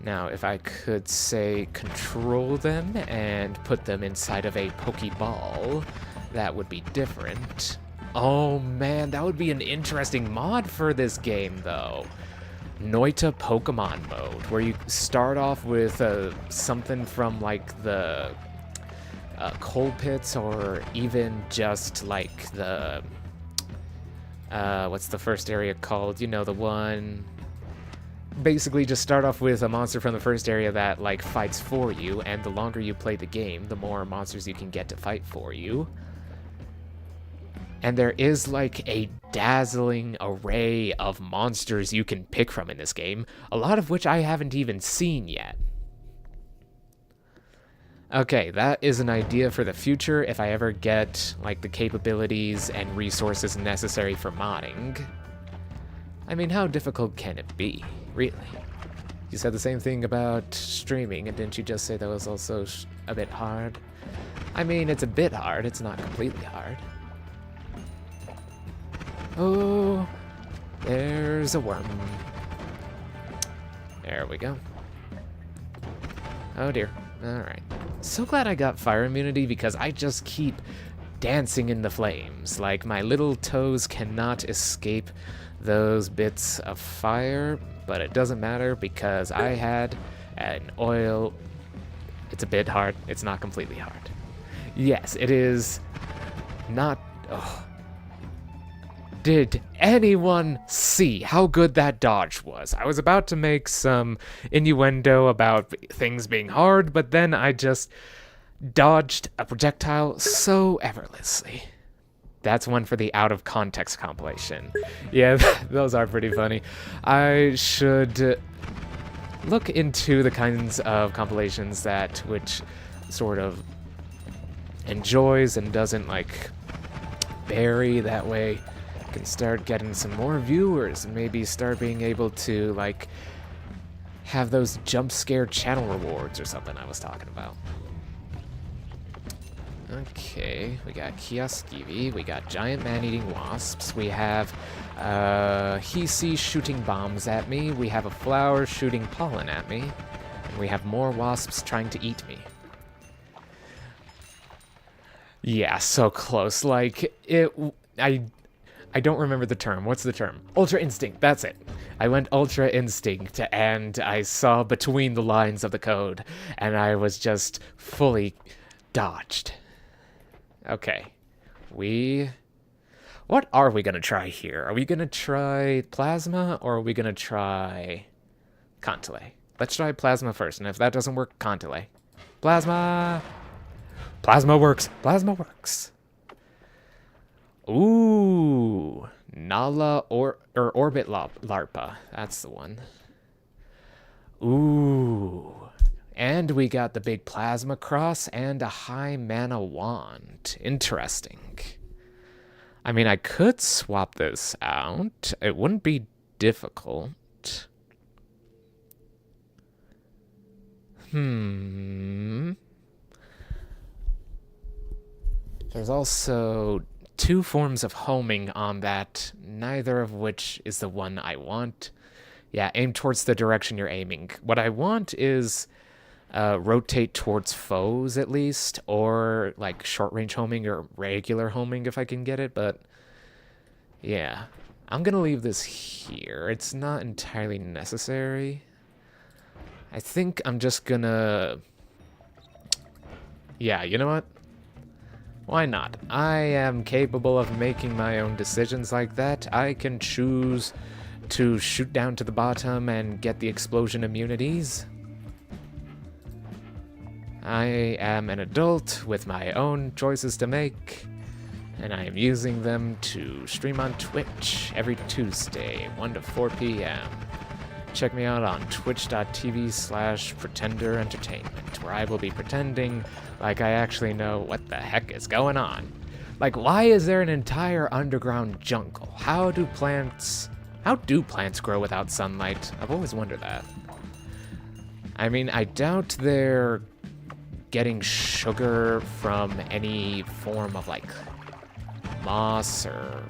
Now, if I could, say, control them and put them inside of a Pokeball, that would be different. Oh man, that would be an interesting mod for this game, though. Noita Pokemon mode, where you start off with something from, like, the coal pits, or even just, like, the... what's the first area called? You know, the one... Basically, just start off with a monster from the first area that, like, fights for you, and the longer you play the game, the more monsters you can get to fight for you. And there is, like, a dazzling array of monsters you can pick from in this game, a lot of which I haven't even seen yet. Okay, that is an idea for the future if I ever get, like, the capabilities and resources necessary for modding. I mean, how difficult can it be? Really? You said the same thing about streaming, and didn't you just say that was also a bit hard? I mean, it's a bit hard, it's not completely hard. Oh, there's a worm. There we go. Oh dear. Alright. So glad I got fire immunity because I just keep dancing in the flames. Like, my little toes cannot escape those bits of fire, but it doesn't matter because I had an oil... It's a bit hard. It's not completely hard. Yes, it is not... Oh. Did anyone see how good that dodge was? I was about to make some innuendo about things being hard, but then I just dodged a projectile so effortlessly. That's one for the out-of-context compilation. Yeah, those are pretty funny. I should look into the kinds of compilations that which sort of enjoys and doesn't, like, bury. That way I can start getting some more viewers and maybe start being able to, like, have those jump scare channel rewards or something I was talking about. Okay, we got Kiaskivi, we got giant man-eating wasps, we have Hisi shooting bombs at me, we have a flower shooting pollen at me, and we have more wasps trying to eat me. Yeah, so close. Like, I don't remember the term. What's the term? Ultra Instinct, that's it. I went Ultra Instinct, and I saw between the lines of the code, and I was just fully dodged. Okay. What are we gonna try here? Are we gonna try Plasma, or are we gonna try Contelé? Let's try Plasma first, and if that doesn't work, Contelé. Plasma! Plasma works! Plasma works! Ooh! Nala or Orbit Larpa. That's the one. Ooh. And we got the big Plasma Cross and a high mana wand. Interesting. I mean, I could swap this out. It wouldn't be difficult. There's also 2 forms of homing on that, neither of which is the one I want. Yeah, aim towards the direction you're aiming. What I want is rotate towards foes, at least, or like short-range homing or regular homing if I can get it, but yeah. I'm gonna leave this here. It's not entirely necessary. I think I'm just gonna... Yeah, you know what? Why not? I am capable of making my own decisions like that. I can choose to shoot down to the bottom and get the explosion immunities. I am an adult with my own choices to make, and I am using them to stream on Twitch every Tuesday, 1 to 4 p.m. Check me out on twitch.tv/PretenderEntertainment, where I will be pretending like I actually know what the heck is going on. Like, why is there an entire underground jungle? How do plants grow without sunlight? I've always wondered that. I mean, I doubt they're getting sugar from any form of, like, moss or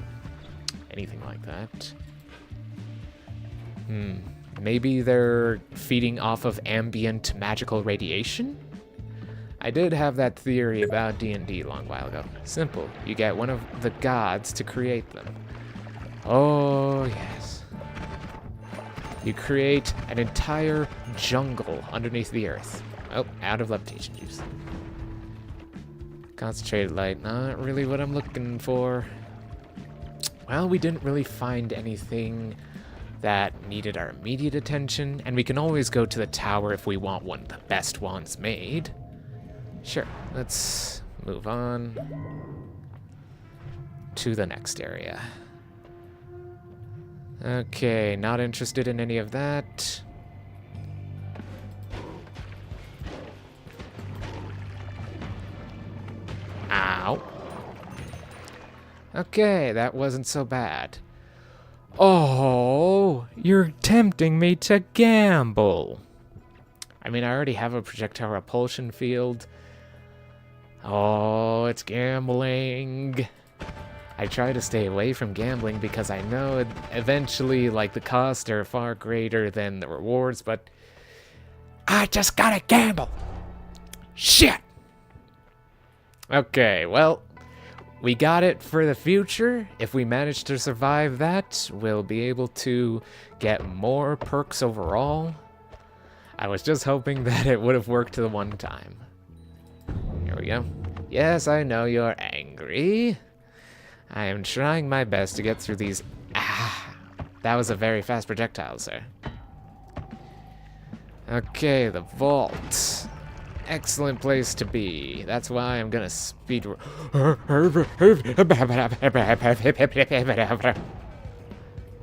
anything like that. Maybe they're feeding off of ambient magical radiation? I did have that theory about D&D a long while ago. Simple. You get one of the gods to create them. Oh, yes. You create an entire jungle underneath the earth. Oh, out of levitation juice. Concentrated light, not really what I'm looking for. Well, we didn't really find anything that needed our immediate attention, and we can always go to the tower if we want one of the best ones made. Sure, let's move on to the next area. Okay, not interested in any of that. Ow. Okay, that wasn't so bad. Oh, you're tempting me to gamble. I mean, I already have a projectile repulsion field. Oh, it's gambling. I try to stay away from gambling because I know eventually, like, the costs are far greater than the rewards, but I just gotta gamble. Shit. Okay, well, we got it for the future. If we manage to survive that, we'll be able to get more perks overall. I was just hoping that it would have worked the one time. Here we go. Yes, I know you're angry. I am trying my best to get through these. Ah, that was a very fast projectile, sir. Okay, the vault. Excellent place to be. That's why I'm gonna speed.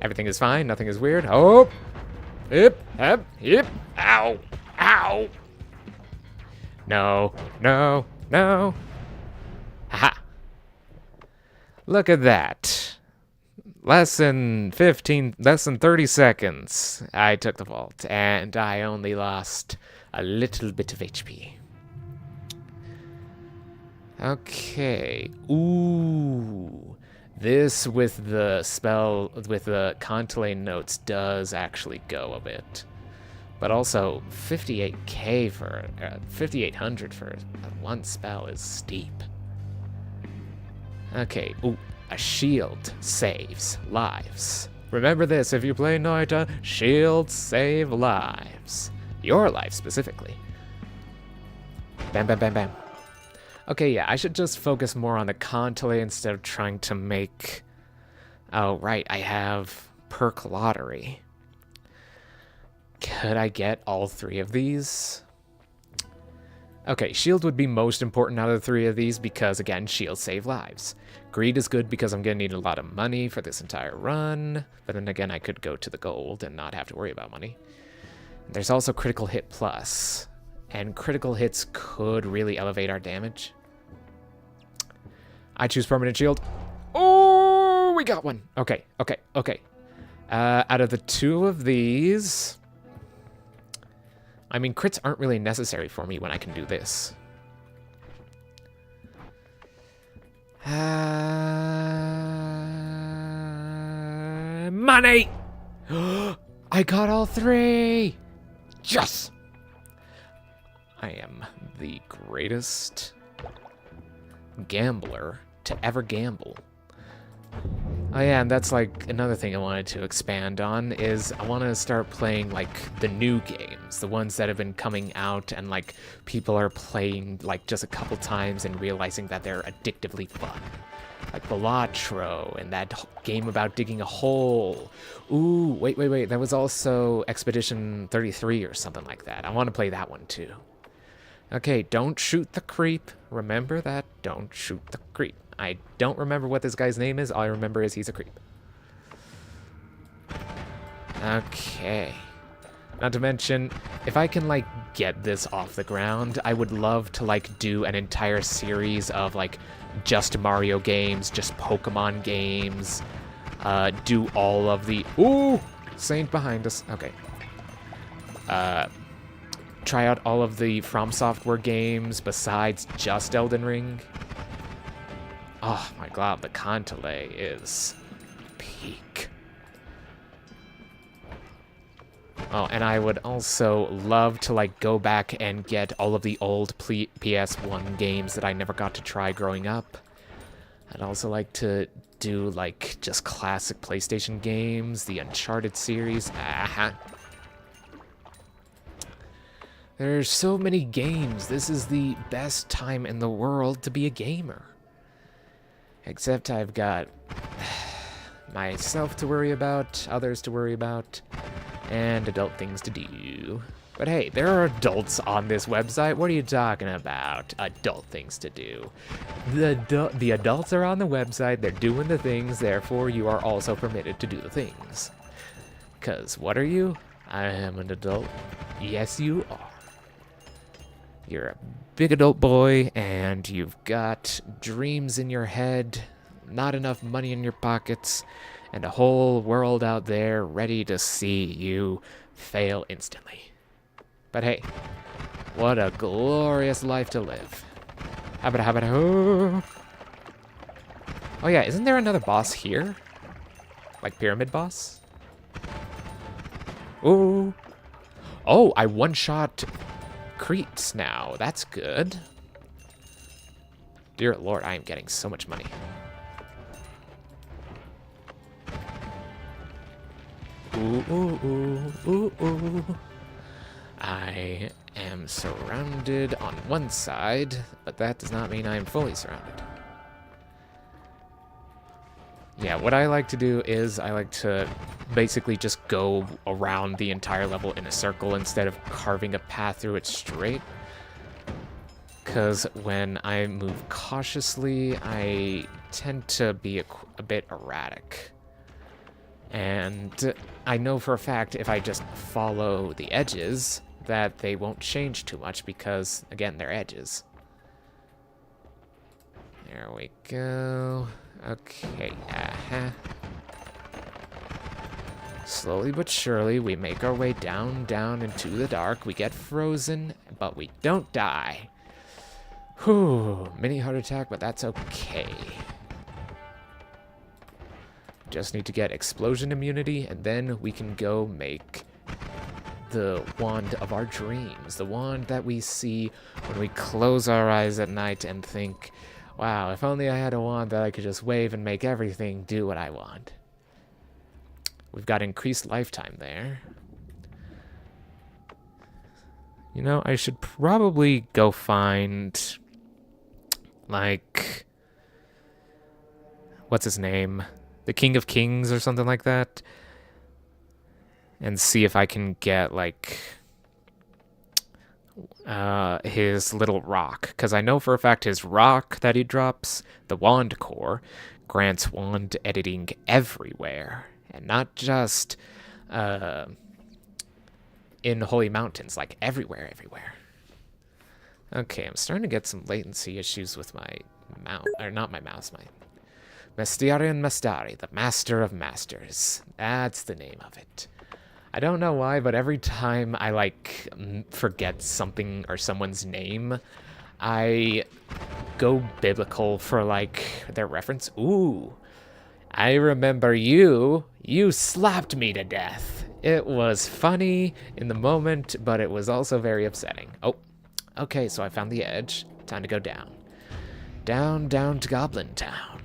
Everything is fine. Nothing is weird. Oh, hip, hip, hip. Ow, ow. No, no, no. Haha. Look at that. Less than 30 seconds, I took the vault, and I only lost a little bit of HP. Okay. Ooh. This with the spell, with the Contelane notes does actually go a bit. But also, 58k for, 5,800 for one spell is steep. Okay, ooh, a shield saves lives. Remember this, if you play Noita, shields save lives. Your life, specifically. Bam, bam, bam, bam. Okay, yeah, I should just focus more on the Contelane instead of trying to make... Oh, right, I have perk lottery. Could I get all three of these? Okay, shield would be most important out of the three of these because, again, shields save lives. Greed is good because I'm going to need a lot of money for this entire run. But then again, I could go to the gold and not have to worry about money. There's also critical hit plus. And critical hits could really elevate our damage. I choose permanent shield. Oh, we got one. Okay, okay, okay. Out of the two of these... I mean, crits aren't really necessary for me when I can do this. Money! I got all three! Yes! I am the greatest gambler to ever gamble. Oh yeah, and that's like another thing I wanted to expand on is I want to start playing like the new games, the ones that have been coming out and like people are playing like just a couple times and realizing that they're addictively fun. Like Balatro and that game about digging a hole. Ooh, wait, that was also Expedition 33 or something like that. I want to play that one too. Okay, don't shoot the creep. Remember that, don't shoot the creep. I don't remember what this guy's name is. All I remember is he's a creep. Okay. Not to mention, if I can, like, get this off the ground, I would love to, like, do an entire series of, like, just Mario games, just Pokemon games, do all of the... Ooh! Saint behind us. Okay. Try out all of the From Software games besides just Elden Ring. Oh my god, the Cantelé is peak. Oh, and I would also love to, like, go back and get all of the old PS1 games that I never got to try growing up. I'd also like to do, like, just classic PlayStation games, the Uncharted series. There's so many games. This is the best time in the world to be a gamer. Except I've got myself to worry about, others to worry about, and adult things to do. But hey, there are adults on this website. What are you talking about? Adult things to do. The adults are on the website. They're doing the things. Therefore, you are also permitted to do the things. Because what are you? I am an adult. Yes, you are. You're a big adult boy, and you've got dreams in your head, not enough money in your pockets, and a whole world out there ready to see you fail instantly. But hey, what a glorious life to live. Oh yeah, isn't there another boss here? Like Pyramid Boss? Ooh. Oh, I one-shot creeps now. That's good. Dear Lord, I am getting so much money. Ooh, ooh, ooh, ooh, ooh. I am surrounded on one side, but that does not mean I am fully surrounded. Yeah, what I like to do is I like to basically just go around the entire level in a circle instead of carving a path through it straight. Because when I move cautiously, I tend to be a bit erratic. And I know for a fact if I just follow the edges that they won't change too much because, again, they're edges. There we go. Okay, Slowly but surely, we make our way down into the dark. We get frozen, but we don't die. Whew, mini heart attack, but that's okay. Just need to get explosion immunity, and then we can go make the wand of our dreams. The wand that we see when we close our eyes at night and think, wow, if only I had a wand that I could just wave and make everything do what I want. We've got increased lifetime there. You know, I should probably go find, like, what's his name? The King of Kings or something like that. And see if I can get, like, his little rock. Because I know for a fact his rock that he drops, the wand core, grants wand editing everywhere. And not just in Holy Mountains, like everywhere. Okay, I'm starting to get some latency issues with my mouse, or not my mouse, my Mastarian Mastari, the Master of Masters. That's the name of it. I don't know why, but every time I, like, forget something or someone's name, I go biblical for, like, their reference. Ooh, I remember you. You slapped me to death. It was funny in the moment, but it was also very upsetting. Oh, okay, so I found the edge. Time to go down. Down to Goblin Town.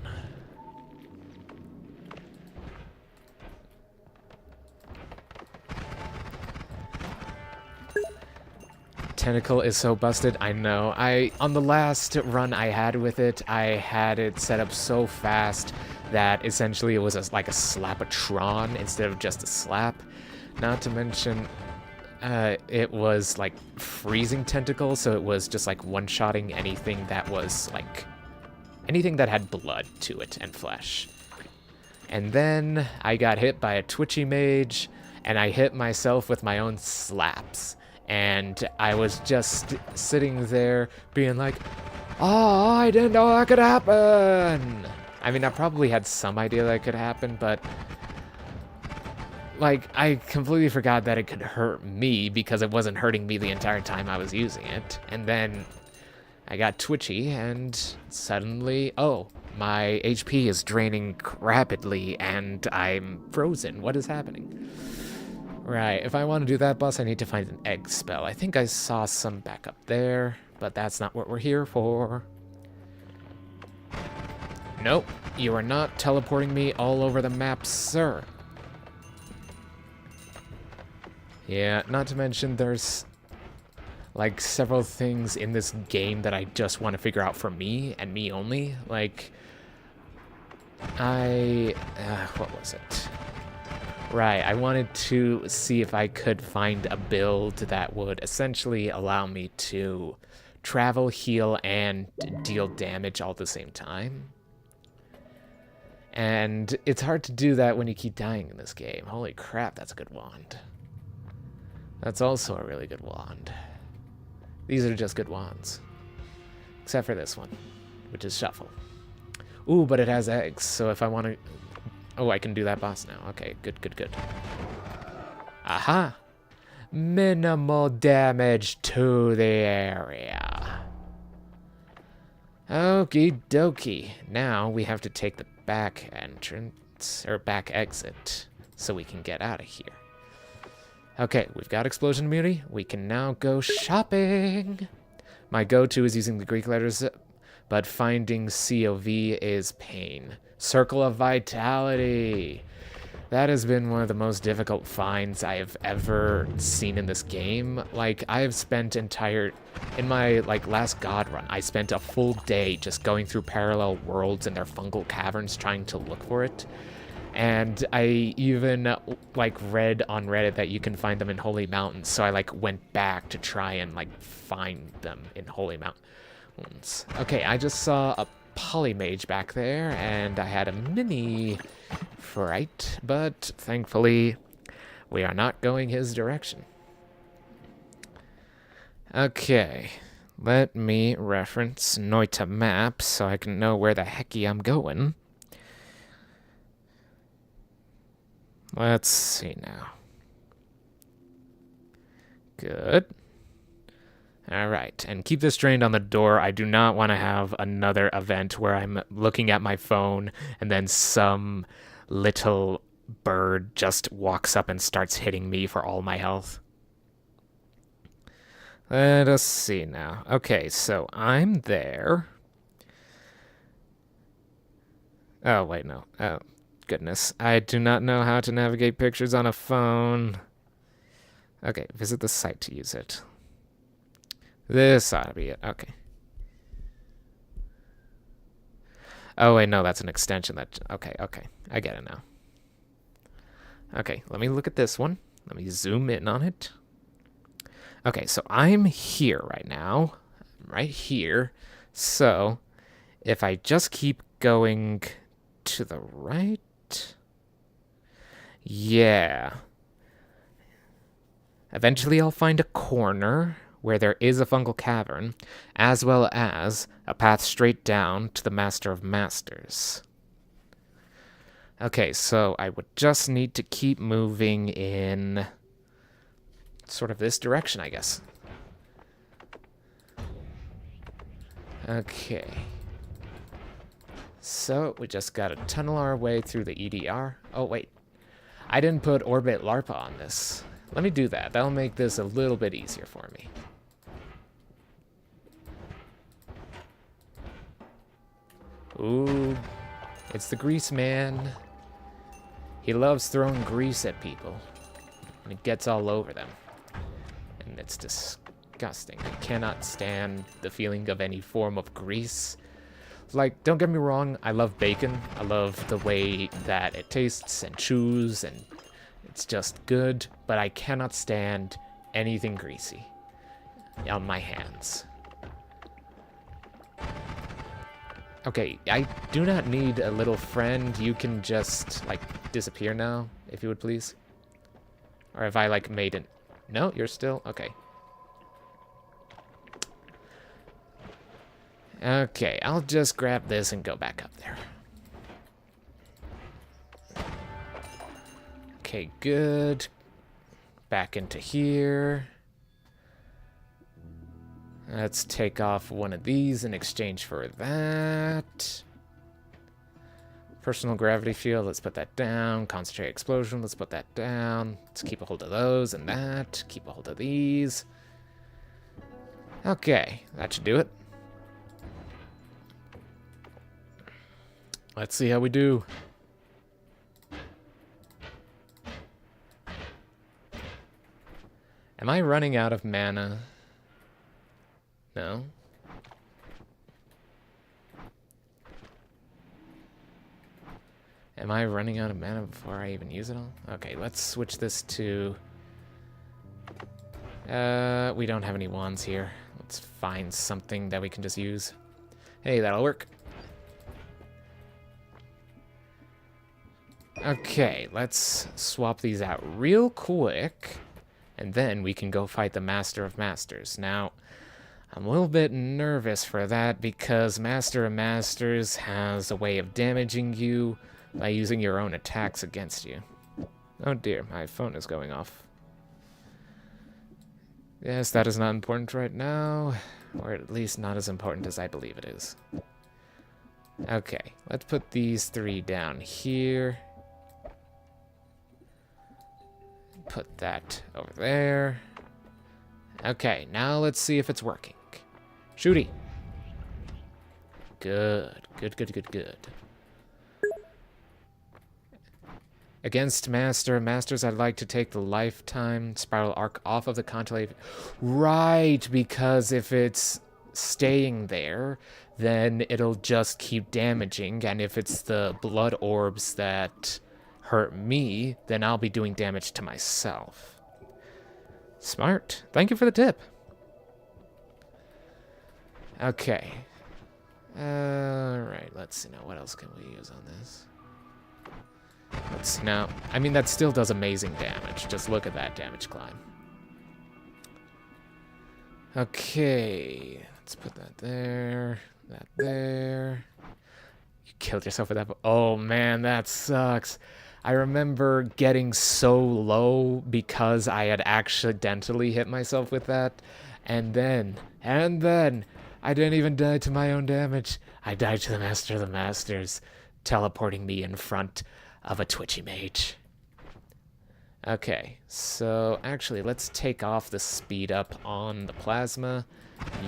Tentacle is so busted, I know. On the last run I had with it, I had it set up so fast that essentially it was like a slap-a-tron instead of just a slap. Not to mention, it was like freezing tentacle, so it was just like one-shotting anything that was like, anything that had blood to it and flesh. And then I got hit by a twitchy mage, and I hit myself with my own slaps. And I was just sitting there being like, oh, I didn't know that could happen. I mean, I probably had some idea that could happen, but like, I completely forgot that it could hurt me because it wasn't hurting me the entire time I was using it. And then I got twitchy and suddenly, oh, my HP is draining rapidly and I'm frozen. What is happening? Right, if I want to do that boss, I need to find an egg spell. I think I saw some back up there, but that's not what we're here for. Nope, you are not teleporting me all over the map, sir. Yeah, not to mention there's like several things in this game that I just want to figure out for me and me only. Like, what was it? Right, I wanted to see if I could find a build that would essentially allow me to travel, heal, and deal damage all at the same time. And it's hard to do that when you keep dying in this game. Holy crap, that's a good wand. That's also a really good wand. These are just good wands. Except for this one, which is Shuffle. Ooh, but it has eggs, so if I want to... Oh, I can do that boss now. Okay, good, good, good. Aha! Minimal damage to the area. Okie dokie. Now we have to take the back entrance, or back exit, so we can get out of here. Okay, we've got explosion immunity. We can now go shopping. My go-to is using the Greek letters, but finding COV is pain. Circle of Vitality. That has been one of the most difficult finds I have ever seen in this game. Like, I have spent in my, like, last God run, I spent a full day just going through parallel worlds and their fungal caverns trying to look for it. And I even, like, read on Reddit that you can find them in Holy Mountains, so I, like, went back to try and, like, find them in Holy Mountains. Okay, I just saw a Polymage back there, and I had a mini fright, but thankfully we are not going his direction. Okay, let me reference Noita map so I can know where the hecky I'm going. Let's see now. Good. Alright, and keep this trained on the door. I do not want to have another event where I'm looking at my phone and then some little bird just walks up and starts hitting me for all my health. Let us see now. Okay, so I'm there. Oh, wait, no. Oh, goodness. I do not know how to navigate pictures on a phone. Okay, visit the site to use it. This ought to be it. Okay. Oh, wait, no, that's an extension. Okay, I get it now. Okay, let me look at this one. Let me zoom in on it. Okay, so I'm here right now. I'm right here. So, if I just keep going to the right... Yeah. Eventually I'll find a corner where there is a fungal cavern, as well as a path straight down to the Master of Masters. Okay, so I would just need to keep moving in sort of this direction, I guess. Okay. So, we just gotta tunnel our way through the EDR. Oh, wait. I didn't put Orbit LARPA on this. Let me do that. That'll make this a little bit easier for me. Ooh, it's the Grease Man. He loves throwing grease at people, and it gets all over them. And it's disgusting. I cannot stand the feeling of any form of grease. Like, don't get me wrong, I love bacon. I love the way that it tastes and chews, and it's just good, but I cannot stand anything greasy on my hands. Okay, I do not need a little friend. You can just, like, disappear now, if you would please. Or have I, like, made it? No, you're still... Okay. Okay, I'll just grab this and go back up there. Okay, good. Back into here. Let's take off one of these in exchange for that. Personal gravity field, let's put that down. Concentrate explosion, let's put that down. Let's keep a hold of those and that. Keep a hold of these. Okay, that should do it. Let's see how we do. Am I running out of mana? No. Am I running out of mana before I even use it all? Okay, let's switch this to... we don't have any wands here. Let's find something that we can just use. Hey, that'll work. Okay, let's swap these out real quick. And then we can go fight the Master of Masters. Now, I'm a little bit nervous for that because Master of Masters has a way of damaging you by using your own attacks against you. Oh dear, my phone is going off. Yes, that is not important right now, or at least not as important as I believe it is. Okay, let's put these three down here. Put that over there. Okay, now let's see if it's working. Shooty. Good. Good, good, good, good. Against Masters, I'd like to take the lifetime spiral arc off of the contemplative. Right, because if it's staying there, then it'll just keep damaging, and if it's the blood orbs that hurt me, then I'll be doing damage to myself. Smart. Thank you for the tip. Okay. Alright, let's see now. What else can we use on this? Let's see now. I mean, that still does amazing damage. Just look at that damage climb. Okay. Let's put that there. That there. You killed yourself with that. Oh, man, that sucks. I remember getting so low because I had accidentally hit myself with that. And then, I didn't even die to my own damage. I died to the Master of the Masters, teleporting me in front of a twitchy mage. Okay, so actually, let's take off the speed up on the plasma,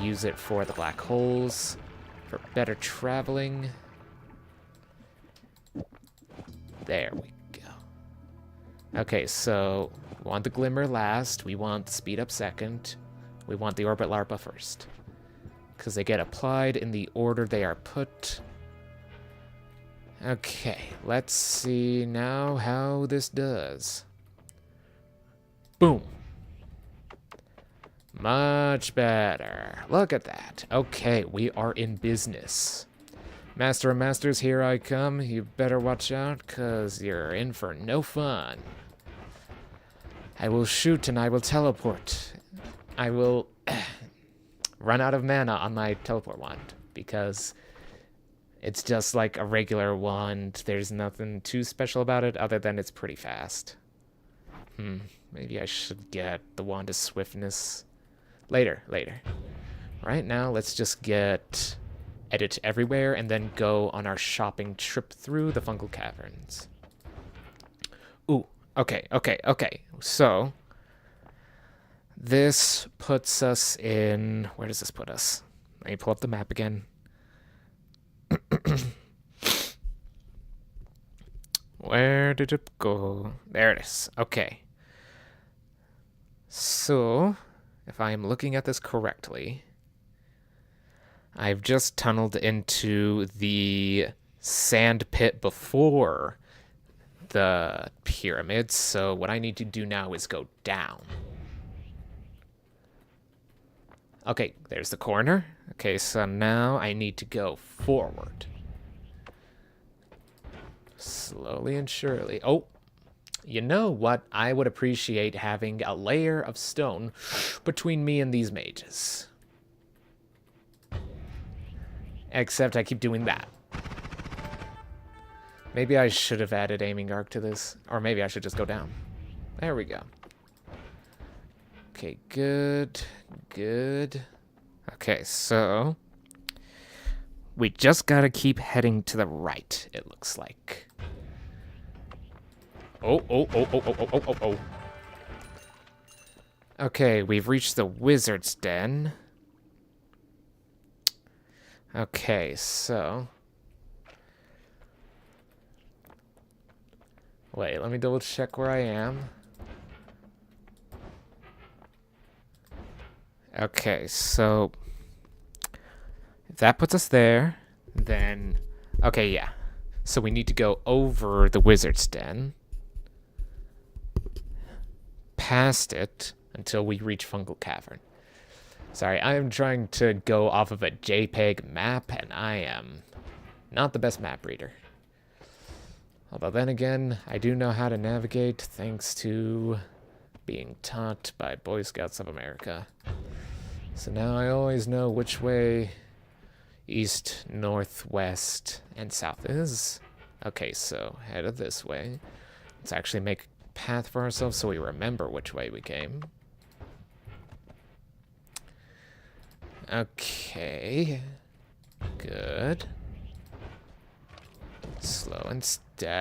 use it for the black holes, for better traveling. There we go. Okay, so we want the glimmer last, we want the speed up second, we want the orbit larpa first. Because they get applied in the order they are put. Okay, let's see now how this does. Boom. Much better. Look at that. Okay, we are in business. Master of Masters, here I come. You better watch out, because you're in for no fun. I will shoot and I will teleport. I will run out of mana on my teleport wand, because it's just like a regular wand. There's nothing too special about it other than it's pretty fast. Maybe I should get the Wand of Swiftness. Later. Right now, let's just get Edit Everywhere and then go on our shopping trip through the Fungal Caverns. Ooh, okay. So, this puts us in... Where does this put us? Let me pull up the map again. Where did it go? There it is. Okay. So, if I am looking at this correctly, I've just tunneled into the sand pit before the pyramids, so what I need to do now is go down. Okay, there's the corner. Okay, so now I need to go forward. Slowly and surely. Oh, You know what? I would appreciate having a layer of stone between me and these mages. Except I keep doing that. Maybe I should have added aiming arc to this. Or maybe I should just go down. There we go. Okay, good. Good. Okay, so... we just gotta keep heading to the right, it looks like. Oh. Okay, we've reached the wizard's den. Okay, so... wait, let me double check where I am. Okay, so... if that puts us there, then... okay, yeah. So we need to go over the wizard's den. Past it until we reach Fungal Cavern. Sorry, I am trying to go off of a JPEG map, and I am not the best map reader. Although then again, I do know how to navigate thanks to being taught by Boy Scouts of America. So now I always know which way east, north, west, and south is. Okay, so headed this way. Let's actually make a path for ourselves so we remember which way we came. Okay. Good. Slow and steady.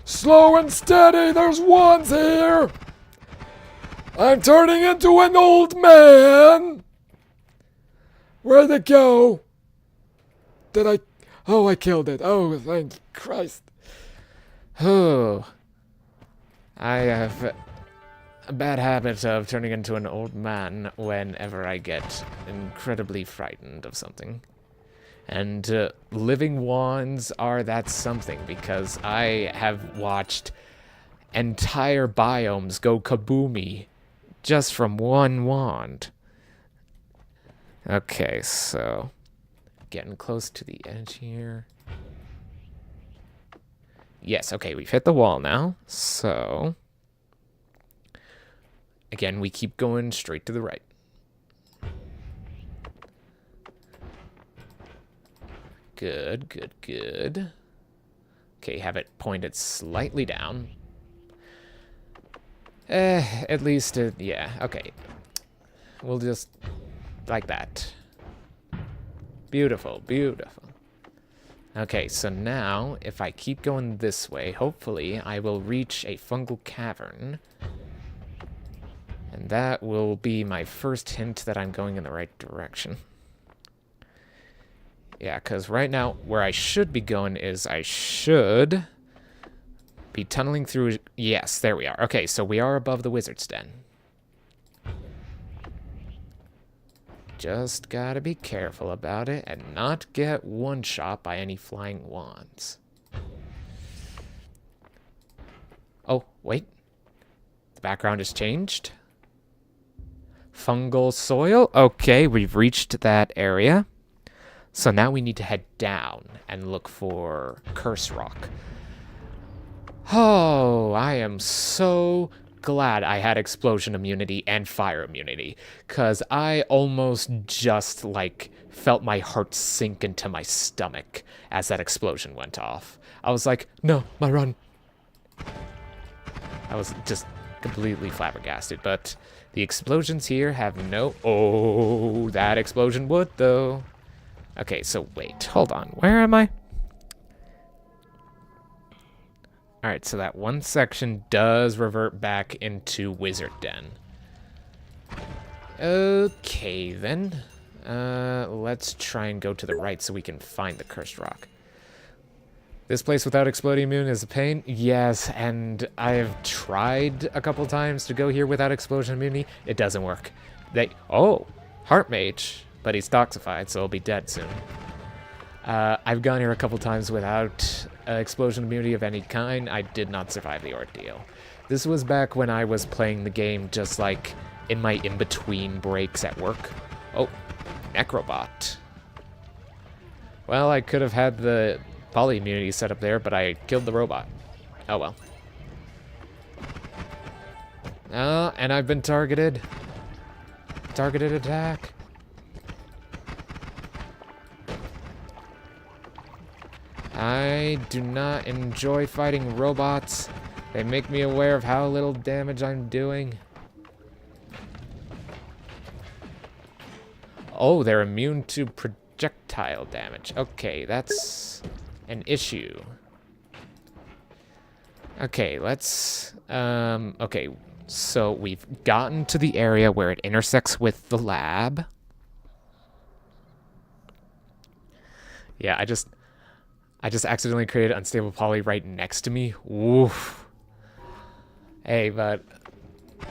Slow and steady. There's wands here. I'm turning into an old man. Where'd it go? Did I... oh, I killed it. Oh, thank Christ. Oh. I have a bad habit of turning into an old man whenever I get incredibly frightened of something. And living wands are that something, because I have watched entire biomes go kaboomy just from one wand. Okay, so getting close to the edge here. Yes, okay, we've hit the wall now. So again, we keep going straight to the right. Good, good, good. Okay, have it pointed slightly down. At least, yeah, okay. We'll just, like that. Beautiful, beautiful. Okay, so now, if I keep going this way, hopefully I will reach a fungal cavern. And that will be my first hint that I'm going in the right direction. Yeah, because right now, where I should be going is I should be tunneling through... yes, there we are. Okay, so we are above the wizard's den. Just gotta be careful about it and not get one-shot by any flying wands. Oh, wait. The background has changed. Fungal soil. Okay, we've reached that area. So now we need to head down and look for Curse Rock. Oh, I am so glad I had explosion immunity and fire immunity, because I almost just, like, felt my heart sink into my stomach as that explosion went off. I was like, no, my run. I was just completely flabbergasted, but the explosions here have no... oh, that explosion would, though. Okay, so wait, hold on. Where am I? Alright, so that one section does revert back into Wizard Den. Okay, then. Let's try and go to the right so we can find the Cursed Rock. This place without exploding immune is a pain? Yes, and I've tried a couple times to go here without explosion immunity. It doesn't work. Oh, Heart Mage. But he's toxified, so he'll be dead soon. I've gone here a couple times without explosion immunity of any kind. I did not survive the ordeal. This was back when I was playing the game just like in my in-between breaks at work. Oh, Necrobot. Well, I could have had the poly immunity set up there, but I killed the robot. Oh well. And I've been targeted. Targeted attack. I do not enjoy fighting robots. They make me aware of how little damage I'm doing. Oh, they're immune to projectile damage. Okay, that's an issue. Okay, let's... okay, so we've gotten to the area where it intersects with the lab. Yeah, I just accidentally created unstable poly right next to me. Oof. Hey, but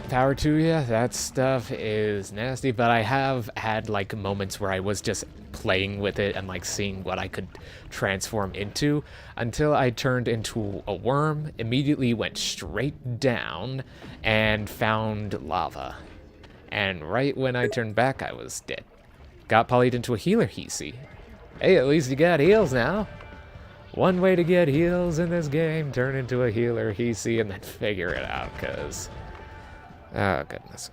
power to you, that stuff is nasty, but I have had like moments where I was just playing with it and like seeing what I could transform into until I turned into a worm, immediately went straight down and found lava. And right when I turned back, I was dead. Got polyed into a healer Hisi. Hey, at least you got heals now. One way to get heals in this game, turn into a healer Hisi and then figure it out, cause... oh, goodness.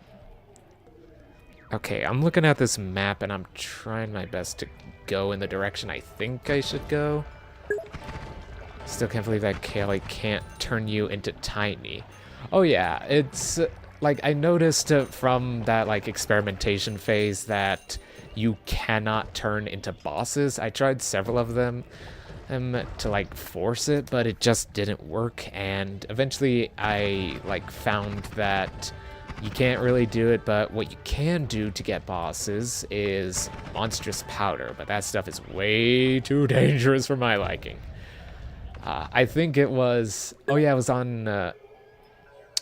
Okay, I'm looking at this map and I'm trying my best to go in the direction I think I should go. Still can't believe that Kaylee can't turn you into tiny. Oh yeah, it's... like, I noticed from that, like, experimentation phase that you cannot turn into bosses. I tried several of them to, like, force it, but it just didn't work, and eventually I, like, found that you can't really do it, but what you can do to get bosses is monstrous powder, but that stuff is way too dangerous for my liking. I think it was... oh yeah, it was on...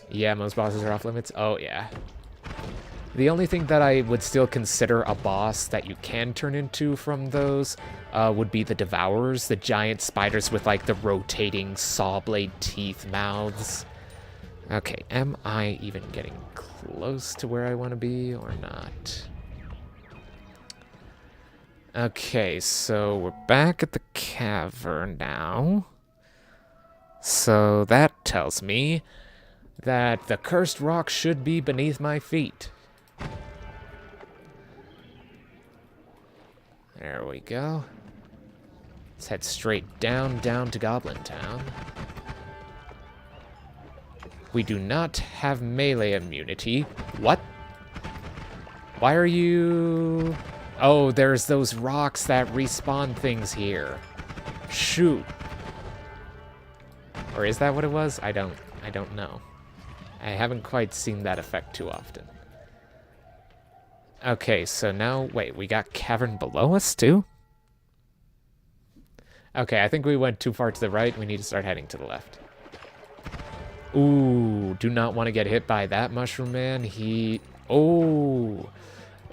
yeah, most bosses are off limits. Oh, yeah. The only thing that I would still consider a boss that you can turn into from those would be the Devourers, the giant spiders with, like, the rotating saw blade teeth mouths. Okay, am I even getting close to where I want to be or not? Okay, so we're back at the cavern now. So that tells me that the cursed rock should be beneath my feet. There we go. Let's head straight down to Goblin Town. We do not have melee immunity. What? Why are you... oh, there's those rocks that respawn things here. Shoot. Or is that what it was? I don't know. I haven't quite seen that effect too often. Okay, so now, wait, we got cavern below us too? Okay, I think we went too far to the right. We need to start heading to the left. Ooh, do not want to get hit by that mushroom man. Oh,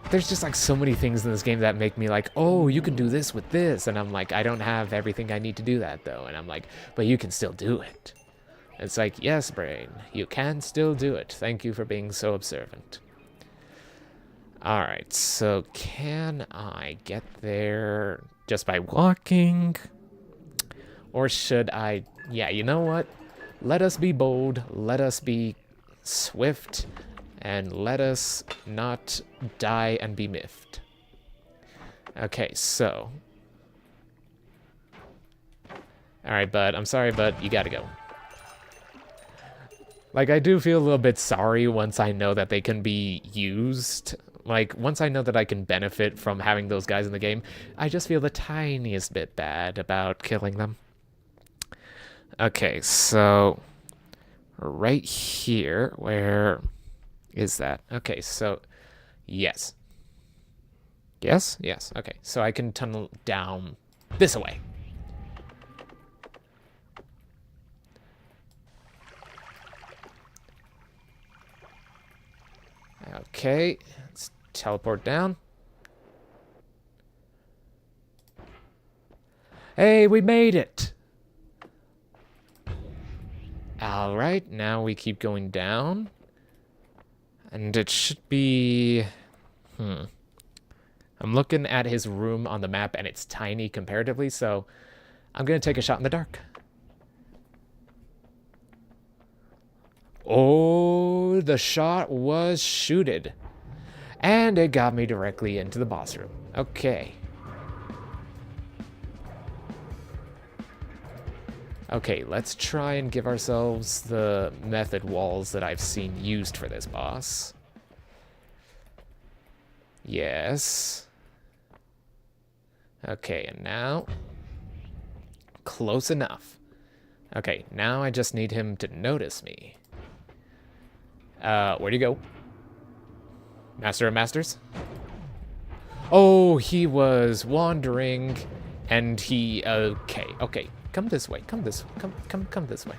there's just like so many things in this game that make me like, oh, you can do this with this. And I'm like, I don't have everything I need to do that though. And I'm like, but you can still do it. It's like, yes, brain, you can still do it. Thank you for being so observant. Alright, so can I get there just by walking? Or should I... yeah, you know what? Let us be bold, let us be swift, and let us not die and be miffed. Okay, so... alright, bud, I'm sorry, but you gotta go. Like, I do feel a little bit sorry once I know that they can be used. Like, once I know that I can benefit from having those guys in the game, I just feel the tiniest bit bad about killing them. Okay, so... right here, where is that? Okay, so... yes. Yes? Yes, okay. So I can tunnel down this way. Okay, let's teleport down. Hey, we made it! Alright, now we keep going down. And it should be... I'm looking at his room on the map, and it's tiny comparatively, so I'm gonna take a shot in the dark. Oh, the shot was shooted. And it got me directly into the boss room. Okay. Okay, let's try and give ourselves the method walls that I've seen used for this boss. Yes. Okay, and now... Close enough. Okay, now I just need him to notice me. Where'd he go? Master of Masters? Oh, he was wandering, and he... Okay. Come this way. Come this way.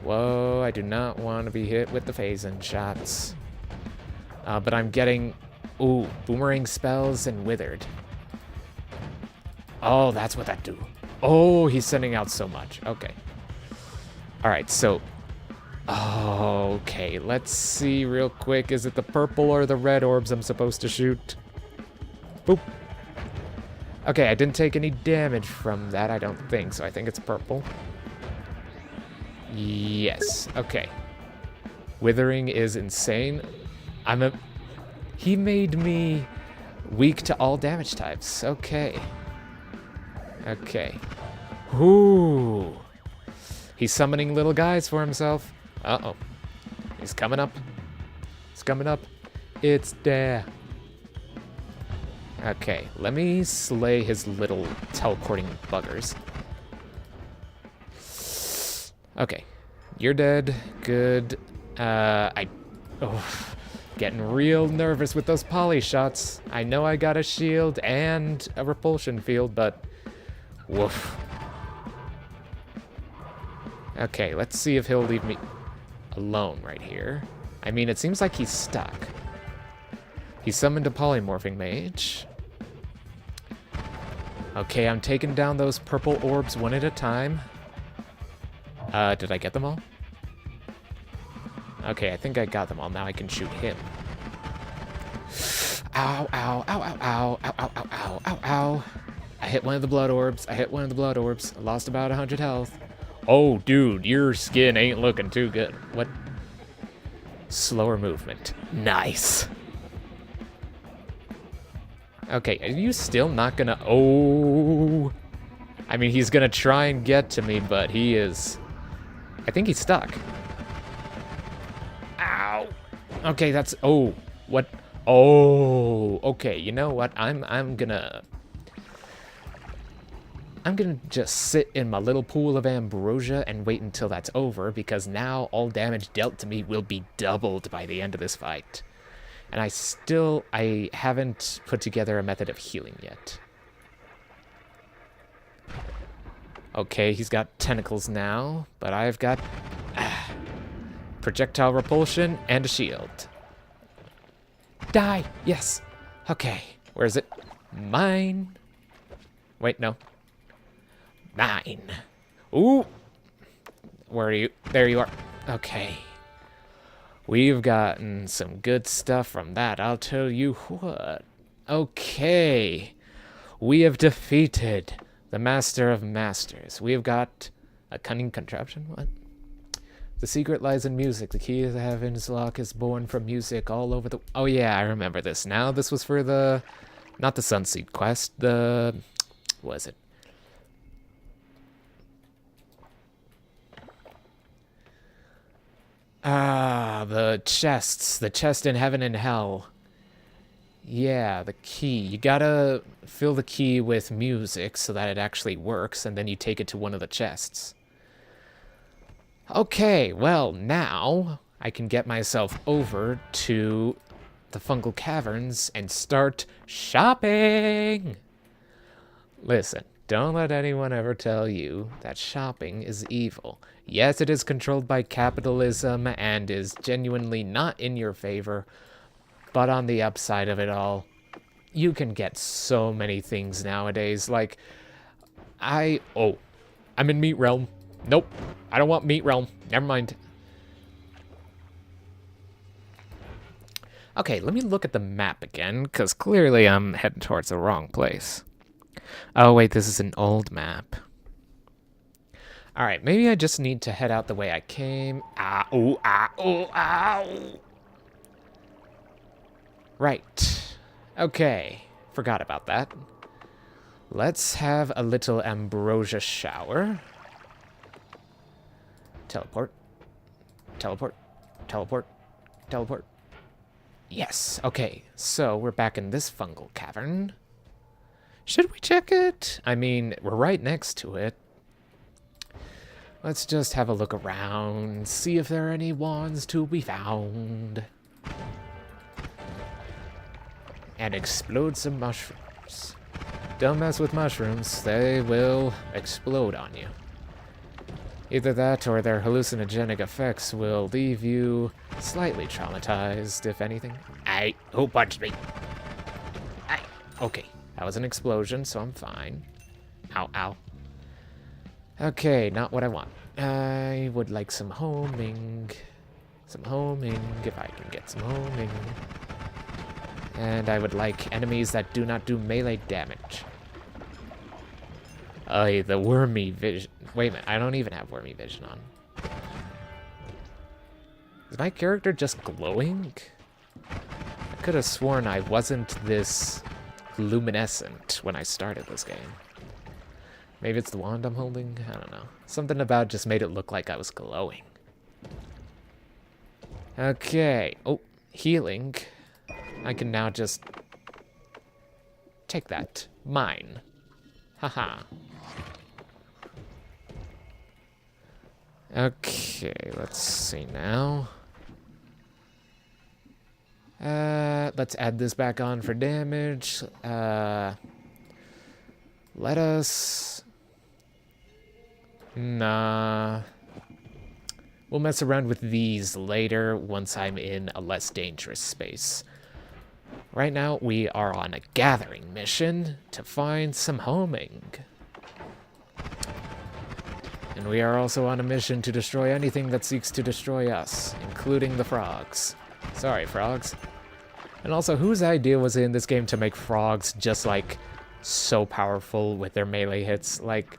Whoa, I do not want to be hit with the phasing shots. But I'm getting... Ooh, boomerang spells and withered. Oh, that's what that do. Oh, he's sending out so much. Okay. Alright, so... Okay, let's see real quick. Is it the purple or the red orbs I'm supposed to shoot? Boop. Okay, I didn't take any damage from that, I don't think, so I think it's purple. Yes, okay. Withering is insane. He made me weak to all damage types. Okay. Okay. Ooh. He's summoning little guys for himself. Uh-oh. He's coming up. It's coming up. It's there. Okay, let me slay his little teleporting buggers. Okay, you're dead. Good. Getting real nervous with those poly shots. I know I got a shield and a repulsion field, but woof. Okay, let's see if he'll leave me alone right here. I mean, it seems like he's stuck. He summoned a polymorphing mage. Okay, I'm taking down those purple orbs one at a time. Did I get them all? Okay, I think I got them all. Now I can shoot him. Ow, ow, ow, ow, ow, ow, ow, ow, ow, ow. I hit one of the blood orbs. I lost about 100 health. Oh, dude, your skin ain't looking too good. What? Slower movement. Nice. Okay, are you still not gonna... Oh. I mean, he's gonna try and get to me, but he is... I think he's stuck. Ow. Okay, that's... Oh. What? Oh. Okay, you know what? I'm gonna just sit in my little pool of ambrosia and wait until that's over, because now all damage dealt to me will be doubled by the end of this fight. And I haven't put together a method of healing yet. Okay, he's got tentacles now, but I've got projectile repulsion and a shield. Die! Yes! Okay, where is it? Mine! Wait, no. Mine! Ooh! Where are you? There you are. Okay. We've gotten some good stuff from that, I'll tell you what. Okay. We have defeated the Master of Masters. We have got a cunning contraption? What? The secret lies in music. The key of the heaven's lock is born from music all over the... Oh yeah, I remember this now. This was for the... Not the Sunseed quest. The... What is it? Ah, the chests. The chest in heaven and hell. Yeah, the key. You gotta fill the key with music so that it actually works, and then you take it to one of the chests. Okay, well, now I can get myself over to the fungal caverns and start shopping! Listen, don't let anyone ever tell you that shopping is evil. Yes, it is controlled by capitalism and is genuinely not in your favor, but on the upside of it all, you can get so many things nowadays. Like, I'm in Meat Realm. Nope, I don't want Meat Realm. Never mind. Okay, let me look at the map again, because clearly I'm heading towards the wrong place. Oh, wait, this is an old map. Alright, maybe I just need to head out the way I came. Ow. Right. Okay. Forgot about that. Let's have a little ambrosia shower. Teleport. Teleport. Yes. Okay, so we're back in this fungal cavern. Should we check it? I mean, we're right next to it. Let's just have a look around, see if there are any wands to be found. And explode some mushrooms. Don't mess with mushrooms, they will explode on you. Either that or their hallucinogenic effects will leave you slightly traumatized, if anything. Who punched me? Okay, that was an explosion, so I'm fine. Ow. Okay, not what I want. I would like some homing. Some homing, if I can get some homing. And I would like enemies that do not do melee damage. The wormy vision. Wait a minute, I don't even have wormy vision on. Is my character just glowing? I could have sworn I wasn't this luminescent when I started this game. Maybe it's the wand I'm holding? I don't know. Something about it just made it look like I was glowing. Okay. Oh, healing. I can now just take that. Mine. Haha. Okay, let's see now. Let's add this back on for damage. Let us... Nah. We'll mess around with these later once I'm in a less dangerous space. Right now, we are on a gathering mission to find some homing. And we are also on a mission to destroy anything that seeks to destroy us, including the frogs. Sorry, frogs. And also, whose idea was it in this game to make frogs just, like, so powerful with their melee hits? Like,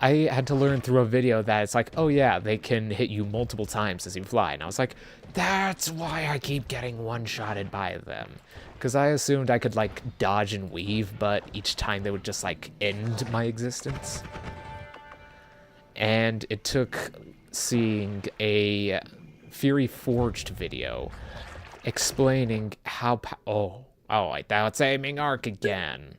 I had to learn through a video that it's like, oh yeah, they can hit you multiple times as you fly. And I was like, that's why I keep getting one-shotted by them. Because I assumed I could, like, dodge and weave, but each time they would just, like, end my existence. And it took seeing a Fury Forged video explaining how that's aiming arc again.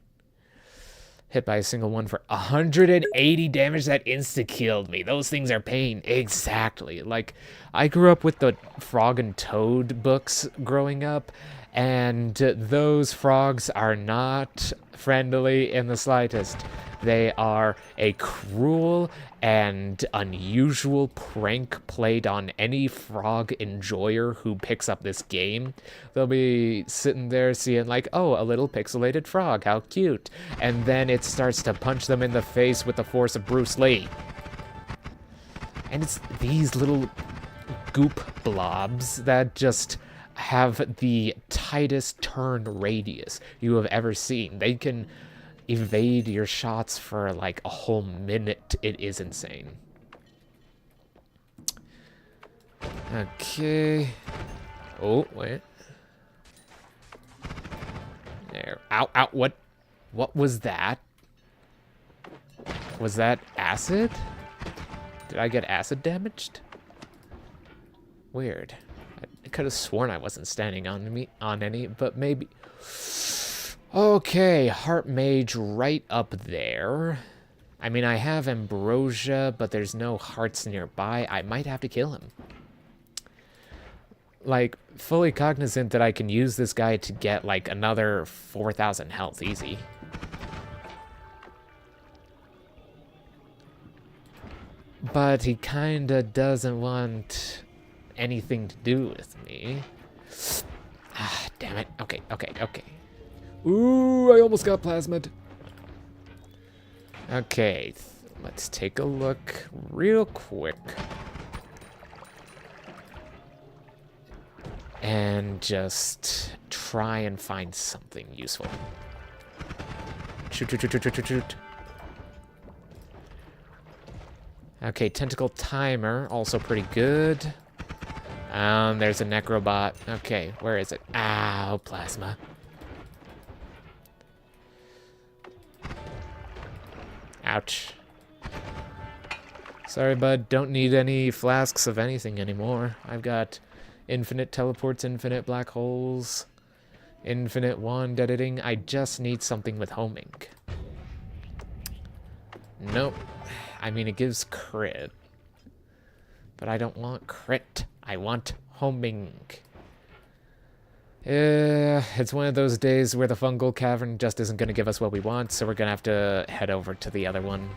Hit by a single one for 180 damage that insta-killed me. Those things are pain. Exactly. Like, I grew up with the Frog and Toad books growing up, and those frogs are not friendly in the slightest. They are a cruel and unusual prank played on any frog enjoyer who picks up this game. They'll be sitting there seeing like, oh, a little pixelated frog, how cute. And then it starts to punch them in the face with the force of Bruce Lee. And it's these little goop blobs that just have the tightest turn radius you have ever seen. They can evade your shots for like a whole minute. It is insane. Okay. Oh, wait. There. Ow, what was that? Was that acid? Did I get acid damaged? Weird. I could have sworn I wasn't standing on any, but maybe... Okay, Heart Mage right up there. I mean, I have Ambrosia, but there's no hearts nearby. I might have to kill him. Like, fully cognizant that I can use this guy to get, like, another 4,000 health easy. But he kinda doesn't want anything to do with me. Ah, damn it. Okay. Ooh, I almost got plasmid. Okay, let's take a look real quick. And just try and find something useful. Shoot. Okay, tentacle timer, also pretty good. There's a necrobot. Okay, where is it? Ow, plasma. Ouch. Sorry, bud. Don't need any flasks of anything anymore. I've got infinite teleports, infinite black holes, infinite wand editing. I just need something with homing. Nope. I mean, it gives crit. But I don't want crit. I want homing. It's one of those days where the fungal cavern just isn't going to give us what we want, so we're going to have to head over to the other one.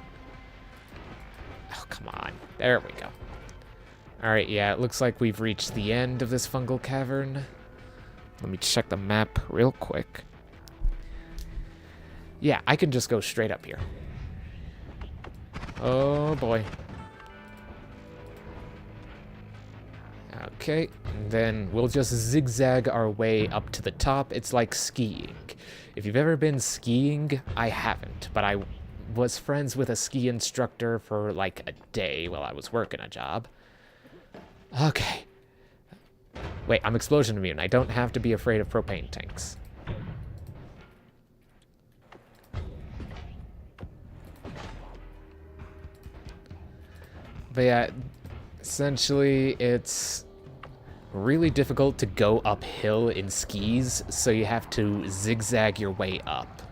Oh, come on. There we go. Alright, yeah, it looks like we've reached the end of this fungal cavern. Let me check the map real quick. Yeah, I can just go straight up here. Oh, boy. Okay, then we'll just zigzag our way up to the top. It's like skiing. If you've ever been skiing, I haven't, but I was friends with a ski instructor for like a day while I was working a job. Okay. Wait, I'm explosion immune. I don't have to be afraid of propane tanks. But yeah, essentially it's really difficult to go uphill in skis, so you have to zigzag your way up.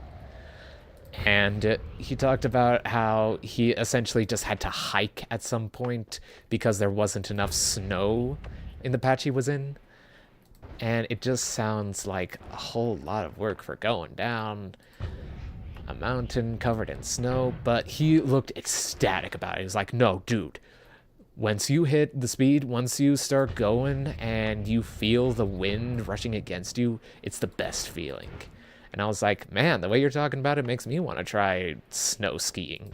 And he talked about how he essentially just had to hike at some point because there wasn't enough snow in the patch he was in. And it just sounds like a whole lot of work for going down a mountain covered in snow, but he looked ecstatic about it. He was like, no, dude, once you hit the speed, once you start going and you feel the wind rushing against you, it's the best feeling. And I was like, man, the way you're talking about it makes me want to try snow skiing.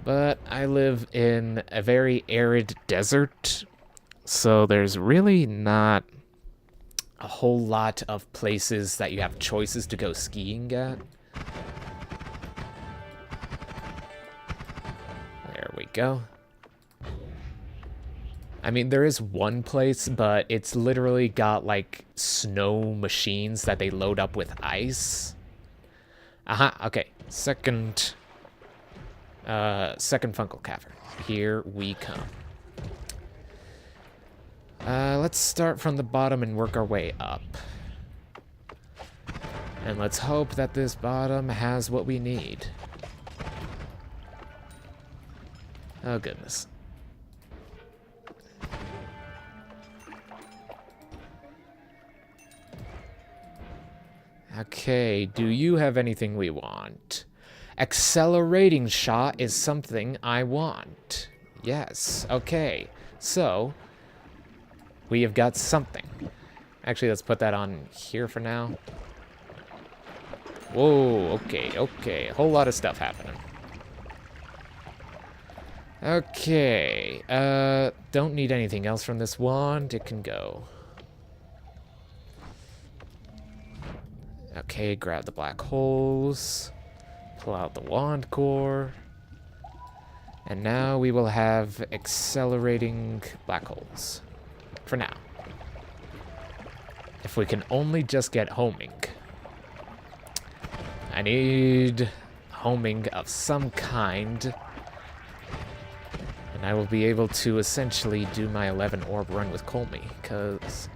But I live in a very arid desert, so there's really not a whole lot of places that you have choices to go skiing at. There we go. I mean, there is one place, but it's literally got, like, snow machines that they load up with ice. Aha, okay. Second fungal cavern. Here we come. Let's start from the bottom and work our way up. And let's hope that this bottom has what we need. Oh, goodness. Okay, do you have anything we want? Accelerating shot is something I want. Yes, okay. So, we have got something. Actually, let's put that on here for now. Whoa, okay, okay. A whole lot of stuff happening. Okay, don't need anything else from this wand. It can go. Okay, grab the black holes. Pull out the wand core. And now we will have accelerating black holes. For now. If we can only just get homing. I need homing of some kind. And I will be able to essentially do my 11 orb run with Colmy, because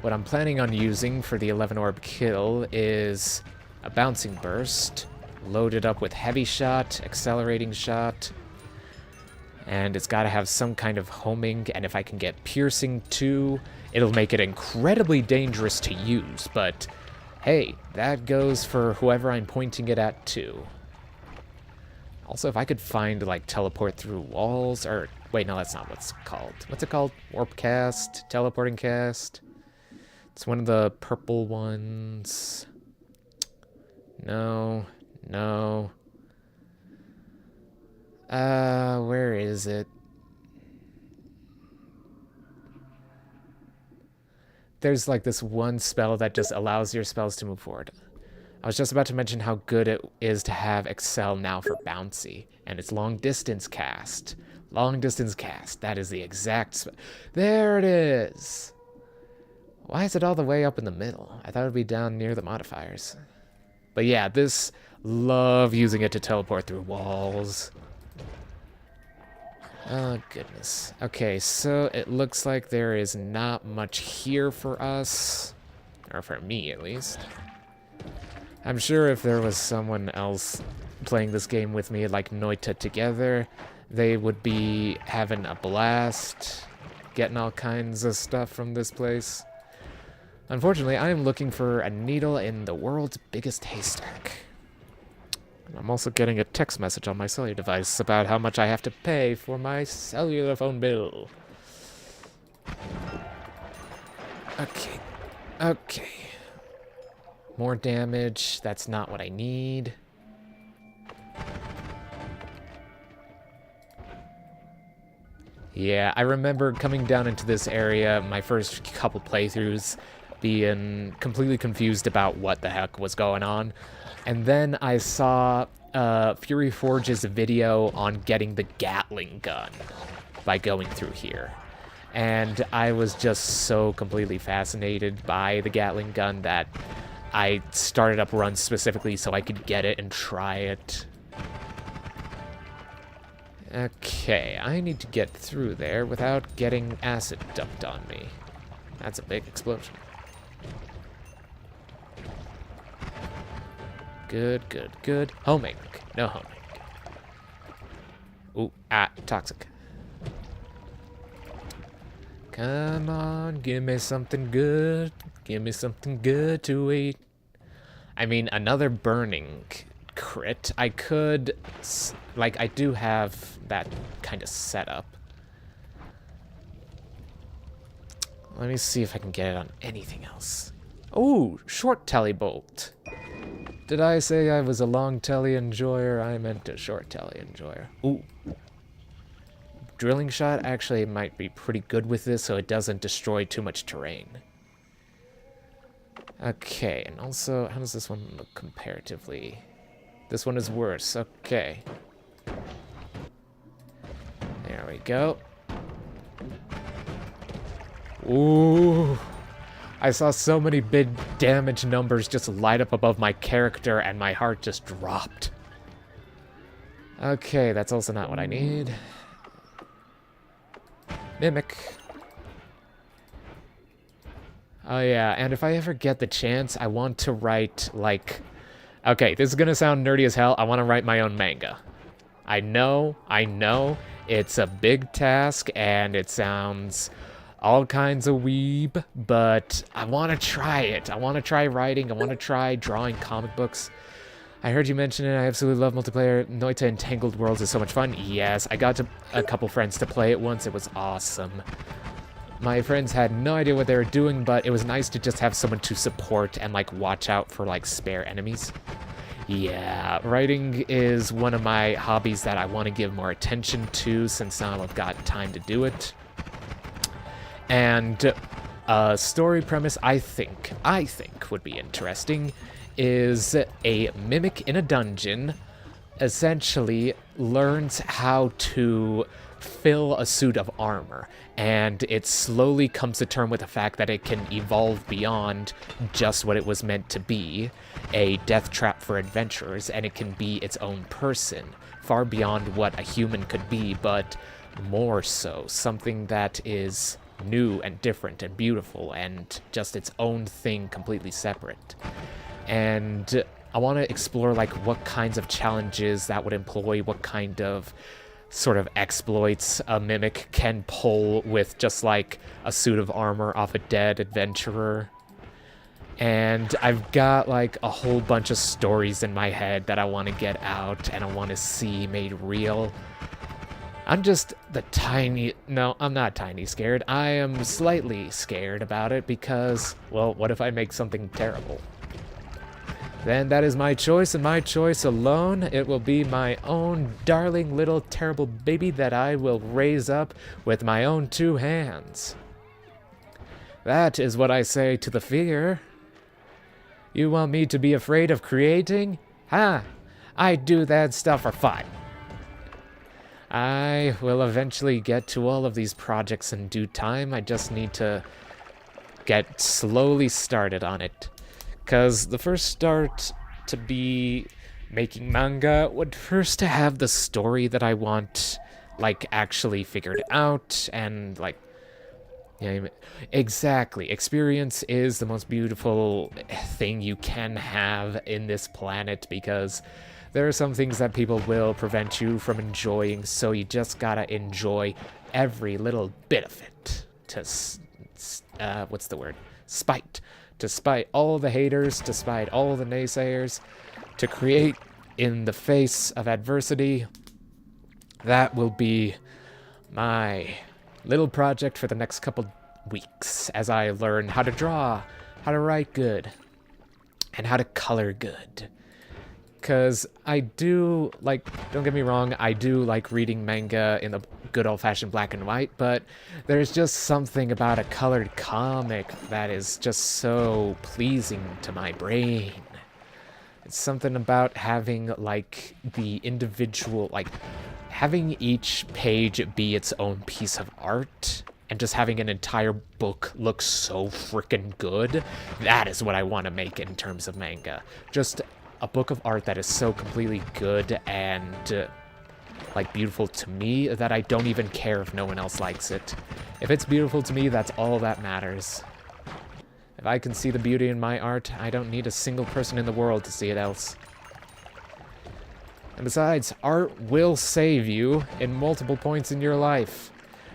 what I'm planning on using for the 11 orb kill is a bouncing burst, loaded up with heavy shot, accelerating shot, and it's got to have some kind of homing, and if I can get piercing too, it'll make it incredibly dangerous to use, but hey, that goes for whoever I'm pointing it at too. Also, if I could find, like, teleport through walls, or, wait, no, that's not what it's called. What's it called? Warp cast? Teleporting cast? It's one of the purple ones. No, no. Where is it? There's, like, this one spell that just allows your spells to move forward. I was just about to mention how good it is to have Excel now for bouncy, and it's long distance cast. Long distance cast, that is the exact... There it is! Why is it all the way up in the middle? I thought it would be down near the modifiers. But yeah, this... Love using it to teleport through walls. Oh, goodness. Okay, so it looks like there is not much here for us. Or for me, at least. I'm sure if there was someone else playing this game with me, like Noita together, they would be having a blast, getting all kinds of stuff from this place. Unfortunately, I am looking for a needle in the world's biggest haystack. I'm also getting a text message on my cellular device about how much I have to pay for my cellular phone bill. Okay. Okay. More damage. That's not what I need. Yeah, I remember coming down into this area, my first couple playthroughs, being completely confused about what the heck was going on. And then I saw Fury Forge's video on getting the Gatling gun by going through here. And I was just so completely fascinated by the Gatling gun that I started up runs specifically so I could get it and try it. Okay, I need to get through there without getting acid dumped on me. That's a big explosion. Good, good, good. Homing. No homing. Ooh, toxic. Come on, give me something good. Give me something good to eat. I mean, another burning crit. I could, like, I do have that kind of setup. Let me see if I can get it on anything else. Ooh, short telly bolt. Did I say I was a long telly enjoyer? I meant a short telly enjoyer. Ooh. Drilling shot actually might be pretty good with this so it doesn't destroy too much terrain. Okay, and also, how does this one look comparatively? This one is worse, okay. There we go. Ooh. I saw so many big damage numbers just light up above my character and my heart just dropped. Okay, that's also not what I need. Mimic. Oh yeah, and if I ever get the chance, I want to write, like... Okay, this is gonna sound nerdy as hell. I want to write my own manga. I know, it's a big task, and it sounds all kinds of weeb, but I want to try it. I want to try writing. I want to try drawing comic books. I heard you mention it. I absolutely love multiplayer. Noita Entangled Worlds is so much fun. Yes, I got a couple friends to play it once. It was awesome. My friends had no idea what they were doing, but it was nice to just have someone to support and, like, watch out for, like, spare enemies. Yeah, writing is one of my hobbies that I want to give more attention to since now I've got time to do it. And a story premise I think would be interesting is a mimic in a dungeon essentially learns how to fill a suit of armor, and it slowly comes to terms with the fact that it can evolve beyond just what it was meant to be, a death trap for adventurers, and it can be its own person, far beyond what a human could be, but more so, something that is new and different and beautiful and just its own thing, completely separate. And I want to explore, like, what kinds of challenges that would employ, what kind of sort of exploits a mimic can pull with just, like, a suit of armor off a dead adventurer. And I've got, like, a whole bunch of stories in my head that I want to get out and I want to see made real. I'm just I'm not tiny scared. I am slightly scared about it because, well, what if I make something terrible? Then that is my choice, and my choice alone. It will be my own darling little terrible baby that I will raise up with my own 2 hands. That is what I say to the fear. You want me to be afraid of creating? Ha! I do that stuff for fun. I will eventually get to all of these projects in due time. I just need to get slowly started on it. Because the first start to be making manga would first to have the story that I want, like, actually figured out, and, like, yeah, exactly. Experience is the most beautiful thing you can have in this planet, because there are some things that people will prevent you from enjoying, so you just gotta enjoy every little bit of it. What's the word? Spite. To spite all the haters, to spite all the naysayers, to create in the face of adversity. That will be my little project for the next couple weeks as I learn how to draw, how to write good, and how to color good. Because I do, like, don't get me wrong, I do like reading manga in the good old-fashioned black and white, but there's just something about a colored comic that is just so pleasing to my brain. It's something about having, like, the individual, like, having each page be its own piece of art, and just having an entire book look so freaking good. That is what I want to make in terms of manga. Just a book of art that is so completely good and, like, beautiful to me that I don't even care if no one else likes it. If it's beautiful to me, that's all that matters. If I can see the beauty in my art, I don't need a single person in the world to see it else. And besides, art will save you in multiple points in your life.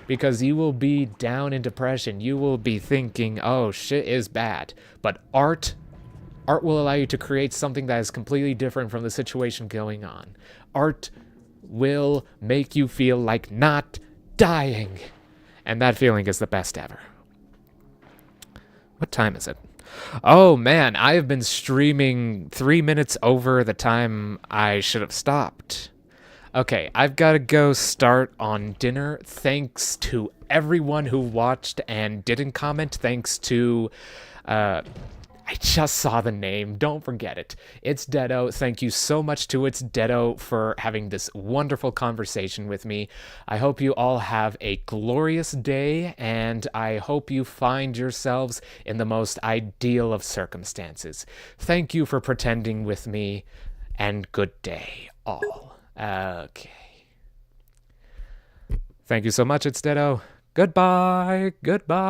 Because you will be down in depression. You will be thinking, oh, shit is bad. But art will allow you to create something that is completely different from the situation going on. Art will make you feel like not dying. And that feeling is the best ever. What time is it? Oh man, I have been streaming 3 minutes over the time I should have stopped. Okay, I've got to go start on dinner. Thanks to everyone who watched and didn't comment. Thanks to, I just saw the name. Don't forget it. It's Dedo. Thank you so much to It's Dedo for having this wonderful conversation with me. I hope you all have a glorious day, and I hope you find yourselves in the most ideal of circumstances. Thank you for pretending with me, and good day, all. Okay. Thank you so much, It's Dedo. Goodbye. Goodbye.